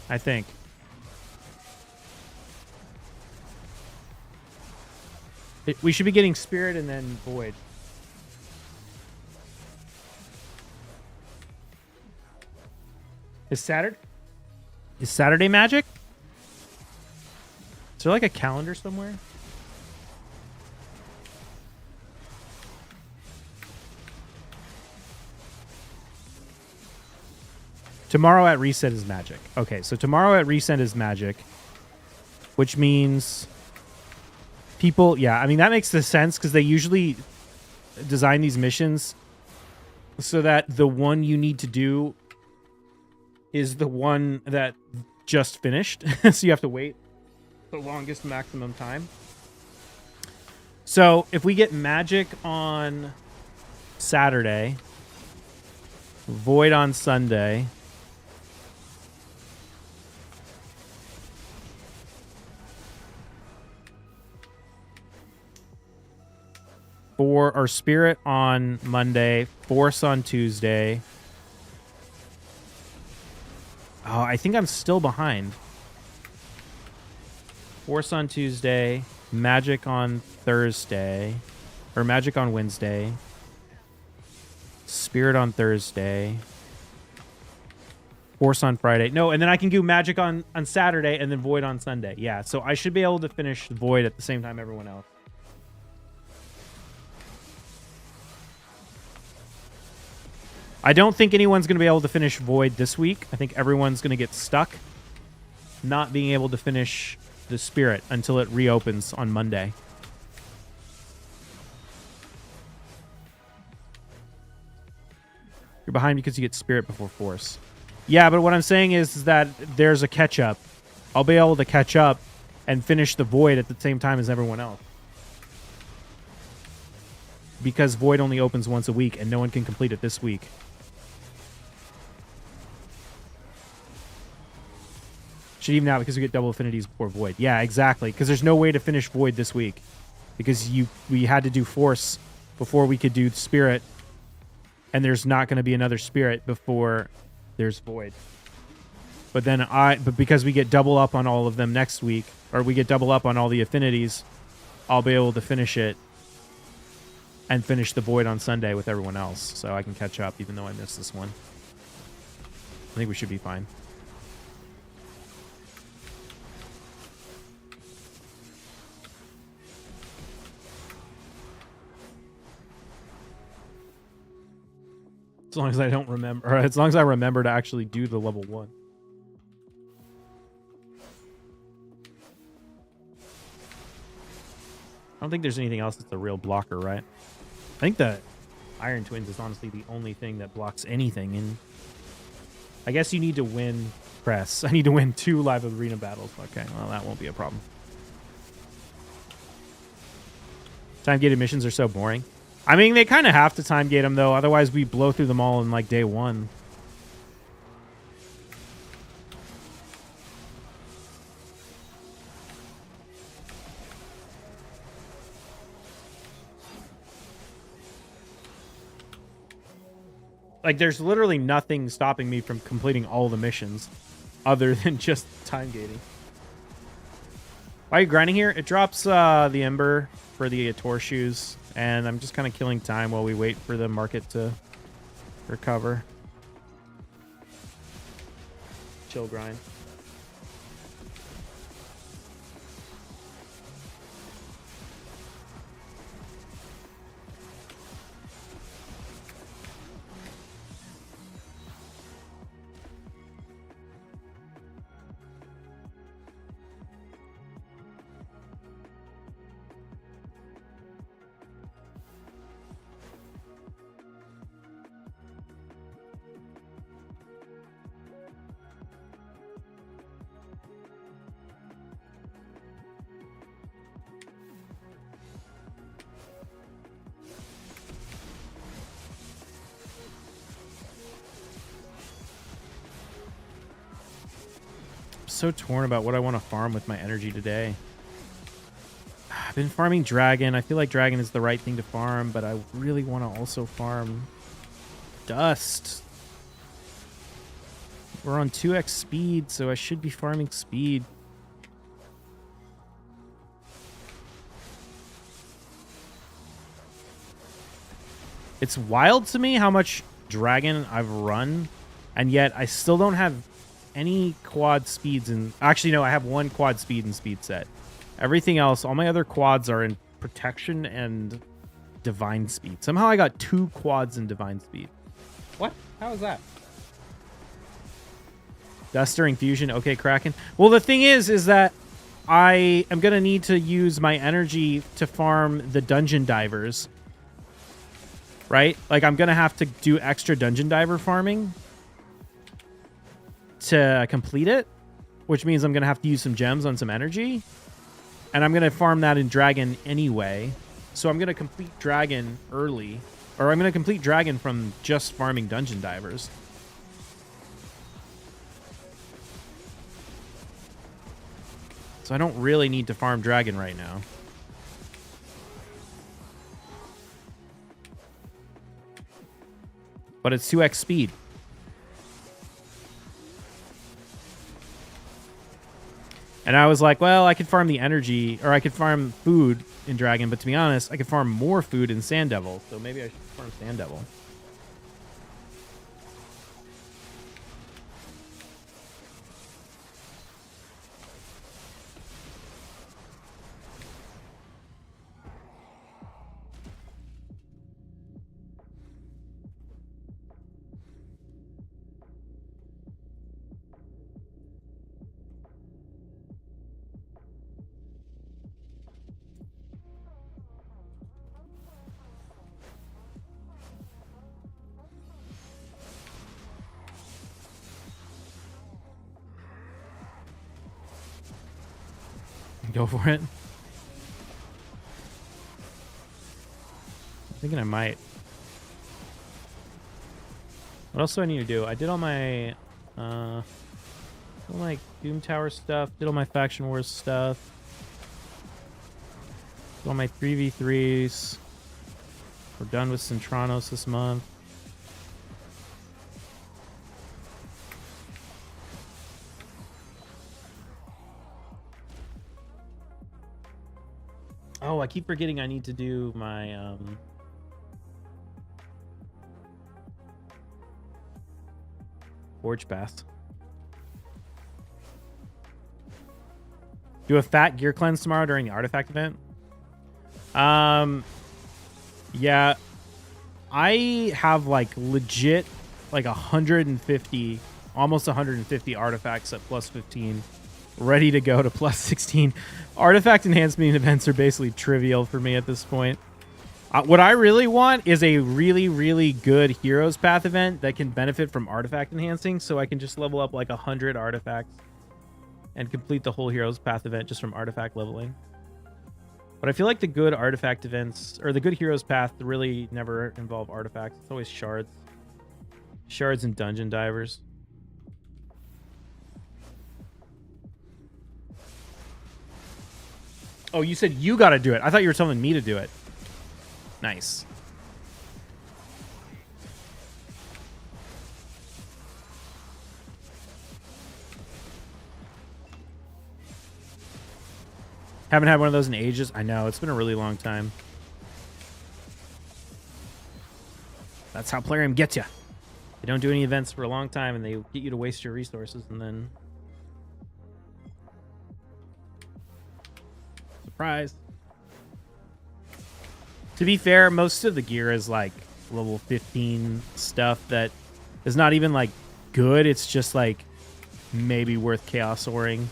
I think. We should be getting Spirit and then Void. Is Saturday magic? Is there like a calendar somewhere? Tomorrow at reset is magic. Okay, so tomorrow at reset is magic, which means people, yeah, I mean, that makes the sense because they usually design these missions so that the one you need to do is the one that just finished. So you have to wait the longest maximum time. So if we get magic on Saturday, Void on Sunday, for our Spirit on Monday, Force on Tuesday. Oh, I think I'm still behind. Force on Tuesday, Magic on Thursday, or Magic on Wednesday, Spirit on Thursday, Force on Friday. No, and then I can do Magic on Saturday and then Void on Sunday. Yeah, so I should be able to finish Void at the same time everyone else. I don't think anyone's going to be able to finish Void this week. I think everyone's going to get stuck not being able to finish the Spirit until it reopens on Monday. You're behind because you get Spirit before Force. Yeah, but what I'm saying is that there's a catch-up. I'll be able to catch up and finish the Void at the same time as everyone else. Because Void only opens once a week and no one can complete it this week. Should even out because we get double affinities before Void. Yeah, exactly. Because there's no way to finish Void this week. Because we had to do Force before we could do Spirit. And there's not going to be another Spirit before there's Void. But then but because we get double up on all of them next week, or we get double up on all the affinities, I'll be able to finish it and finish the Void on Sunday with everyone else. So I can catch up even though I missed this one. I think we should be fine. As long as I don't remember, or as long as I remember to actually do the level 1. I don't think there's anything else that's a real blocker, right? I think the Iron Twins is honestly the only thing that blocks anything. And I guess you need to win press. I need to win 2 live arena battles. Okay, well, that won't be a problem. Time-gated missions are so boring. I mean, they kind of have to time-gate them, though. Otherwise, we blow through them all in, like, day 1. Like, there's literally nothing stopping me from completing all the missions other than just time-gating. Why are you grinding here? It drops the Ember for the Ator shoes. And I'm just kind of killing time while we wait for the market to recover. Chill grind. so torn about what I want to farm with my energy today. I've been farming dragon. I feel like dragon is the right thing to farm, but I really want to also farm dust. We're on 2x speed, so I should be farming speed. It's wild to me how much dragon I've run, and yet I still don't have any quad speeds. And actually, no, I have one quad speed and speed set. Everything else, all my other quads are in protection and divine speed. Somehow I got 2 quads in divine speed. What? How is that? Dust during fusion. Okay, Kraken. Well, the thing is that I am going to need to use my energy to farm the dungeon divers. Right? Like, I'm going to have to do extra dungeon diver farming to complete it, which means I'm going to have to use some gems on some energy. And I'm going to farm that in dragon anyway. So I'm going to complete dragon early. Or I'm going to complete dragon from just farming dungeon divers. So I don't really need to farm dragon right now. But it's 2x speed. And I was like, well, I could farm the energy, or I could farm food in dragon, but to be honest, I could farm more food in Sand Devil, so maybe I should farm Sand Devil. Go for it. I'm thinking I might. What else do I need to do? I did all my Doom Tower stuff, did all my Faction Wars stuff, did all my 3v3s. We're done with Centranos this month. Oh, I keep forgetting I need to do my Forge Pass. Do a fat gear cleanse tomorrow during the artifact event. Yeah, I have like legit like 150, almost 150 artifacts at plus 15, ready to go to plus 16. Artifact enhancement events are basically trivial for me at this point. What I really want is a really, really good Heroes Path event that can benefit from artifact enhancing, so I can just level up like 100 artifacts and complete the whole Heroes Path event just from artifact leveling. But I feel like the good artifact events, or the good Heroes Path, really never involve artifacts. It's always shards. Shards and dungeon divers. Oh, you said you got to do it. I thought you were telling me to do it. Nice. Haven't had one of those in ages. I know, it's been a really long time. That's how Plarium gets you. They don't do any events for a long time, and they get you to waste your resources, and then... surprise. To be fair, most of the gear is like level 15 stuff that is not even like good. It's just like maybe worth chaos oring.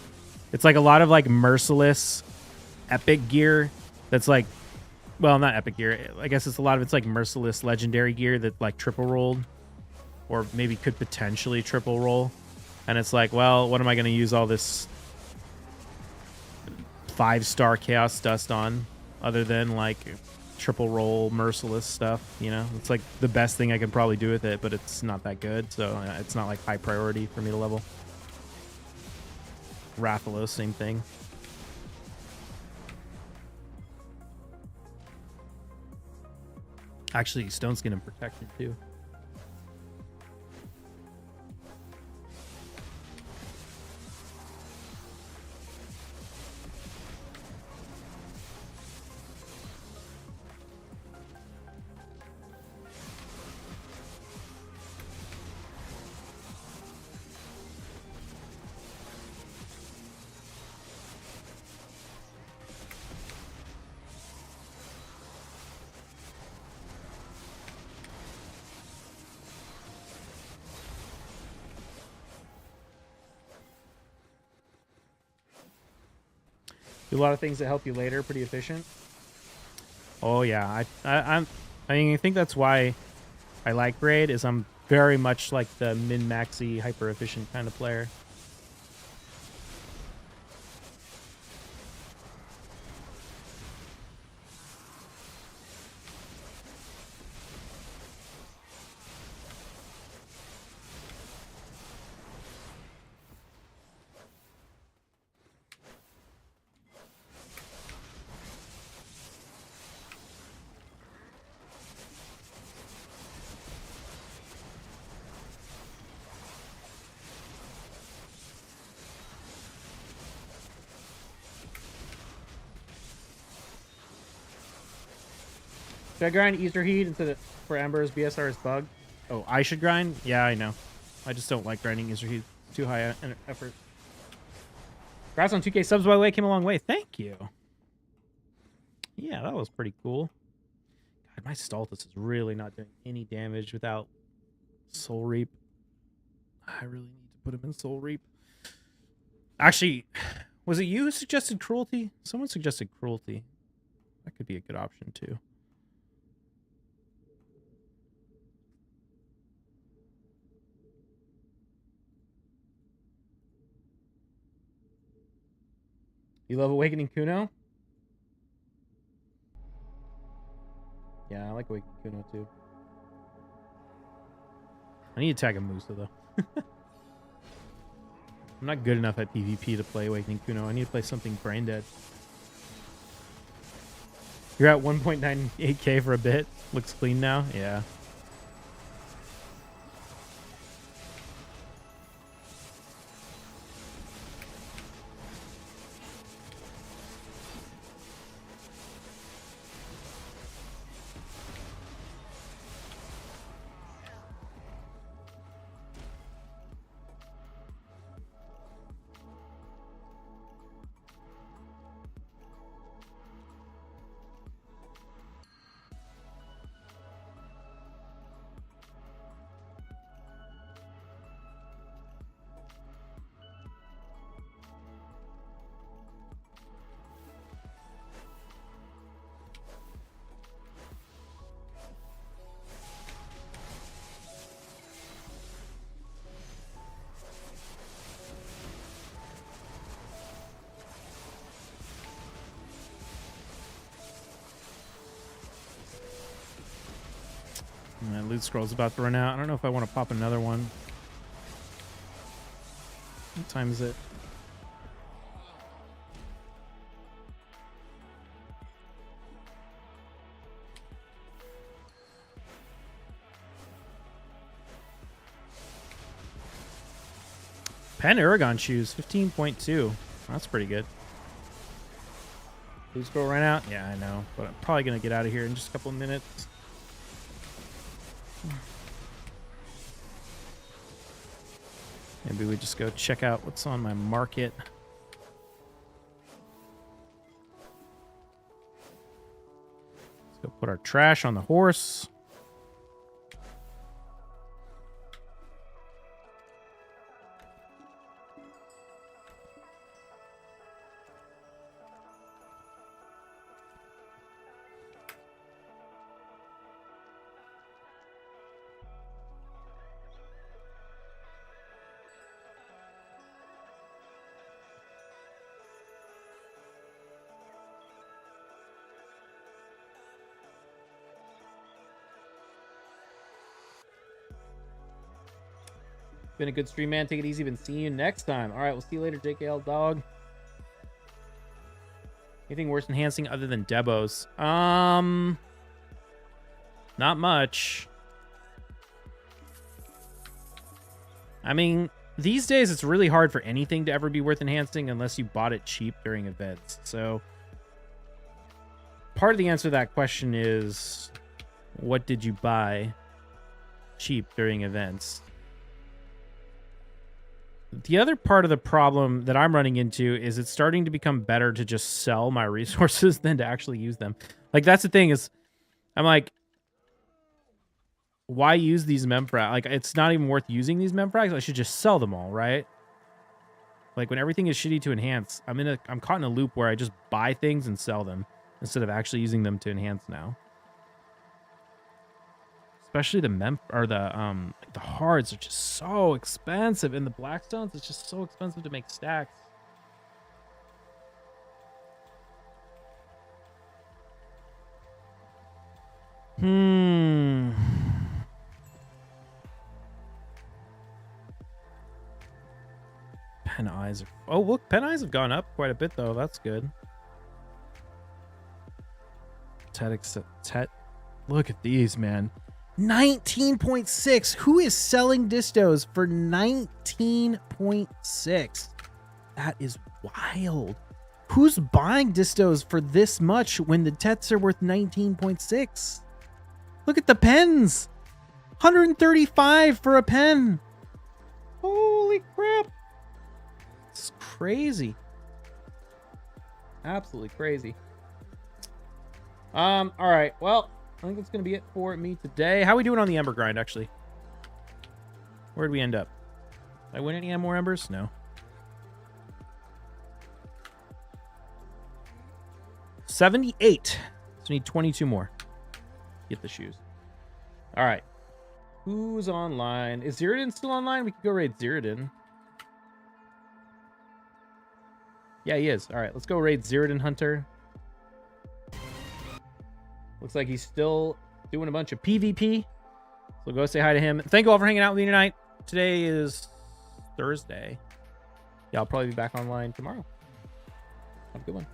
It's like a lot of like merciless epic gear that's like, well, not epic gear. I guess it's a lot of it's like merciless legendary gear that like triple rolled or maybe could potentially triple roll. And it's like, well, what am I going to use all this 5-star chaos dust on other than like triple roll merciless stuff? You know, it's like the best thing I can probably do with it, but it's not that good, so it's not like high priority for me to level. Rathalos, same thing. Actually, Stone Skin and Protected too. Do a lot of things that help you later, pretty efficient. Oh yeah, I mean, I think that's why I like Raid. Is I'm very much like the min-maxy, hyper efficient kind of player. Should I grind Easter Heat instead of for Ember's BSR is bugged? Oh, I should grind? Yeah, I know. I just don't like grinding Easter Heat. Too high effort. Congrats on 2K subs, by the way. Came a long way. Thank you. Yeah, that was pretty cool. God, my Stultus is really not doing any damage without Soul Reap. I really need to put him in Soul Reap. Actually, was it you who suggested Cruelty? Someone suggested Cruelty. That could be a good option, too. You love Awakening Kuno? Yeah, I like Awakening Kuno, too. I need to tag a Musa, though. I'm not good enough at PvP to play Awakening Kuno. I need to play something brain dead. You're at 1.98k for a bit. Looks clean now. Yeah. My loot scroll's about to run out. I don't know if I want to pop another one. What time is it? Pen Aragon shoes, 15.2. That's pretty good. Loot scroll ran out? Yeah, I know. But I'm probably going to get out of here in just a couple of minutes. Maybe we just go check out what's on my market. Let's go put our trash on the horse. Been a good stream, man. Take it easy. Been seeing you next time. All right, we'll see you later, JKL dog. Anything worth enhancing other than Debos? Not much. I mean, these days it's really hard for anything to ever be worth enhancing unless you bought it cheap during events. So part of the answer to that question is, what did you buy cheap during events? The other part of the problem that I'm running into is it's starting to become better to just sell my resources than to actually use them. Like, that's the thing is, I'm like, why use these memfrags? Like, it's not even worth using these memfrags. I should just sell them all, right? Like, when everything is shitty to enhance, I'm caught in a loop where I just buy things and sell them instead of actually using them to enhance now. Especially the hards are just so expensive, and the blackstones, it's just so expensive to make stacks. Pen eyes are... Oh, look, pen eyes have gone up quite a bit, though. That's good. Look at these, man. 19.6. Who is selling distos for 19.6? That is wild. Who's buying distos for this much when the tets are worth 19.6? Look at the pens. 135 for a pen. Holy crap. It's crazy. Absolutely crazy. All right. Well, I think that's going to be it for me today. How are we doing on the Ember grind, actually? Where'd we end up? Did I win any more Embers? No. 78. So we need 22 more. Get the shoes. All right. Who's online? Is Ziridan still online? We could go raid Ziridan. Yeah, he is. All right, let's go raid Ziridan Hunter. Looks like he's still doing a bunch of PvP. So go say hi to him. Thank you all for hanging out with me tonight. Today is Thursday. Yeah, I'll probably be back online tomorrow. Have a good one.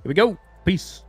Here we go. Peace.